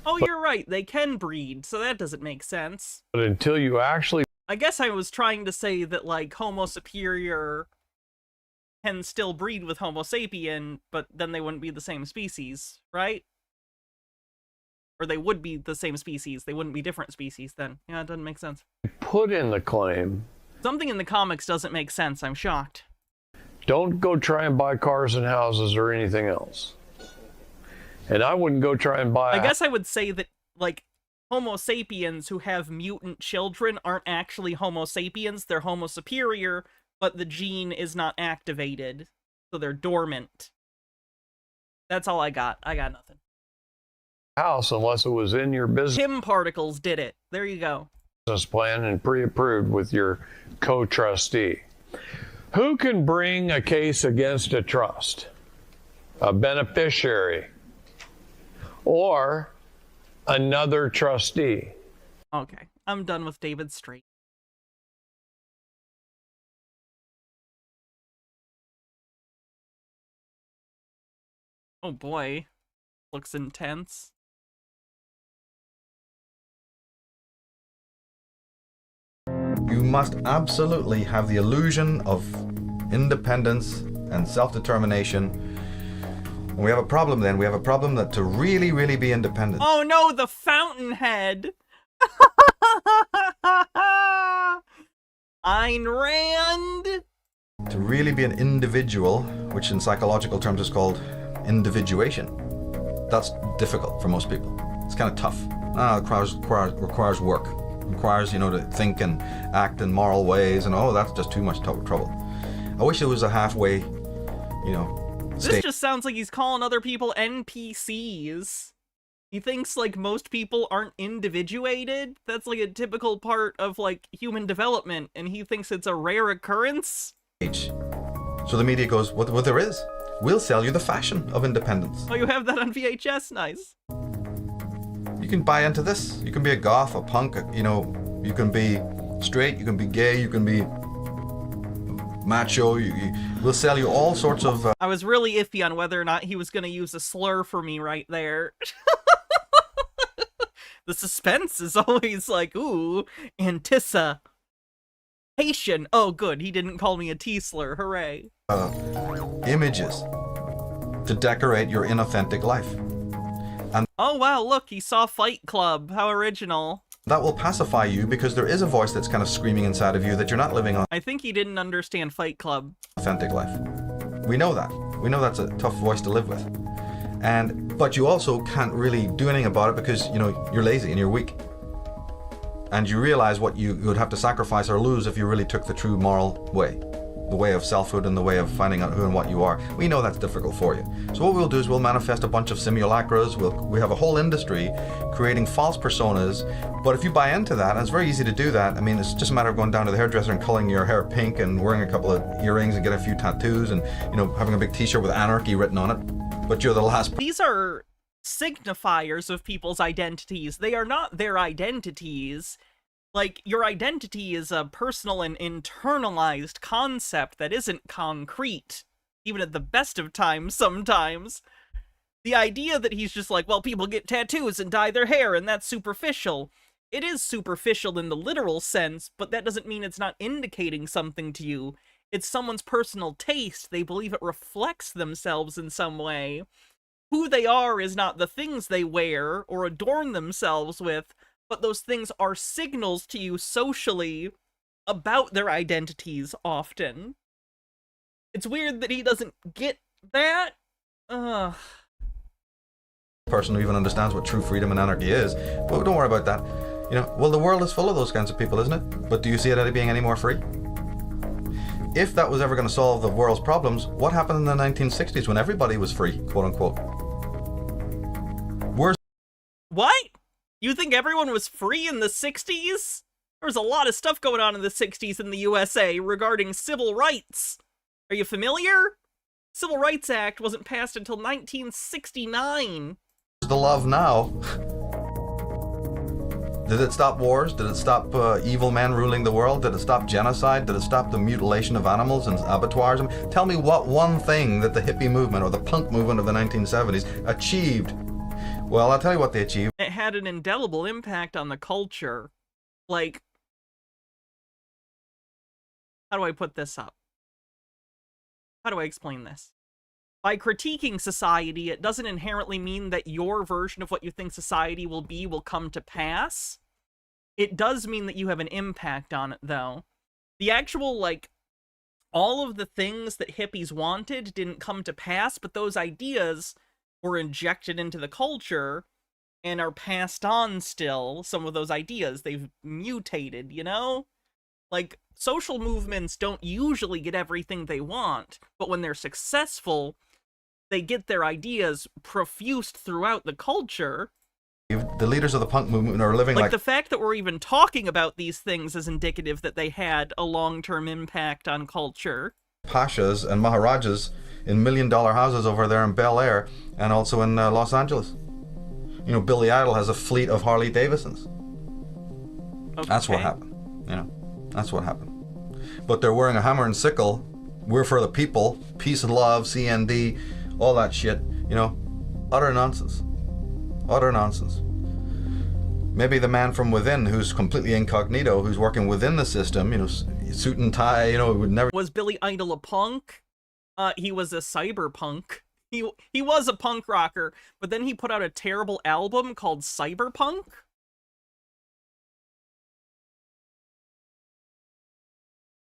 Oh, you're right. They can breed, so that doesn't make sense. But until you actually... I guess I was trying to say that, like, Homo superior can still breed with Homo sapien, but then they wouldn't be the same species, right? Or they would be the same species. They wouldn't be different species then. Yeah, it doesn't make sense. Put in the claim. Something in the comics doesn't make sense. I'm shocked. Don't go try and buy cars and houses or anything else. And I wouldn't go try and buy... I guess I would say that, like, Homo sapiens who have mutant children aren't actually Homo sapiens. They're Homo superior, but the gene is not activated, so they're dormant. That's all I got. I got nothing. House unless it was in your business. Kim Particles did it. There you go. Business plan and pre-approved with your co-trustee. Who can bring a case against a trust? A beneficiary or another trustee? Okay, I'm done with David Straight. Oh boy, looks intense. You must absolutely have the illusion of independence and self-determination. We have a problem then. We have a problem that to really, really be independent. Oh no, the Fountainhead! Ayn Rand! To really be an individual, which in psychological terms is called individuation. That's difficult for most people. It's kind of tough. It requires work. Requires, to think and act in moral ways, and that's just too much trouble. I wish there was a halfway, This state. just sounds like he's calling other people NPCs. He thinks, like, most people aren't individuated. That's, like, a typical part of, like, human development, and he thinks it's a rare occurrence. So the media goes, well, there is. We'll sell you the fashion of independence. Oh, you have that on VHS? Nice. You can buy into this. You can be a goth, a punk, you can be straight, you can be gay, you can be macho. We'll sell you all sorts of... I was really iffy on whether or not he was going to use a slur for me right there. The suspense is always like, ooh, anticipation. Oh, good, he didn't call me a T-slur. Hooray. Images to decorate your inauthentic life. And oh, wow, look, he saw Fight Club. How original. That will pacify you because there is a voice that's kind of screaming inside of you that you're not living on I think he didn't understand Fight Club. Authentic life. We know that. We know that's a tough voice to live with. But you also can't really do anything about it because, you're lazy and you're weak. And you realize what you would have to sacrifice or lose if you really took the true moral way. The way of selfhood and the way of finding out who and what you are. We know that's difficult for you. So what we'll do is we'll manifest a bunch of simulacras. We have a whole industry creating false personas. But if you buy into that, and it's very easy to do that. I mean, it's just a matter of going down to the hairdresser and coloring your hair pink and wearing a couple of earrings and getting a few tattoos and, having a big t-shirt with anarchy written on it. But you're the last. These are signifiers of people's identities. They are not their identities. Like, your identity is a personal and internalized concept that isn't concrete, even at the best of times sometimes. The idea that he's just like, well, people get tattoos and dye their hair, and that's superficial. It is superficial in the literal sense, but that doesn't mean it's not indicating something to you. It's someone's personal taste. They believe it reflects themselves in some way. Who they are is not the things they wear or adorn themselves with, but those things are signals to you socially about their identities often. It's weird that he doesn't get that. Ugh. Person who even understands what true freedom and anarchy is. But don't worry about that. Well, the world is full of those kinds of people, isn't it? But do you see it being any more free? If that was ever going to solve the world's problems, what happened in the 1960s when everybody was free, quote unquote? What? You think everyone was free in the 60s? There was a lot of stuff going on in the 60s in the USA regarding civil rights. Are you familiar? Civil Rights Act wasn't passed until 1969. The love now. Did it stop wars? Did it stop evil men ruling the world? Did it stop genocide? Did it stop the mutilation of animals and abattoirs? I mean, tell me what one thing that the hippie movement or the punk movement of the 1970s achieved. Well, I'll tell you what they achieved. It had an indelible impact on the culture. Like, how do I put this up? How do I explain this? By critiquing society, it doesn't inherently mean that your version of what you think society will be will come to pass. It does mean that you have an impact on it, though. The actual, like, all of the things that hippies wanted didn't come to pass, but those ideas were injected into the culture and are passed on still. Some of those ideas, they've mutated, you know? Like, social movements don't usually get everything they want, but when they're successful, they get their ideas profused throughout the culture. The leaders of the punk movement are living like the fact that we're even talking about these things is indicative that they had a long-term impact on culture. Pashas and Maharajas in million-dollar houses over there in Bel Air and also in Los Angeles. You know, Billy Idol has a fleet of Harley Davidsons. Okay. That's what happened. You know, that's what happened. But they're wearing a hammer and sickle. We're for the people. Peace and love, CND, all that shit. You know, utter nonsense. Utter nonsense. Maybe the man from within who's completely incognito, who's working within the system, you know, suit and tie, you know, would never... Was Billy Idol a punk? He was a cyberpunk. He was a punk rocker, but then he put out a terrible album called Cyberpunk.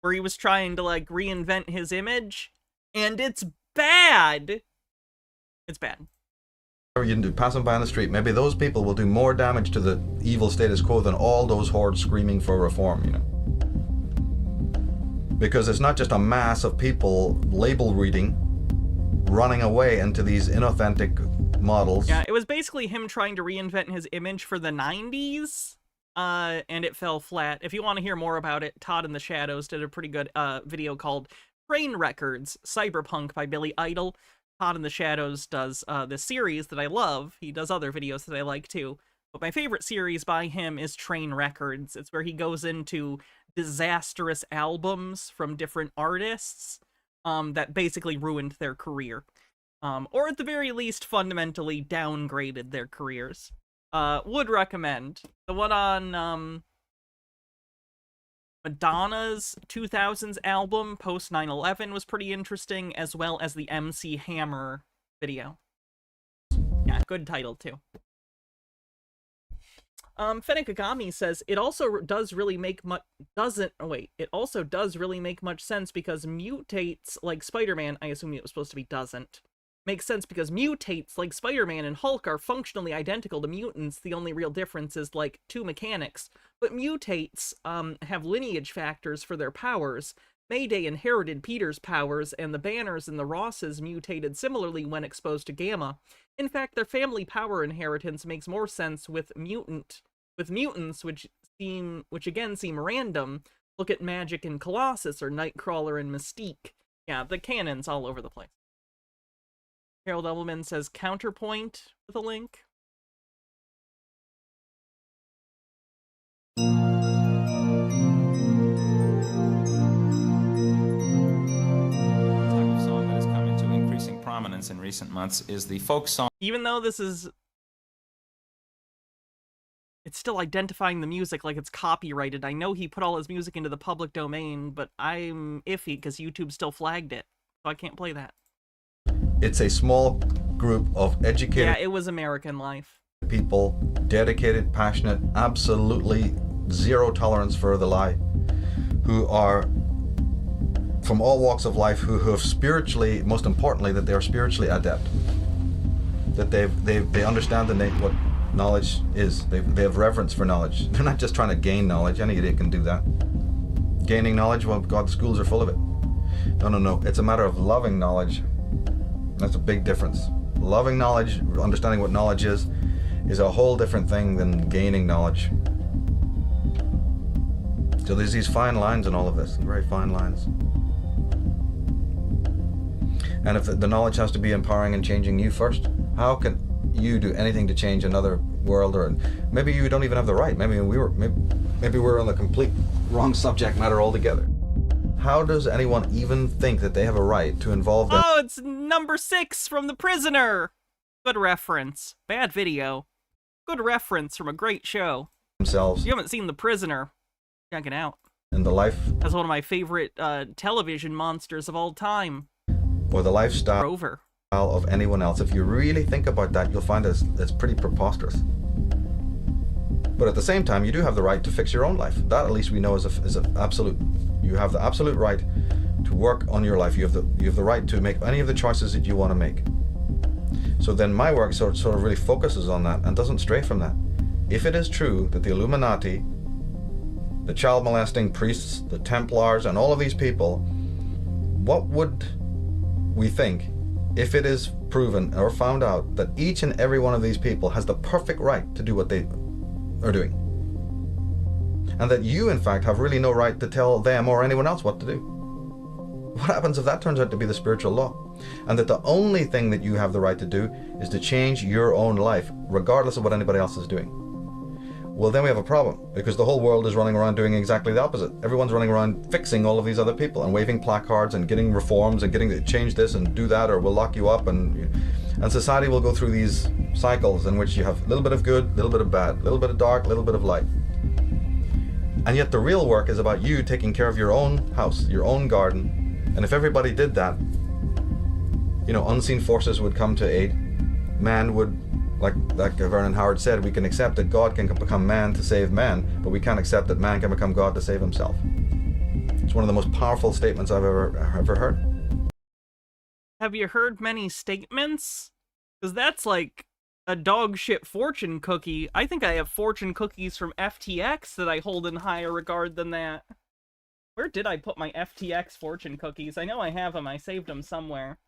Where he was trying to, like, reinvent his image. And it's bad. It's bad. You can do passing by on the street. Maybe those people will do more damage to the evil status quo than all those hordes screaming for reform, you know. Because it's not just a mass of people label reading, running away into these inauthentic models. Yeah, it was basically him trying to reinvent his image for the 90s, and it fell flat. If you want to hear more about it, Todd in the Shadows did a pretty good video called Train Records, Cyberpunk by Billy Idol. Todd in the Shadows does this series that I love. He does other videos that I like too. But my favorite series by him is Train Records. It's where he goes into disastrous albums from different artists that basically ruined their career. Or at the very least, fundamentally downgraded their careers. Would recommend. The one on Madonna's 2000s album, post 9/11, was pretty interesting, as well as the MC Hammer video. Yeah, good title too. Fenekagami says, it also does really make much, it also does really make much sense because mutates like Spider-Man, I assume it was supposed to be doesn't, makes sense because mutates like Spider-Man and Hulk are functionally identical to mutants. The only real difference is like two mechanics. But mutates have lineage factors for their powers. Mayday inherited Peter's powers, and the Banners and the Rosses mutated similarly when exposed to Gamma. In fact, their family power inheritance makes more sense with mutants, which again seem random. Look at Magic and Colossus, or Nightcrawler and Mystique. Yeah, the canon's all over the place. Harold Edelman says Counterpoint with a link. Song that has come into increasing prominence in recent months is the folk song. Even though this is... It's still identifying the music like it's copyrighted. I know he put all his music into the public domain, but I'm iffy because YouTube still flagged it. So I can't play that. It's a small group of educated... Yeah, it was American Life. People, dedicated, passionate, absolutely zero tolerance for the lie, who are from all walks of life, who have spiritually, most importantly, that they are spiritually adept. That they understand what knowledge is. They have reverence for knowledge. They're not just trying to gain knowledge. Any idiot can do that. Gaining knowledge, well, God, the schools are full of it. No. It's a matter of loving knowledge. That's a big difference. Loving knowledge, understanding what knowledge is a whole different thing than gaining knowledge. So there's these fine lines in all of this, very fine lines. And if the knowledge has to be empowering and changing you first, how can you do anything to change another world? Or maybe you don't even have the right. Maybe we're on the complete wrong subject matter altogether. How does anyone even think that they have a right to involve them? Oh, it's number 6 from The Prisoner. Good reference. Bad video. Good reference from a great show. Themselves. If you haven't seen The Prisoner, check it out. In the life. That's one of my favorite television monsters of all time. Or the lifestyle of anyone else. If you really think about that, you'll find it's pretty preposterous. But at the same time, you do have the right to fix your own life. That at least we know is an absolute. You have the absolute right to work on your life. You have the right to make any of the choices that you want to make. So then my work sort of really focuses on that and doesn't stray from that. If it is true that the Illuminati, the child molesting priests, the Templars, and all of these people, what would we think if it is proven or found out that each and every one of these people has the perfect right to do what they are doing? And that you, in fact, have really no right to tell them or anyone else what to do? What happens if that turns out to be the spiritual law? And that the only thing that you have the right to do is to change your own life, regardless of what anybody else is doing? Well, then we have a problem, because the whole world is running around doing exactly the opposite. Everyone's running around fixing all of these other people and waving placards and getting reforms and getting to change this and do that, or we'll lock you up. And society will go through these cycles in which you have a little bit of good, a little bit of bad, a little bit of dark, a little bit of light. And yet the real work is about you taking care of your own house, your own garden. And if everybody did that, unseen forces would come to aid. Man would, like Vernon Howard said, we can accept that God can become man to save man, but we can't accept that man can become God to save himself. It's one of the most powerful statements I've ever heard. Have you heard many statements? Because that's like a dog shit fortune cookie. I think I have fortune cookies from FTX that I hold in higher regard than that. Where did I put my FTX fortune cookies? I know I have them. I saved them somewhere.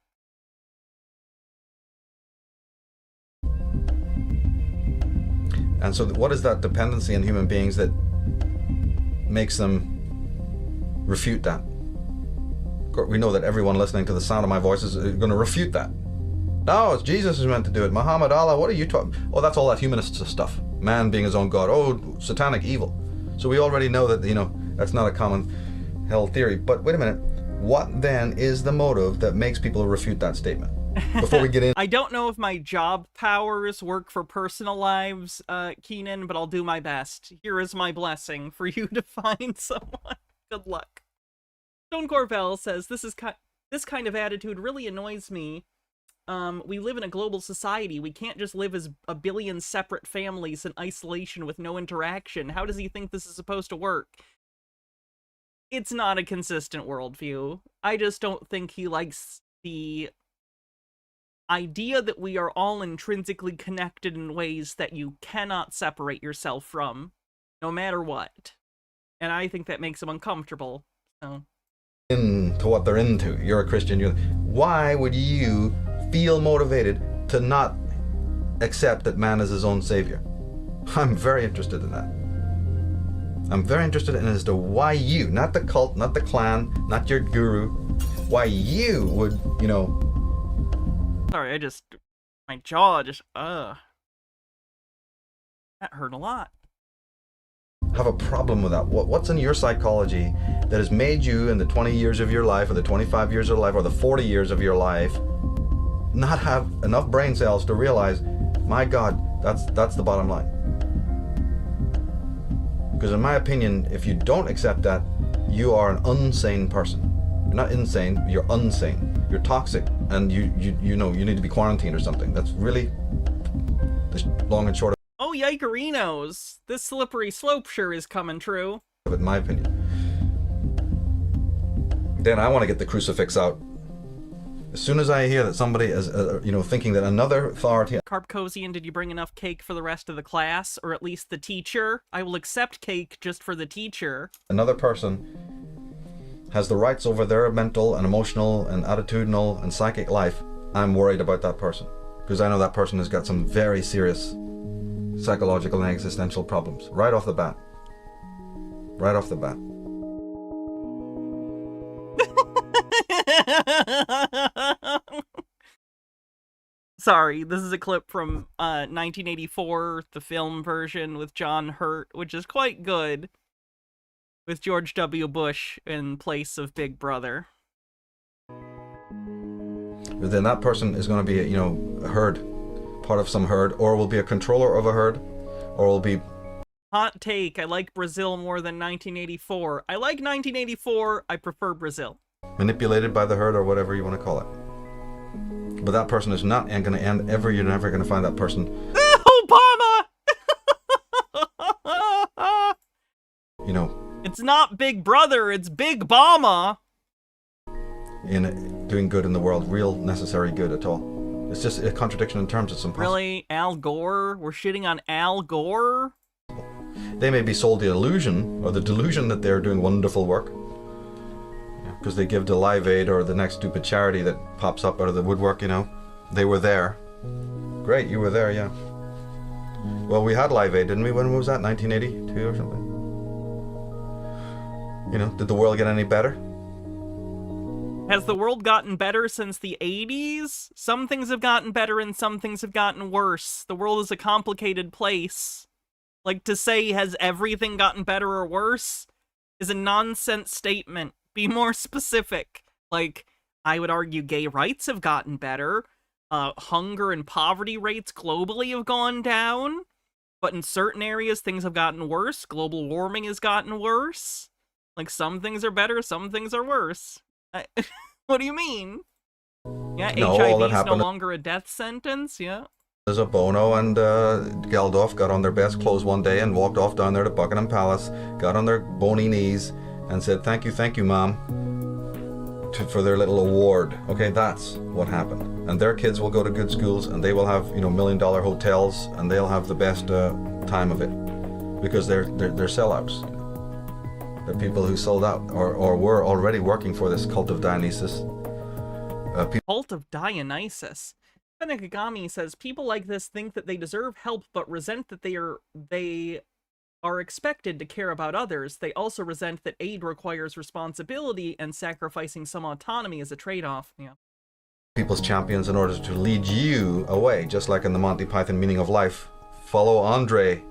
And so what is that dependency in human beings that makes them refute that? We know that everyone listening to the sound of my voice is going to refute that. No, it's Jesus who's meant to do it. Muhammad, Allah, what are you talking? Oh, that's all that humanist stuff. Man being his own God. Oh, satanic evil. So we already know that, that's not a common held theory. But wait a minute. What then is the motive that makes people refute that statement? Before we get in. I don't know if my job powers work for personal lives, Keenan, but I'll do my best. Here is my blessing for you to find someone. Good luck. Stone Corvell says, this kind of attitude really annoys me. We live in a global society. We can't just live as a billion separate families in isolation with no interaction. How does he think this is supposed to work? It's not a consistent worldview. I just don't think he likes the idea that we are all intrinsically connected in ways that you cannot separate yourself from, no matter what. And I think that makes him uncomfortable. So. Into what they're into. You're a Christian. Why would you feel motivated to not accept that man is his own savior? I'm very interested in that. I'm very interested in as to why you, not the cult, not the clan, not your guru, why you would, Sorry, my jaw just, that hurt a lot. Have a problem with that. What's in your psychology that has made you in the 20 years of your life, or the 25 years of life, or the 40 years of your life, not have enough brain cells to realize, my God, that's the bottom line? Because in my opinion, if you don't accept that, you are an unsane person. You're not insane, you're unsane. You're toxic, and you need to be quarantined or something. That's really the long and short Oh, yikerinos! This slippery slope sure is coming true. of it, in my opinion. Then I want to get the crucifix out. As soon as I hear that somebody is, thinking that another authority... Carpcozian, did you bring enough cake for the rest of the class? Or at least the teacher? I will accept cake just for the teacher. Another person has the rights over their mental and emotional and attitudinal and psychic life. I'm worried about that person. Because I know that person has got some very serious psychological and existential problems. Right off the bat. Right off the bat. Sorry, this is a clip from 1984, the film version with John Hurt, which is quite good, with George W. Bush in place of Big Brother. Then that person is going to be, you know, a herd, part of some herd, or will be a controller of a herd, or will be... Hot take, I like Brazil more than 1984. I like 1984, I prefer Brazil. manipulated by the herd or whatever you want to call it. But that person is not going to end ever. You're never going to find that person. Obama! You know, it's not Big Brother, it's Big Obama. In doing good in the world, real necessary good at all. It's just a contradiction in terms. It's impossible. Really? Al Gore? We're shitting on Al Gore? They may be sold the illusion or the delusion that they're doing wonderful work because they give to Live Aid or the next stupid charity that pops up out of the woodwork, you know. They were there. Great, you were there, yeah. Well, we had Live Aid, didn't we? When was that? 1982 or something? You know, did the world get any better? Has the world gotten better since the 80s? Some things have gotten better and some things have gotten worse. The world is a complicated place. Like, to say, has everything gotten better or worse, is a nonsense statement. Be more specific. Like, I would argue gay rights have gotten better. Hunger and poverty rates globally have gone down. But in certain areas, things have gotten worse. Global warming has gotten worse. Like, some things are better, some things are worse. What do you mean? Yeah, No, all HIV that is no happened- longer a death sentence, yeah. There's a Bono and Geldof got on their best clothes one day and walked off down there to Buckingham Palace, got on their bony knees and said, thank you, Mom, for their little award. Okay, that's what happened. And their kids will go to good schools and they will have, you know, $1 million hotels and they'll have the best time of it because they're sellouts. They're people who sold out or were already working for this cult of Dionysus. Cult of Dionysus. Benegagami says, people like this think that they deserve help but resent that they are expected to care about others. They also resent that aid requires responsibility and sacrificing some autonomy is a trade-off. Yeah. People's champions in order to lead you away, just like in the Monty Python Meaning of Life. Follow Andre,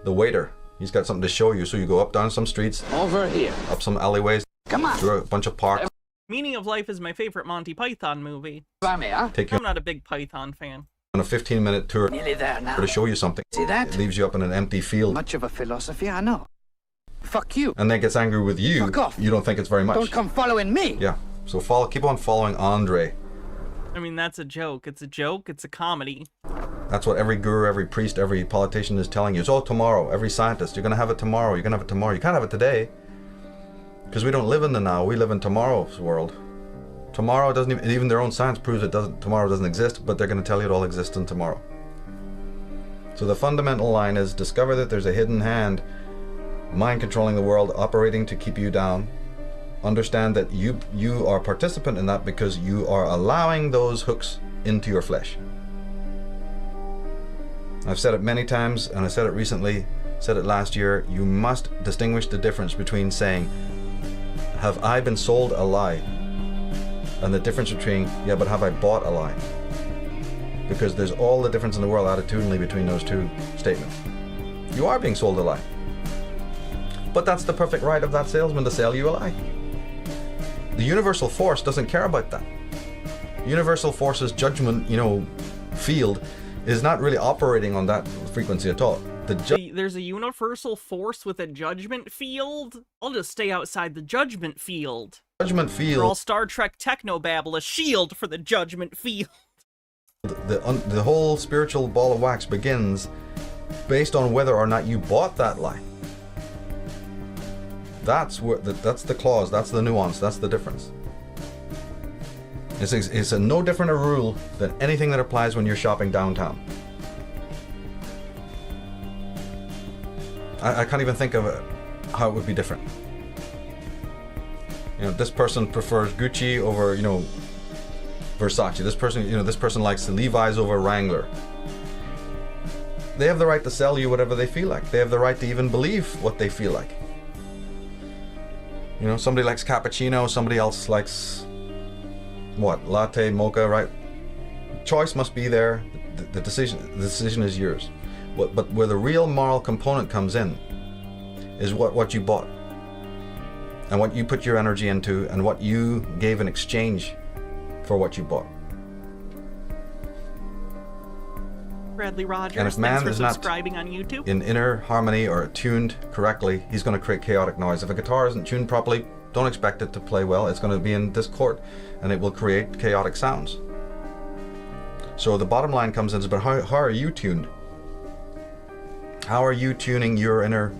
the waiter. He's got something to show you, so you go up down some streets. Over here. Up some alleyways. Come on. Through a bunch of parks. Meaning of Life is my favorite Monty Python movie. Take you I'm not a big Python fan. on a 15-minute tour Nearly there now. to show you something. See that? It leaves you up in an empty field. Much of a philosophy, I know. Fuck you. And then gets angry with you. Fuck off. You don't think it's very much. Don't come following me. Yeah. So keep on following Andre. I mean, that's a joke. It's a joke. It's a comedy. That's what every guru, every priest, every politician is telling you. It's all tomorrow. Every scientist, you're going to have it tomorrow. You're going to have it tomorrow. You can't have it today. Because we don't live in the now. We live in tomorrow's world. Tomorrow doesn't even their own science proves tomorrow doesn't exist, but they're going to tell you it all exists in tomorrow. So the fundamental line is discover that there's a hidden hand, mind controlling the world, operating to keep you down. Understand that you are a participant in that because you are allowing those hooks into your flesh. I've said it many times, and I said it recently, said it last year, you must distinguish the difference between saying, have I been sold a lie? And the difference between, yeah, but have I bought a lie? Because there's all the difference in the world attitudinally between those two statements. You are being sold a lie. But that's the perfect right of that salesman to sell you a lie. The universal force doesn't care about that. Universal force's judgment, field is not really operating on that frequency at all. There's a universal force with a judgment field? I'll just stay outside the judgment field. Judgment field. For all Star Trek technobabble, a shield for the judgment field. The whole spiritual ball of wax begins based on whether or not you bought that lie. That's the clause, that's the nuance, that's the difference. It's a no different a rule than anything that applies when you're shopping downtown. I can't even think of how it would be different. This person prefers Gucci over, Versace. This person likes the Levi's over Wrangler. They have the right to sell you whatever they feel like. They have the right to even believe what they feel like. Somebody likes cappuccino, somebody else likes what, latte, mocha, right? Choice must be there. The decision is yours. But where the real moral component comes in is what you bought and what you put your energy into and what you gave in exchange for what you bought. Bradley Rogers, And if thanks man for is not subscribing on YouTube. in inner harmony or tuned correctly, he's going to create chaotic noise. If a guitar isn't tuned properly, don't expect it to play well. It's going to be in discord and it will create chaotic sounds. So the bottom line comes in, but how are you tuned? How are you tuning your inner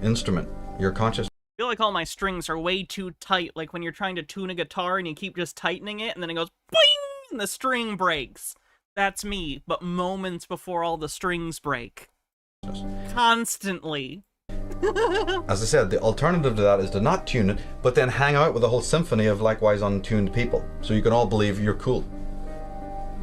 instrument, your consciousness? I feel like all my strings are way too tight, like when you're trying to tune a guitar and you keep just tightening it and then it goes boing and the string breaks. That's me, but moments before all the strings break. Constantly. As I said, the alternative to that is to not tune it, but then hang out with a whole symphony of likewise untuned people. So you can all believe you're cool.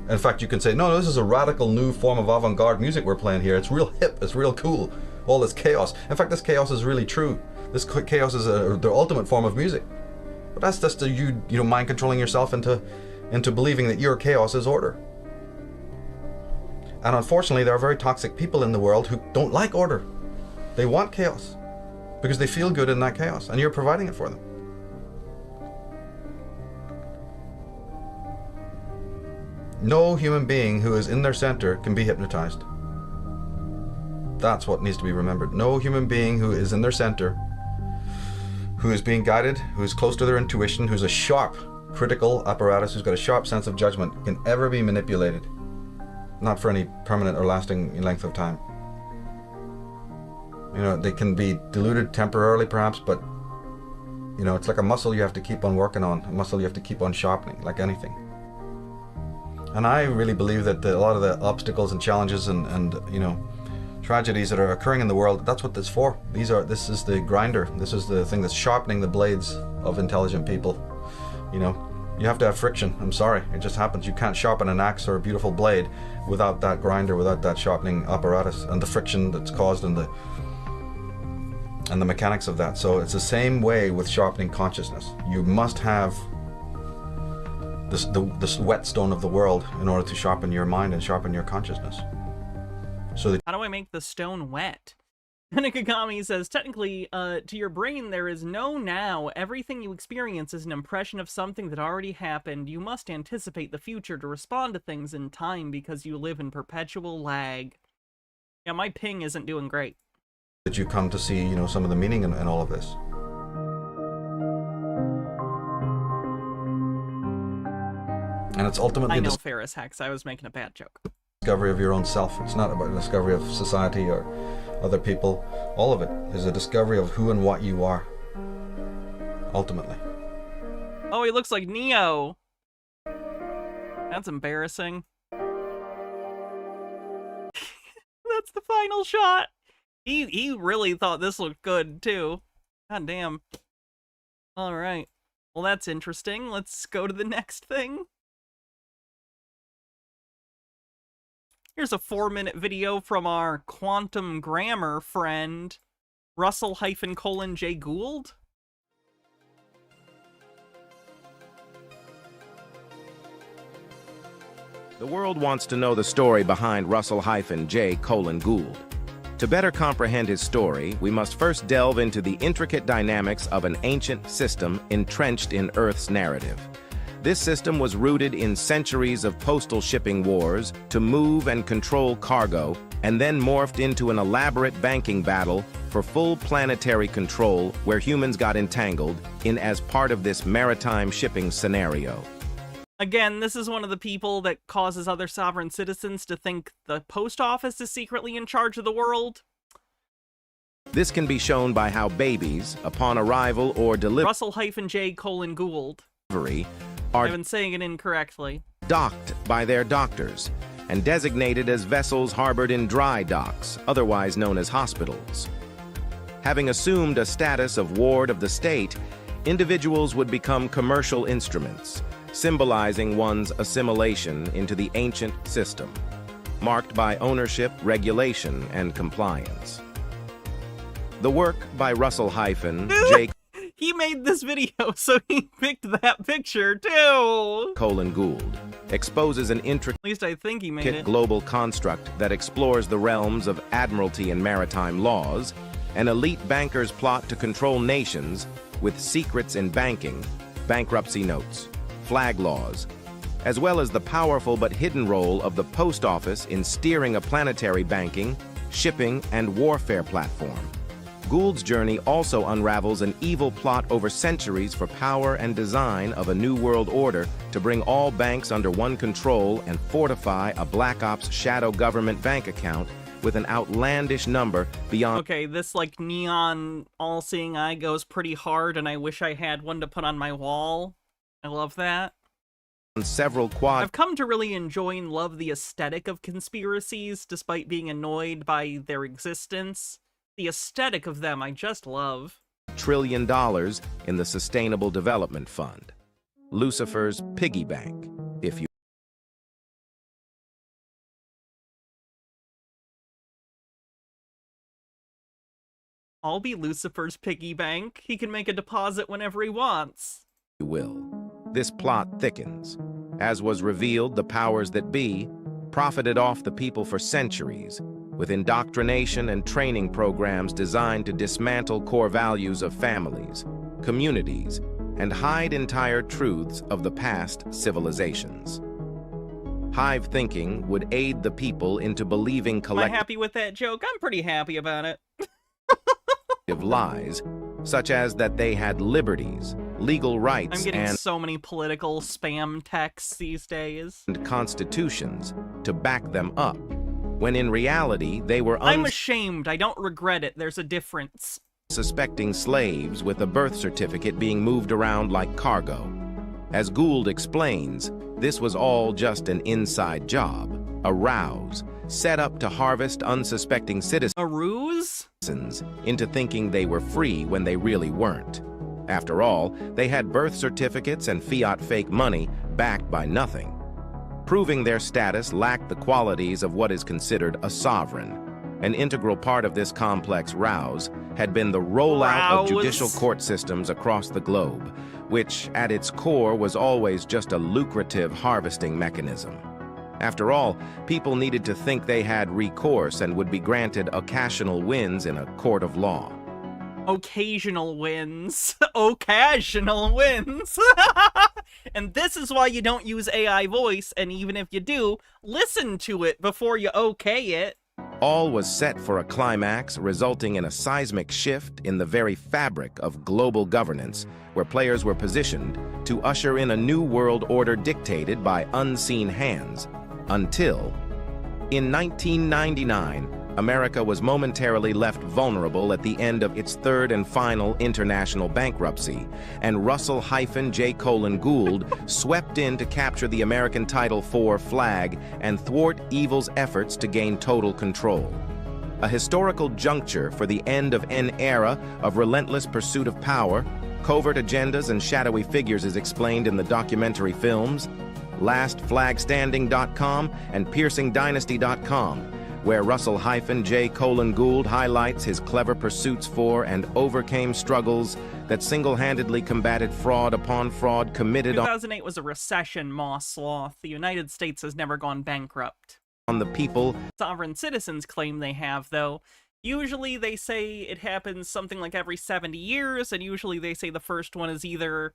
In fact, you can say, no, this is a radical new form of avant-garde music we're playing here. It's real hip, it's real cool. All this chaos. In fact, this chaos is really true. This chaos is the ultimate form of music. But that's just you mind controlling yourself into believing that your chaos is order. And unfortunately, there are very toxic people in the world who don't like order. They want chaos because they feel good in that chaos, and you're providing it for them. No human being who is in their center can be hypnotized. That's what needs to be remembered. No human being who is in their center, who is being guided, who is close to their intuition, who's a sharp, critical apparatus, who's got a sharp sense of judgment, can ever be manipulated. Not for any permanent or lasting length of time. You know, they can be diluted temporarily perhaps, but you know, it's like a muscle you have to keep on working on, a muscle you have to keep on sharpening, like anything. And I really believe that a lot of the obstacles and challenges and you know, tragedies that are occurring in the world, that's what this is for. This is the grinder. This is the thing that's sharpening the blades of intelligent people. You know, you have to have friction. I'm sorry, it just happens. You can't sharpen an axe or a beautiful blade without that grinder, without that sharpening apparatus and the friction that's caused and the mechanics of that. So it's the same way with sharpening consciousness. You must have this whetstone of the world in order to sharpen your mind and sharpen your consciousness. So how do I make the stone wet? Nikagami says, technically, to your brain, there is no now. Everything you experience is an impression of something that already happened. You must anticipate the future to respond to things in time because you live in perpetual lag. Yeah, my ping isn't doing great. That you come to see, you know, some of the meaning in all of this. And it's ultimately I know, Ferris Hex, I was making a bad joke. Discovery of your own self. It's not about a discovery of society or other people. All of it is a discovery of who and what you are. Ultimately. Oh, he looks like Neo. That's embarrassing. That's the final shot. He really thought this looked good, too. God damn. Alright. Well, that's interesting. Let's go to the next thing. Here's a 4-minute video from our quantum grammar friend, Russell-J. Gould. The world wants to know the story behind Russell-J. Gould. To better comprehend his story, we must first delve into the intricate dynamics of an ancient system entrenched in Earth's narrative. This system was rooted in centuries of postal shipping wars to move and control cargo, and then morphed into an elaborate banking battle for full planetary control where humans got entangled in as part of this maritime shipping scenario. Again, this is one of the people that causes other sovereign citizens to think the post office is secretly in charge of the world. This can be shown by how babies, upon arrival or delivery, Russell-J. Gould. I've been saying it incorrectly. Docked by their doctors and designated as vessels harbored in dry docks, otherwise known as hospitals. Having assumed a status of ward of the state, individuals would become commercial instruments, symbolizing one's assimilation into the ancient system, marked by ownership, regulation, and compliance. The work by Russell-J. He made this video, so he picked that picture too. Colin Gould exposes an intricate At least I think he made it. global construct that explores the realms of admiralty and maritime laws, an elite banker's plot to control nations with secrets in banking, bankruptcy notes, flag laws, as well as the powerful but hidden role of the post office in steering a planetary banking, shipping, and warfare platform. Gould's journey also unravels an evil plot over centuries for power and design of a new world order to bring all banks under one control and fortify a Black Ops shadow government bank account with an outlandish number beyond. Okay, this like neon all-seeing eye goes pretty hard, and I wish I had one to put on my wall. I love that. Several quad. I've come to really enjoy and love the aesthetic of conspiracies, despite being annoyed by their existence. The aesthetic of them I just love. $1 trillion in the Sustainable Development Fund. Lucifer's piggy bank, if you I'll be Lucifer's piggy bank. He can make a deposit whenever he wants. will. This plot thickens. As was revealed, the powers that be profited off the people for centuries, with indoctrination and training programs designed to dismantle core values of families, communities, and hide entire truths of the past civilizations. Hive thinking would aid the people into believing Am I collective happy with that joke? I'm pretty happy about it. lies, such as that they had liberties, legal rights, I'm getting and so many political spam texts these days. constitutions to back them up, when in reality they were I'm ashamed. I don't regret it. There's a difference. unsuspecting slaves with a birth certificate being moved around like cargo. As Gould explains, this was all just an inside job, a ruse, set up to harvest unsuspecting citizens. A ruse? Into thinking they were free when they really weren't. After all, they had birth certificates and fiat fake money backed by nothing. Proving their status lacked the qualities of what is considered a sovereign. An integral part of this complex rouse had been the rollout of judicial court systems across the globe, which at its core was always just a lucrative harvesting mechanism. After all, people needed to think they had recourse and would be granted occasional wins in a court of law. Occasional wins. Occasional wins. And this is why you don't use AI voice, and even if you do, listen to it before you okay it. All was set for a climax, resulting in a seismic shift in the very fabric of global governance, where players were positioned to usher in a new world order dictated by unseen hands. Until, in 1999, America was momentarily left vulnerable at the end of its third and final international bankruptcy, and Russell-J. Gould swept in to capture the American Title IV flag and thwart evil's efforts to gain total control. A historical juncture for the end of an era of relentless pursuit of power, covert agendas, and shadowy figures is explained in the documentary films LastFlagStanding.com and PiercingDynasty.com, where Russell-J. Gould highlights his clever pursuits for and overcame struggles that single-handedly combated fraud upon fraud committed 2008 was a recession, Moss Sloth. The United States has never gone bankrupt. on the people. Sovereign citizens claim they have, though. Usually they say it happens something like every 70 years, and usually they say the first one is either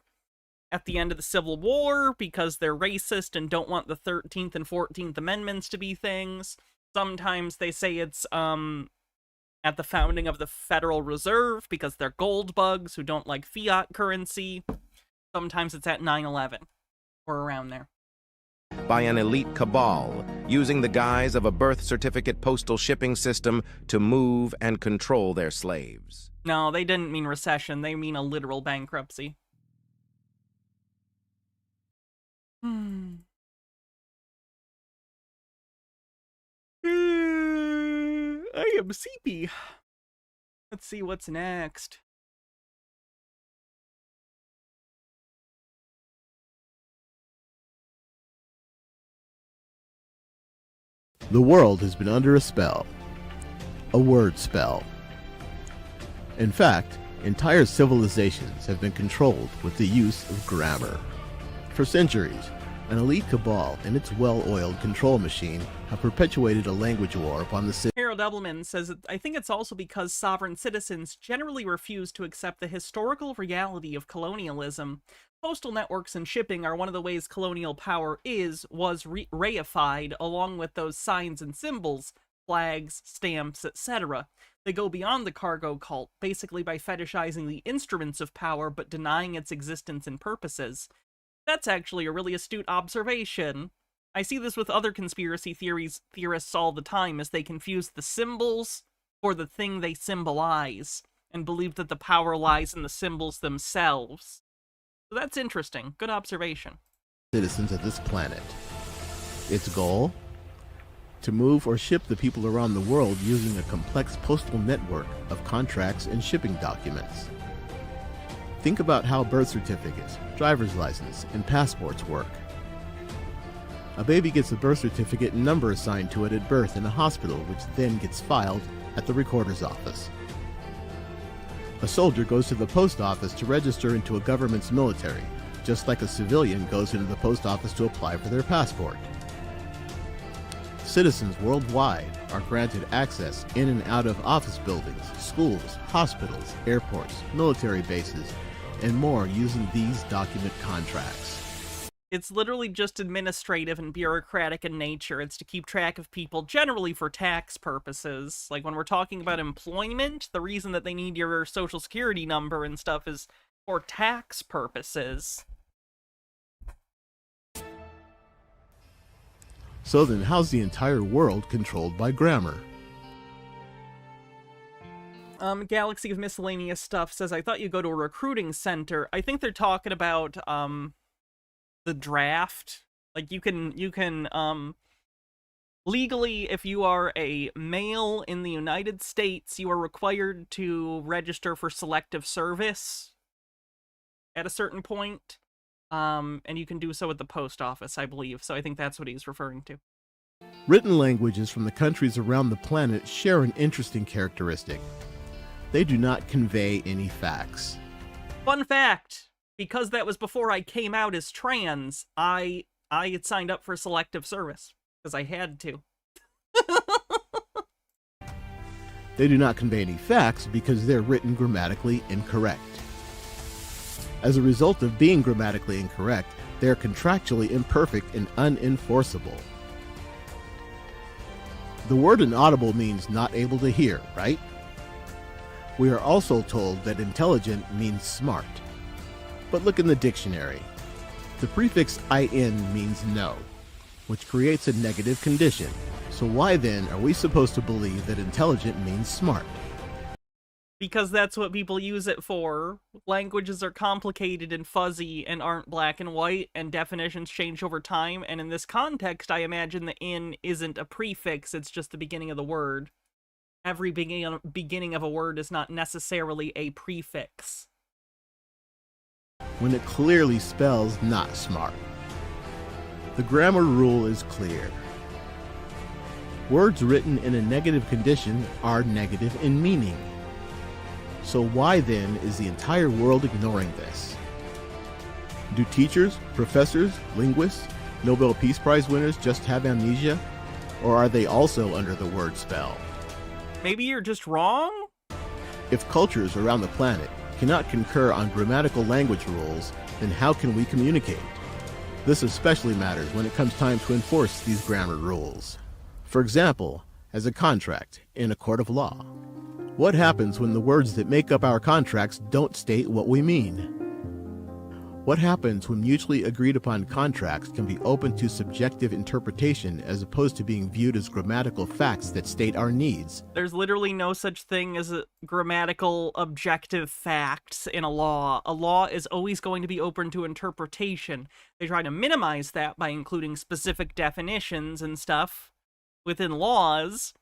at the end of the Civil War because they're racist and don't want the 13th and 14th Amendments to be things. Sometimes they say it's at the founding of the Federal Reserve because they're gold bugs who don't like fiat currency. Sometimes it's at 9/11 or around there. By an elite cabal, using the guise of a birth certificate postal shipping system to move and control their slaves. No, they didn't mean recession. They mean a literal bankruptcy. I am sleepy. Let's see what's next. The world has been under a spell. A word spell. In fact, entire civilizations have been controlled with the use of grammar. For centuries, an elite cabal and its well-oiled control machine have perpetuated a language war upon the city. Harold Edelman says, I think it's also because sovereign citizens generally refuse to accept the historical reality of colonialism. Postal networks and shipping are one of the ways colonial power was reified, along with those signs and symbols, flags, stamps, etc. They go beyond the cargo cult, basically by fetishizing the instruments of power but denying its existence and purposes. That's actually a really astute observation. I see this with other conspiracy theorists all the time, as they confuse the symbols for the thing they symbolize, and believe that the power lies in the symbols themselves. So that's interesting. Good observation. Citizens of this planet. Its goal? To move or ship the people around the world using a complex postal network of contracts and shipping documents. Think about how birth certificates, driver's license, and passports work. A baby gets a birth certificate and number assigned to it at birth in a hospital, which then gets filed at the recorder's office. A soldier goes to the post office to register into a government's military, just like a civilian goes into the post office to apply for their passport. Citizens worldwide are granted access in and out of office buildings, schools, hospitals, airports, military bases, and more using these document contracts. It's literally just administrative and bureaucratic in nature. It's to keep track of people, generally for tax purposes. Like when we're talking about employment, the reason that they need your social security number and stuff is for tax purposes. So then, how's the entire world controlled by grammar? Galaxy of Miscellaneous Stuff says, I thought you'd go to a recruiting center. I think they're talking about, the draft. Like, you can, legally, if you are a male in the United States, you are required to register for selective service at a certain point. And you can do so at the post office, I believe. So I think that's what he's referring to. Written languages from the countries around the planet share an interesting characteristic. They do not convey any facts. Fun fact, because that was before I came out as trans, I had signed up for selective service, because I had to. They do not convey any facts because they're written grammatically incorrect. As a result of being grammatically incorrect, they are contractually imperfect and unenforceable. The word inaudible means not able to hear, right? We are also told that intelligent means smart. But look in the dictionary. The prefix in means no, which creates a negative condition. So why then are we supposed to believe that intelligent means smart? Because that's what people use it for. Languages are complicated and fuzzy and aren't black and white, and definitions change over time, and in this context, I imagine the in isn't a prefix, it's just the beginning of the word. Every beginning of a word is not necessarily a prefix. When it clearly spells not smart. The grammar rule is clear. Words written in a negative condition are negative in meaning. So why then is the entire world ignoring this? Do teachers, professors, linguists, Nobel Peace Prize winners just have amnesia? Or are they also under the word spell? Maybe you're just wrong? If cultures around the planet cannot concur on grammatical language rules, then how can we communicate? This especially matters when it comes time to enforce these grammar rules. For example, as a contract in a court of law. What happens when the words that make up our contracts don't state what we mean? What happens when mutually agreed upon contracts can be open to subjective interpretation as opposed to being viewed as grammatical facts that state our needs? There's literally no such thing as a grammatical objective facts in a law. A law is always going to be open to interpretation. They try to minimize that by including specific definitions and stuff within laws,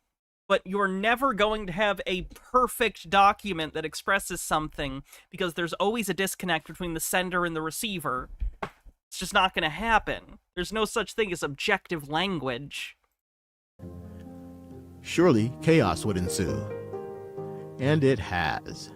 but you're never going to have a perfect document that expresses something because there's always a disconnect between the sender and the receiver. It's just not going to happen. There's no such thing as objective language. Surely chaos would ensue. And it has.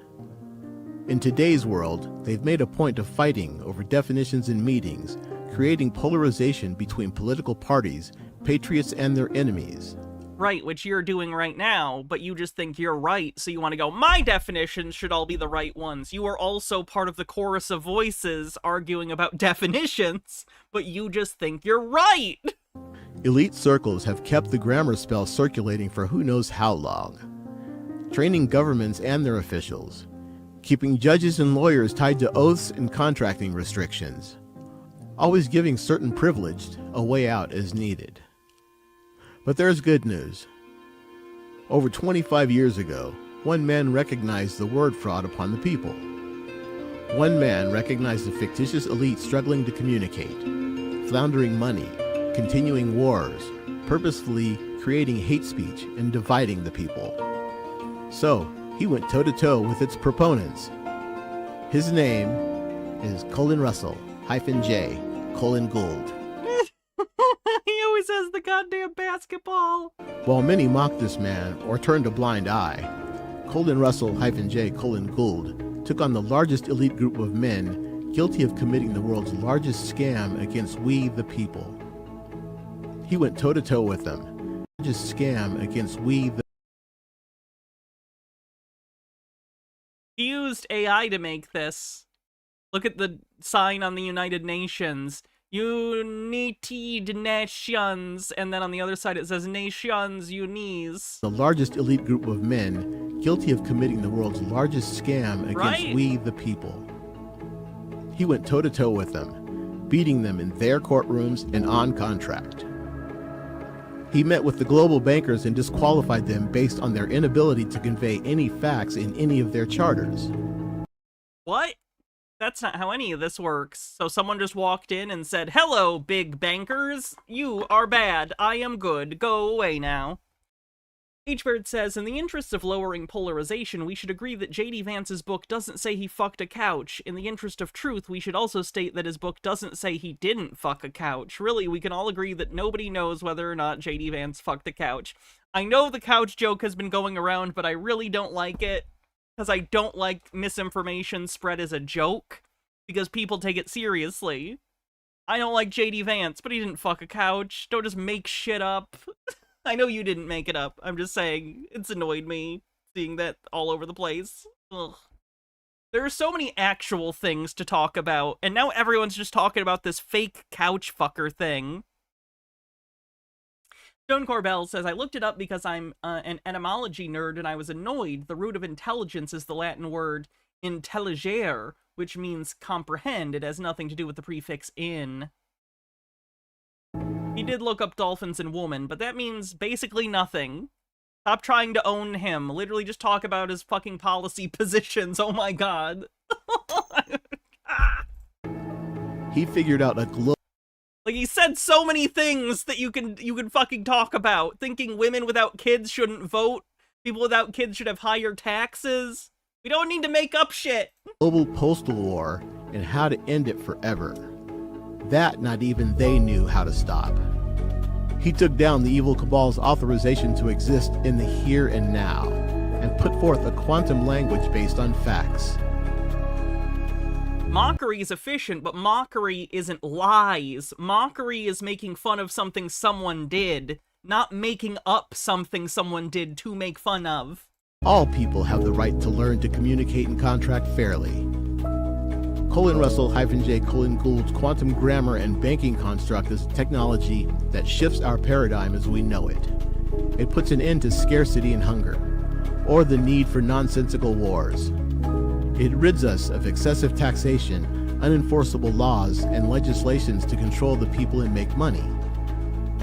In today's world, they've made a point of fighting over definitions in meetings, creating polarization between political parties, patriots and their enemies. Right, which you're doing right now, but you just think you're right, so you want to go, my definitions should all be the right ones. You are also part of the chorus of voices arguing about definitions, but you just think you're right. Elite circles have kept the grammar spell circulating for who knows how long, training governments and their officials, keeping judges and lawyers tied to oaths and contracting restrictions, always giving certain privileged a way out as needed. But there's good news. Over 25 years ago, one man recognized the word fraud upon the people. One man recognized the fictitious elite struggling to communicate, floundering money, continuing wars, purposefully creating hate speech and dividing the people. So, he went toe-to-toe with its proponents. His name is Colin Russell, -J, Colin Gould. He always has the goddamn basketball. While many mocked this man or turned a blind eye, Colin Russell -J, Colin Gould took on the largest elite group of men guilty of committing the world's largest scam against we the people. He went toe-to-toe with them. Largest scam against we the He used AI to make this. Look at the sign on the United Nations. United Nations, and then on the other side it says Nations Unis. The largest elite group of men guilty of committing the world's largest scam against we the people. He went toe-to-toe with them, beating them in their courtrooms and on contract. He met with the global bankers and disqualified them based on their inability to convey any facts in any of their charters. What? That's not how any of this works. So someone just walked in and said, hello, big bankers. You are bad. I am good. Go away now. H-Bird says, in the interest of lowering polarization, we should agree that J.D. Vance's book doesn't say he fucked a couch. In the interest of truth, we should also state that his book doesn't say he didn't fuck a couch. Really, we can all agree that nobody knows whether or not J.D. Vance fucked a couch. I know the couch joke has been going around, but I really don't like it. Because I don't like misinformation spread as a joke, because people take it seriously. I don't like J.D. Vance, but he didn't fuck a couch. Don't just make shit up. I know you didn't make it up. I'm just saying, it's annoyed me seeing that all over the place. Ugh. There are so many actual things to talk about, and now everyone's just talking about this fake couch fucker thing. Stone Corbell says, I looked it up because I'm an etymology nerd and I was annoyed. The root of intelligence is the Latin word intelligere, which means comprehend. It has nothing to do with the prefix in. He did look up dolphins and woman, but that means basically nothing. Stop trying to own him. Literally just talk about his fucking policy positions. Oh my god. He figured out a global... Like, he said so many things that you can fucking talk about. Thinking women without kids shouldn't vote. People without kids should have higher taxes. We don't need to make up shit. Global postal war and how to end it forever. That not even they knew how to stop. He took down the evil cabal's authorization to exist in the here and now, and put forth a quantum language based on facts. Mockery is efficient, but mockery isn't lies. Mockery is making fun of something someone did, not making up something someone did to make fun of. All people have the right to learn to communicate and contract fairly. Colin Russell -J Colin Gould's quantum grammar and banking construct is technology that shifts our paradigm as we know it. It puts an end to scarcity and hunger, or the need for nonsensical wars. It rids us of excessive taxation, unenforceable laws, and legislations to control the people and make money.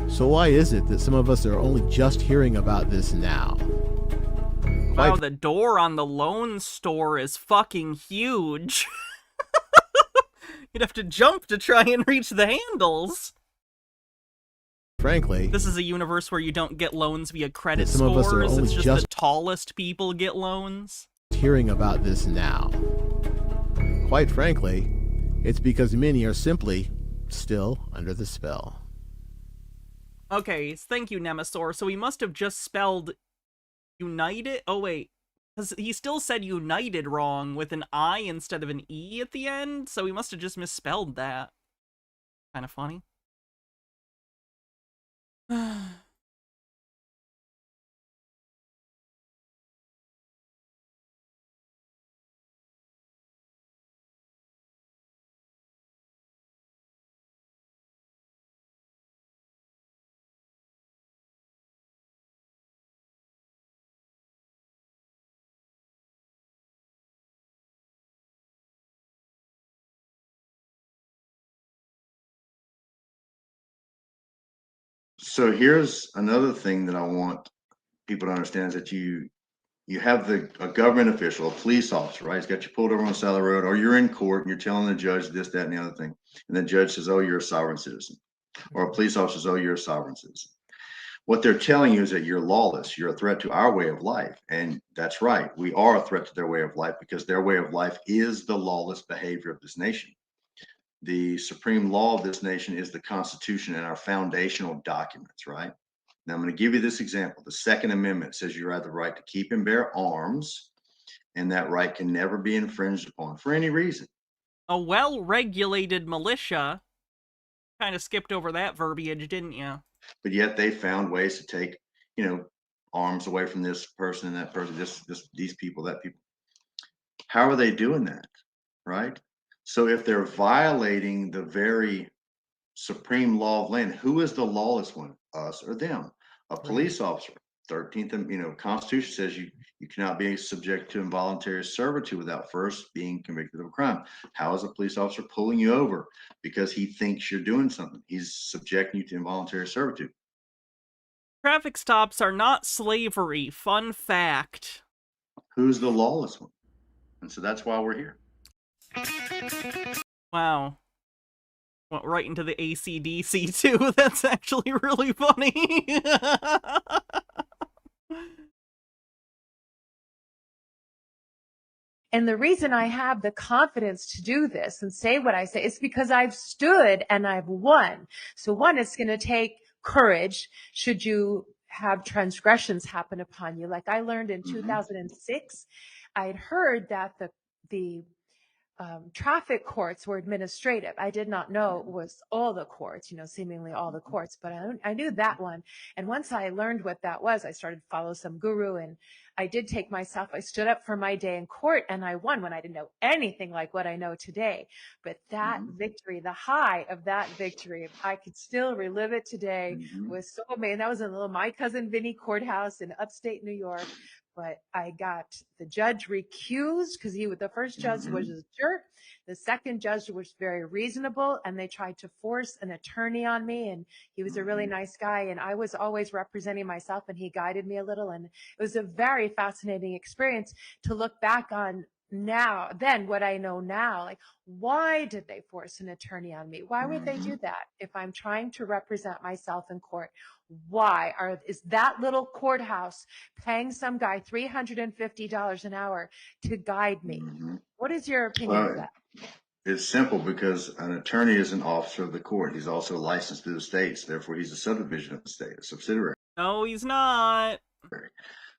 So why is it that some of us are only just hearing about this now? Wow, the door on the loan store is fucking huge. You'd have to jump to try and reach the handles. Frankly, this is a universe where you don't get loans via credit some scores. Of us are only it's just the tallest people get loans. Hearing about this now. Quite frankly, it's because many are simply still under the spell. Okay, thank you, Nemesaur. So we must have just spelled united? Oh, wait. Because he still said united wrong with an I instead of an E at the end, so he must have just misspelled that. Kind of funny. So here's another thing that I want people to understand is that you have a government official, a police officer, right? He's got you pulled over on the side of the road, or you're in court and you're telling the judge this, that, and the other thing. And the judge says, oh, you're a sovereign citizen. Or a police officer says, oh, you're a sovereign citizen. What they're telling you is that you're lawless. You're a threat to our way of life. And that's right. We are a threat to their way of life because their way of life is the lawless behavior of this nation. The supreme law of this nation is the Constitution and our foundational documents, right? Now, I'm going to give you this example. The Second Amendment says you have the right to keep and bear arms, and that right can never be infringed upon for any reason. A well-regulated militia. Kind of skipped over that verbiage, didn't you? But yet they found ways to take, arms away from this person and that person, these people, that people. How are they doing that, right? So if they're violating the very supreme law of land, who is the lawless one, us or them? A police officer. 13th, Constitution says you cannot be subject to involuntary servitude without first being convicted of a crime. How is a police officer pulling you over because he thinks you're doing something? He's subjecting you to involuntary servitude. Traffic stops are not slavery. Fun fact. Who's the lawless one? And so that's why we're here. Wow. Went right into the AC/DC too. That's actually really funny. And the reason I have the confidence to do this and say what I say is because I've stood and I've won. So one, it's going to take courage should you have transgressions happen upon you. Like I learned in 2006, I'd heard that the traffic courts were administrative. I did not know it was all the courts, seemingly all the courts, but I knew that one. And once I learned what that was, I started to follow some guru, and I did take myself, I stood up for my day in court and I won when I didn't know anything like what I know today. But that victory, the high of that victory, if I could still relive it today, was so amazing. That was in my cousin Vinny courthouse in upstate New York. But I got the judge recused because the first judge was a jerk. The second judge was very reasonable, and they tried to force an attorney on me, and he was a really nice guy, and I was always representing myself, and he guided me a little, and it was a very fascinating experience to look back on now, then what I know now, like, why did they force an attorney on me? Why would they do that? If I'm trying to represent myself in court, why is that little courthouse paying some guy $350 an hour to guide me? What is your opinion of that? It's simple because an attorney is an officer of the court. He's also licensed through the states. Therefore, he's a subdivision of the state, a subsidiary. No, he's not.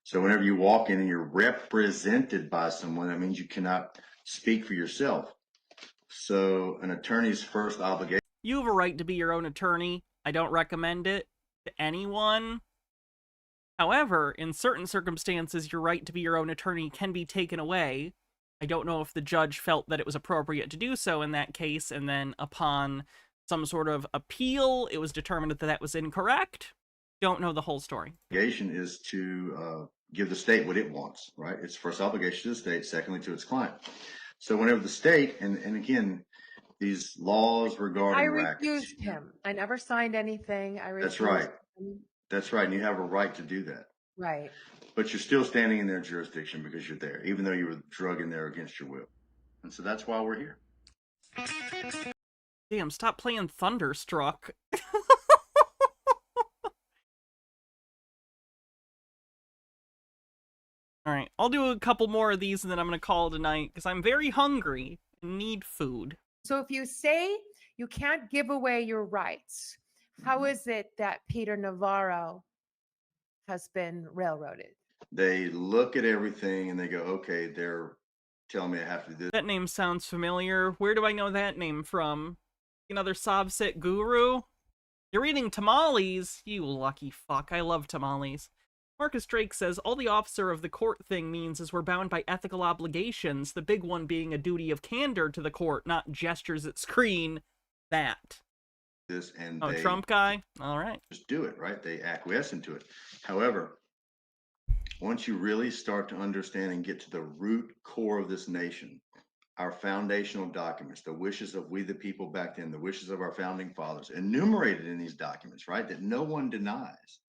So whenever you walk in and you're represented by someone, that means you cannot speak for yourself. So an attorney's first obligation. You have a right to be your own attorney. I don't recommend it to anyone. However, in certain circumstances, your right to be your own attorney can be taken away. I don't know if the judge felt that it was appropriate to do so in that case, and then upon some sort of appeal, it was determined that that was incorrect. Don't know the whole story. Obligation is to give the state what it wants, right? It's first obligation to the state, secondly to its client. So whenever the state, and again, these laws regarding I refused him. I never signed anything. I refused. That's right. Him. That's right. And you have a right to do that. Right. But you're still standing in their jurisdiction because you're there, even though you were drug in there against your will. And so that's why we're here. Damn, stop playing Thunderstruck. All right, I'll do a couple more of these and then I'm going to call it a night because I'm very hungry and need food. So if you say you can't give away your rights, how is it that Peter Navarro has been railroaded? They look at everything and they go, okay, they're telling me I have to do this. That name sounds familiar. Where do I know that name from? Another Sobsit guru? You're eating tamales? You lucky fuck. I love tamales. Marcus Drake says, all the officer of the court thing means is we're bound by ethical obligations, the big one being a duty of candor to the court, not gestures at screen. That. This and Oh, they Trump guy? All right. just do it, right? They acquiesce into it. However, once you really start to understand and get to the root core of this nation, our foundational documents, the wishes of we the people back then, the wishes of our founding fathers, enumerated in these documents, right? That no one denies.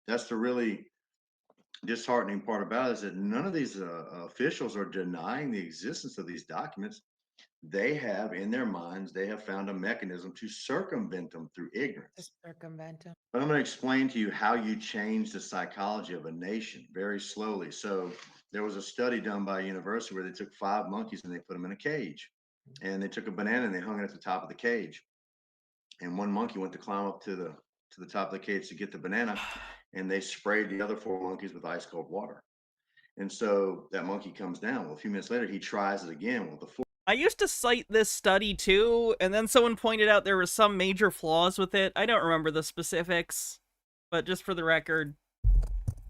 That's the really disheartening part about it, is that none of these officials are denying the existence of these documents. They have in their minds, they have found a mechanism to circumvent them through ignorance. Circumvent them. But I'm going to explain to you how you change the psychology of a nation very slowly. So there was a study done by a university where they took 5 monkeys and they put them in a cage, and they took a banana and they hung it at the top of the cage. And one monkey went to climb up to the top of the cage to get the banana, and they sprayed the other 4 monkeys with ice cold water. And so that monkey comes down. Well, a few minutes later, he tries it again. Well, the 4th I used to cite this study too, and then someone pointed out there was some major flaws with it. I don't remember the specifics, but just for the record,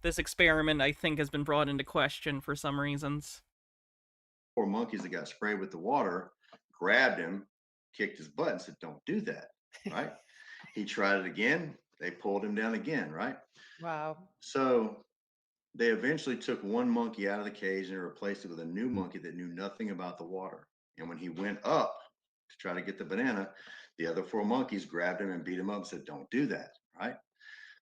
this experiment, I think, has been brought into question for some reasons. 4 monkeys that got sprayed with the water grabbed him, kicked his butt, and said, "Don't do that." Right? He tried it again. They pulled him down again. Right? Wow. So they eventually took one monkey out of the cage and replaced it with a new monkey that knew nothing about the water. And when he went up to try to get the banana, the other 4 monkeys grabbed him and beat him up and said, "Don't do that." Right?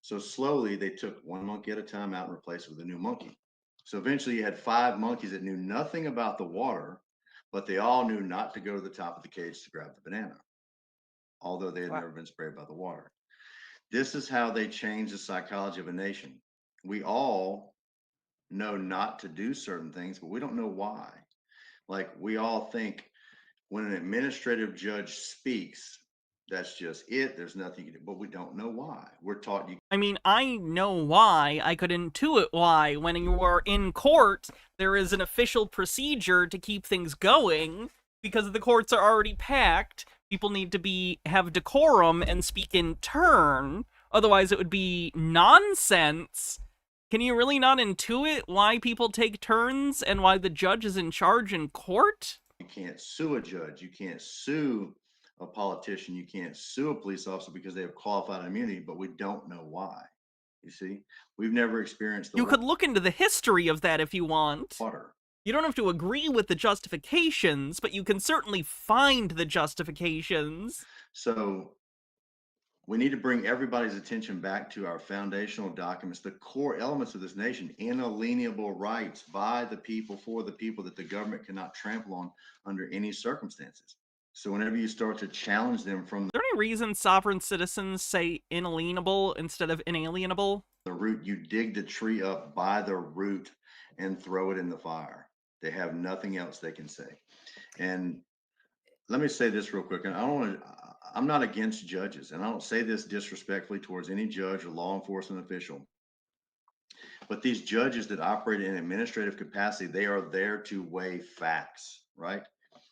So slowly they took one monkey at a time out and replaced it with a new monkey. So eventually you had 5 monkeys that knew nothing about the water, but they all knew not to go to the top of the cage to grab the banana, although they had never been sprayed by the water. This is how they change the psychology of a nation. We all know not to do certain things, but we don't know why. Like, we all think when an administrative judge speaks, that's just it. There's nothing you can do, but we don't know why. We're taught you. I mean, I know why. I could intuit why. When you are in court, there is an official procedure to keep things going, because the courts are already packed. People need to have decorum and speak in turn. Otherwise, it would be nonsense. Can you really not intuit why people take turns and why the judge is in charge in court? You can't sue a judge. You can't sue a politician. You can't sue a police officer because they have qualified immunity, but we don't know why. You see, we've never experienced the You could look into the history of that if you want. water. You don't have to agree with the justifications, but you can certainly find the justifications. So we need to bring everybody's attention back to our foundational documents, the core elements of this nation, inalienable rights by the people, for the people, that the government cannot trample on under any circumstances. So whenever you start to challenge them from Is there any reason sovereign citizens say inalienable instead of inalienable? the root, you dig the tree up by the root and throw it in the fire. They have nothing else they can say. And let me say this real quick, and I'm not against judges, and I don't say this disrespectfully towards any judge or law enforcement official. But these judges that operate in administrative capacity, they are there to weigh facts, right?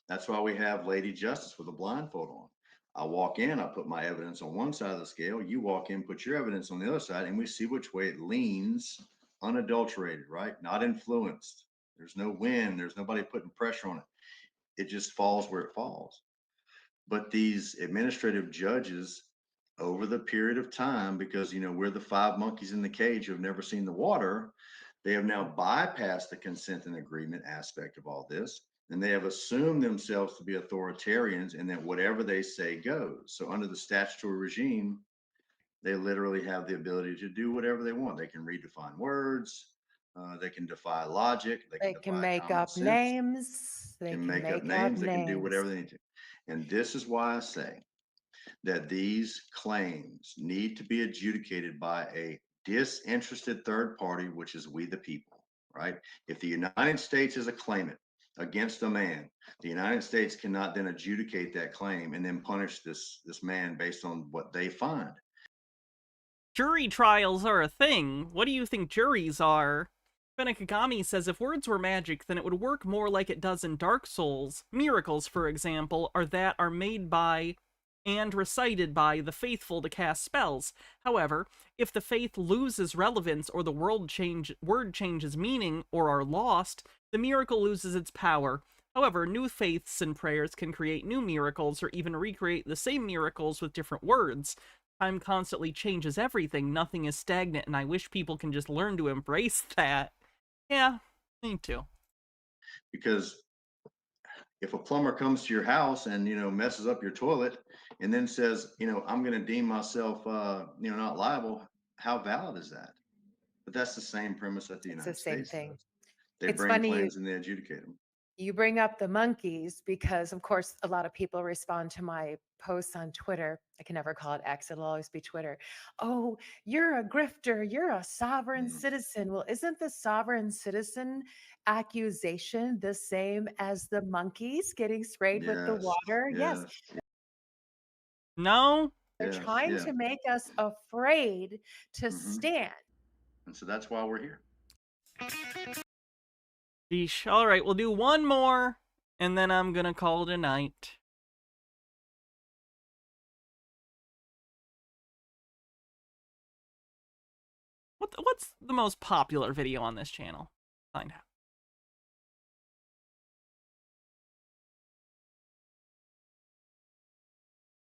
That's why we have Lady Justice with a blindfold on. I walk in, I put my evidence on one side of the scale, you walk in, put your evidence on the other side, and we see which way it leans, unadulterated, right? Not influenced. There's no wind, there's nobody putting pressure on it. It just falls where it falls. But these administrative judges, over the period of time, because, we're the 5 monkeys in the cage who have never seen the water, they have now bypassed the consent and agreement aspect of all this, and they have assumed themselves to be authoritarians, and that whatever they say goes. So under the statutory regime, they literally have the ability to do whatever they want. They can redefine words, they can defy logic, They can make up names. They can make up names. They can do whatever they need to. And this is why I say that these claims need to be adjudicated by a disinterested third party, which is we the people, right? If the United States is a claimant against a man, the United States cannot then adjudicate that claim and then punish this man based on what they find. Jury trials are a thing. What do you think juries are? Benekagami says if words were magic, then it would work more like it does in Dark Souls. Miracles, for example, are made by and recited by the faithful to cast spells. However, if the faith loses relevance or the word changes meaning or are lost, the miracle loses its power. However, new faiths and prayers can create new miracles or even recreate the same miracles with different words. Time constantly changes everything. Nothing is stagnant, and I wish people can just learn to embrace that. Yeah, me too. Because if a plumber comes to your house and, messes up your toilet and then says, I'm going to deem myself, not liable, how valid is that? But that's the same premise that the United States does. They bring claims and they adjudicate them. You bring up the monkeys because, of course, a lot of people respond to my posts on Twitter. I can never call it X. It'll always be Twitter. Oh, you're a grifter. You're a sovereign citizen. Well, isn't the sovereign citizen accusation the same as the monkeys getting sprayed with the water? Yes. No. They're trying to make us afraid to stand. And so that's why we're here. Yeesh. All right, we'll do one more, and then I'm gonna call it a night. What's the most popular video on this channel? Find out.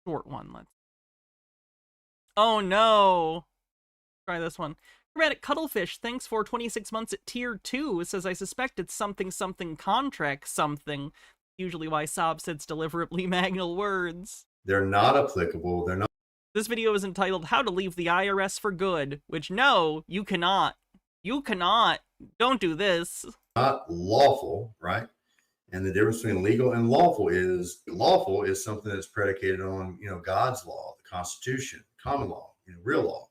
Short one, let's. Oh no! Try this one. Chromatic Cuttlefish, thanks for 26 months at tier 2. It says, I suspect it's something contract something. Usually why Sob sits deliberately magnal words. They're not applicable. They're not. This video is entitled How to Leave the IRS for Good, which no, you cannot. You cannot. Don't do this. Not lawful, right? And the difference between legal and lawful is something that's predicated on, God's law, the Constitution, common law, real law.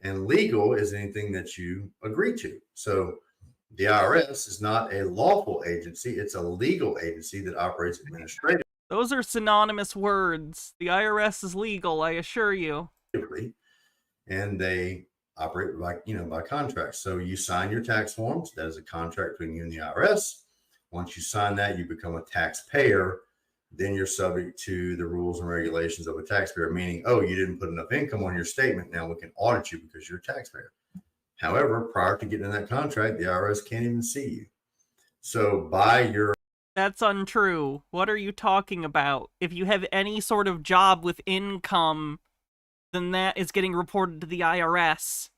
And legal is anything that you agree to. So the IRS is not a lawful agency. It's a legal agency that operates administratively. Those are synonymous words. The IRS is legal, I assure you. And they operate by contract. So you sign your tax forms. That is a contract between you and the IRS. Once you sign that, you become a taxpayer. Then you're subject to the rules and regulations of a taxpayer, meaning, oh, you didn't put enough income on your statement. Now we can audit you because you're a taxpayer. However, prior to getting in that contract, the IRS can't even see you. So That's untrue. What are you talking about? If you have any sort of job with income, then that is getting reported to the IRS.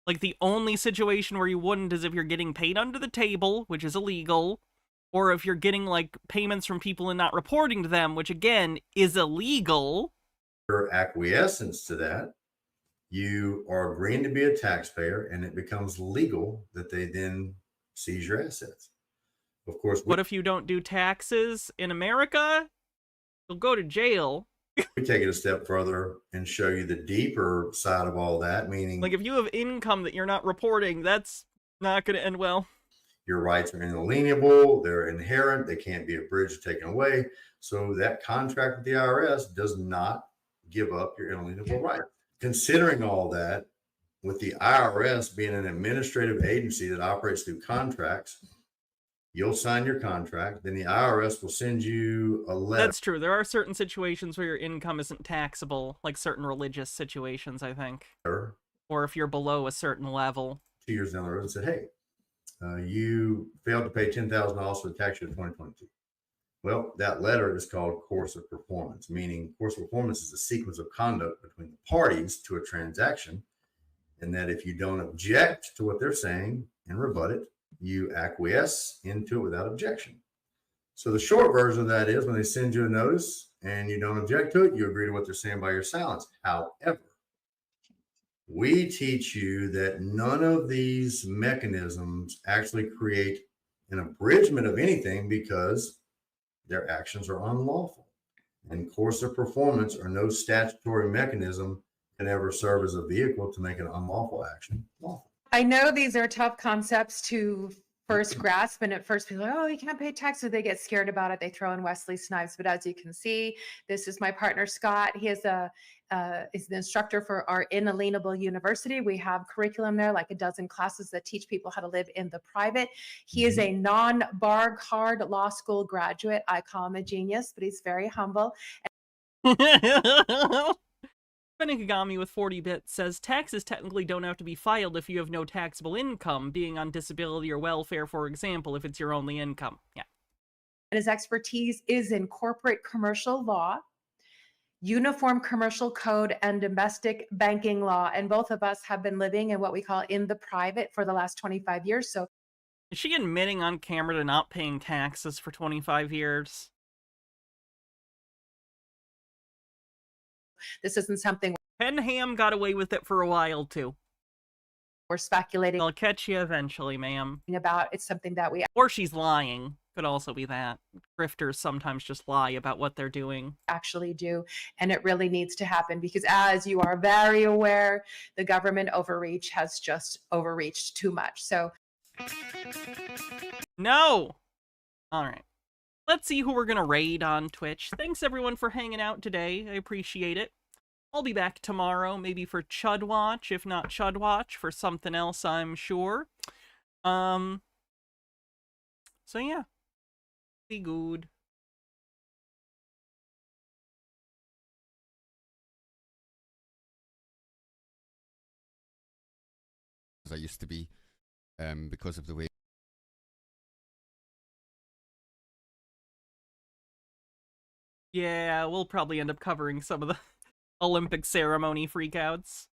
Like, the only situation where you wouldn't is if you're getting paid under the table, which is illegal, or if you're getting, payments from people and not reporting to them, which, again, is illegal. Your acquiescence to that, you are agreeing to be a taxpayer, and it becomes legal that they then seize your assets. Of course. What if you don't do taxes in America? You'll go to jail. We take it a step further and show you the deeper side of all that, meaning... if you have income that you're not reporting, that's not going to end well. Your rights are inalienable, they're inherent, they can't be abridged or taken away. So that contract with the IRS does not give up your inalienable rights. Considering all that, with the IRS being an administrative agency that operates through contracts, you'll sign your contract, then the IRS will send you a letter. That's true. There are certain situations where your income isn't taxable, like certain religious situations, I think. Or if you're below a certain level. 2 years down the road and said, hey, you failed to pay $10,000 for the tax year of 2022. Well, that letter is called course of performance, meaning course of performance is a sequence of conduct between the parties to a transaction, and that if you don't object to what they're saying and rebut it, you acquiesce into it without objection. So the short version of that is when they send you a notice and you don't object to it, you agree to what they're saying by your silence. However, we teach you that none of these mechanisms actually create an abridgment of anything because their actions are unlawful. And course of performance or no statutory mechanism can ever serve as a vehicle to make an unlawful action lawful. I know these are tough concepts to first grasp, and at first people are like, oh, you can't pay taxes. They get scared about it. They throw in Wesley Snipes. But as you can see, this is my partner, Scott. He has a is the instructor for our Inalienable University. We have curriculum there, like a dozen classes that teach people how to live in the private. He is a non-bar card law school graduate. I call him a genius, but he's very humble. Benigami with 40 bits says, taxes technically don't have to be filed if you have no taxable income, being on disability or welfare, for example, if it's your only income. Yeah. And his expertise is in corporate commercial law, uniform commercial code, and domestic banking law. And both of us have been living in what we call in the private for the last 25 years. So is she admitting on camera to not paying taxes for 25 years? This isn't something Penham got away with it for a while too. We're speculating. I'll catch you eventually, ma'am. About it's something that we or she's lying. Could also be that. Grifters sometimes just lie about what they're doing. Actually do, and it really needs to happen because, as you are very aware, the government overreach has just overreached too much. So no. All right. Let's see who we're going to raid on Twitch. Thanks, everyone, for hanging out today. I appreciate it. I'll be back tomorrow, maybe for Chud Watch, if not Chud Watch, for something else, I'm sure. So, yeah. Be good. As I used to be, because of the way Yeah, we'll probably end up covering some of the Olympic ceremony freakouts.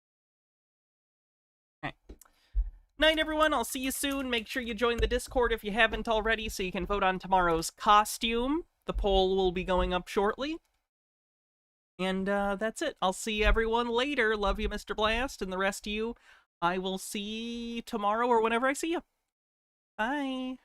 Okay. Night, everyone. I'll see you soon. Make sure you join the Discord if you haven't already so you can vote on tomorrow's costume. The poll will be going up shortly. And that's it. I'll see everyone later. Love you, Mr. Blast, and the rest of you. I will see tomorrow or whenever I see you. Bye.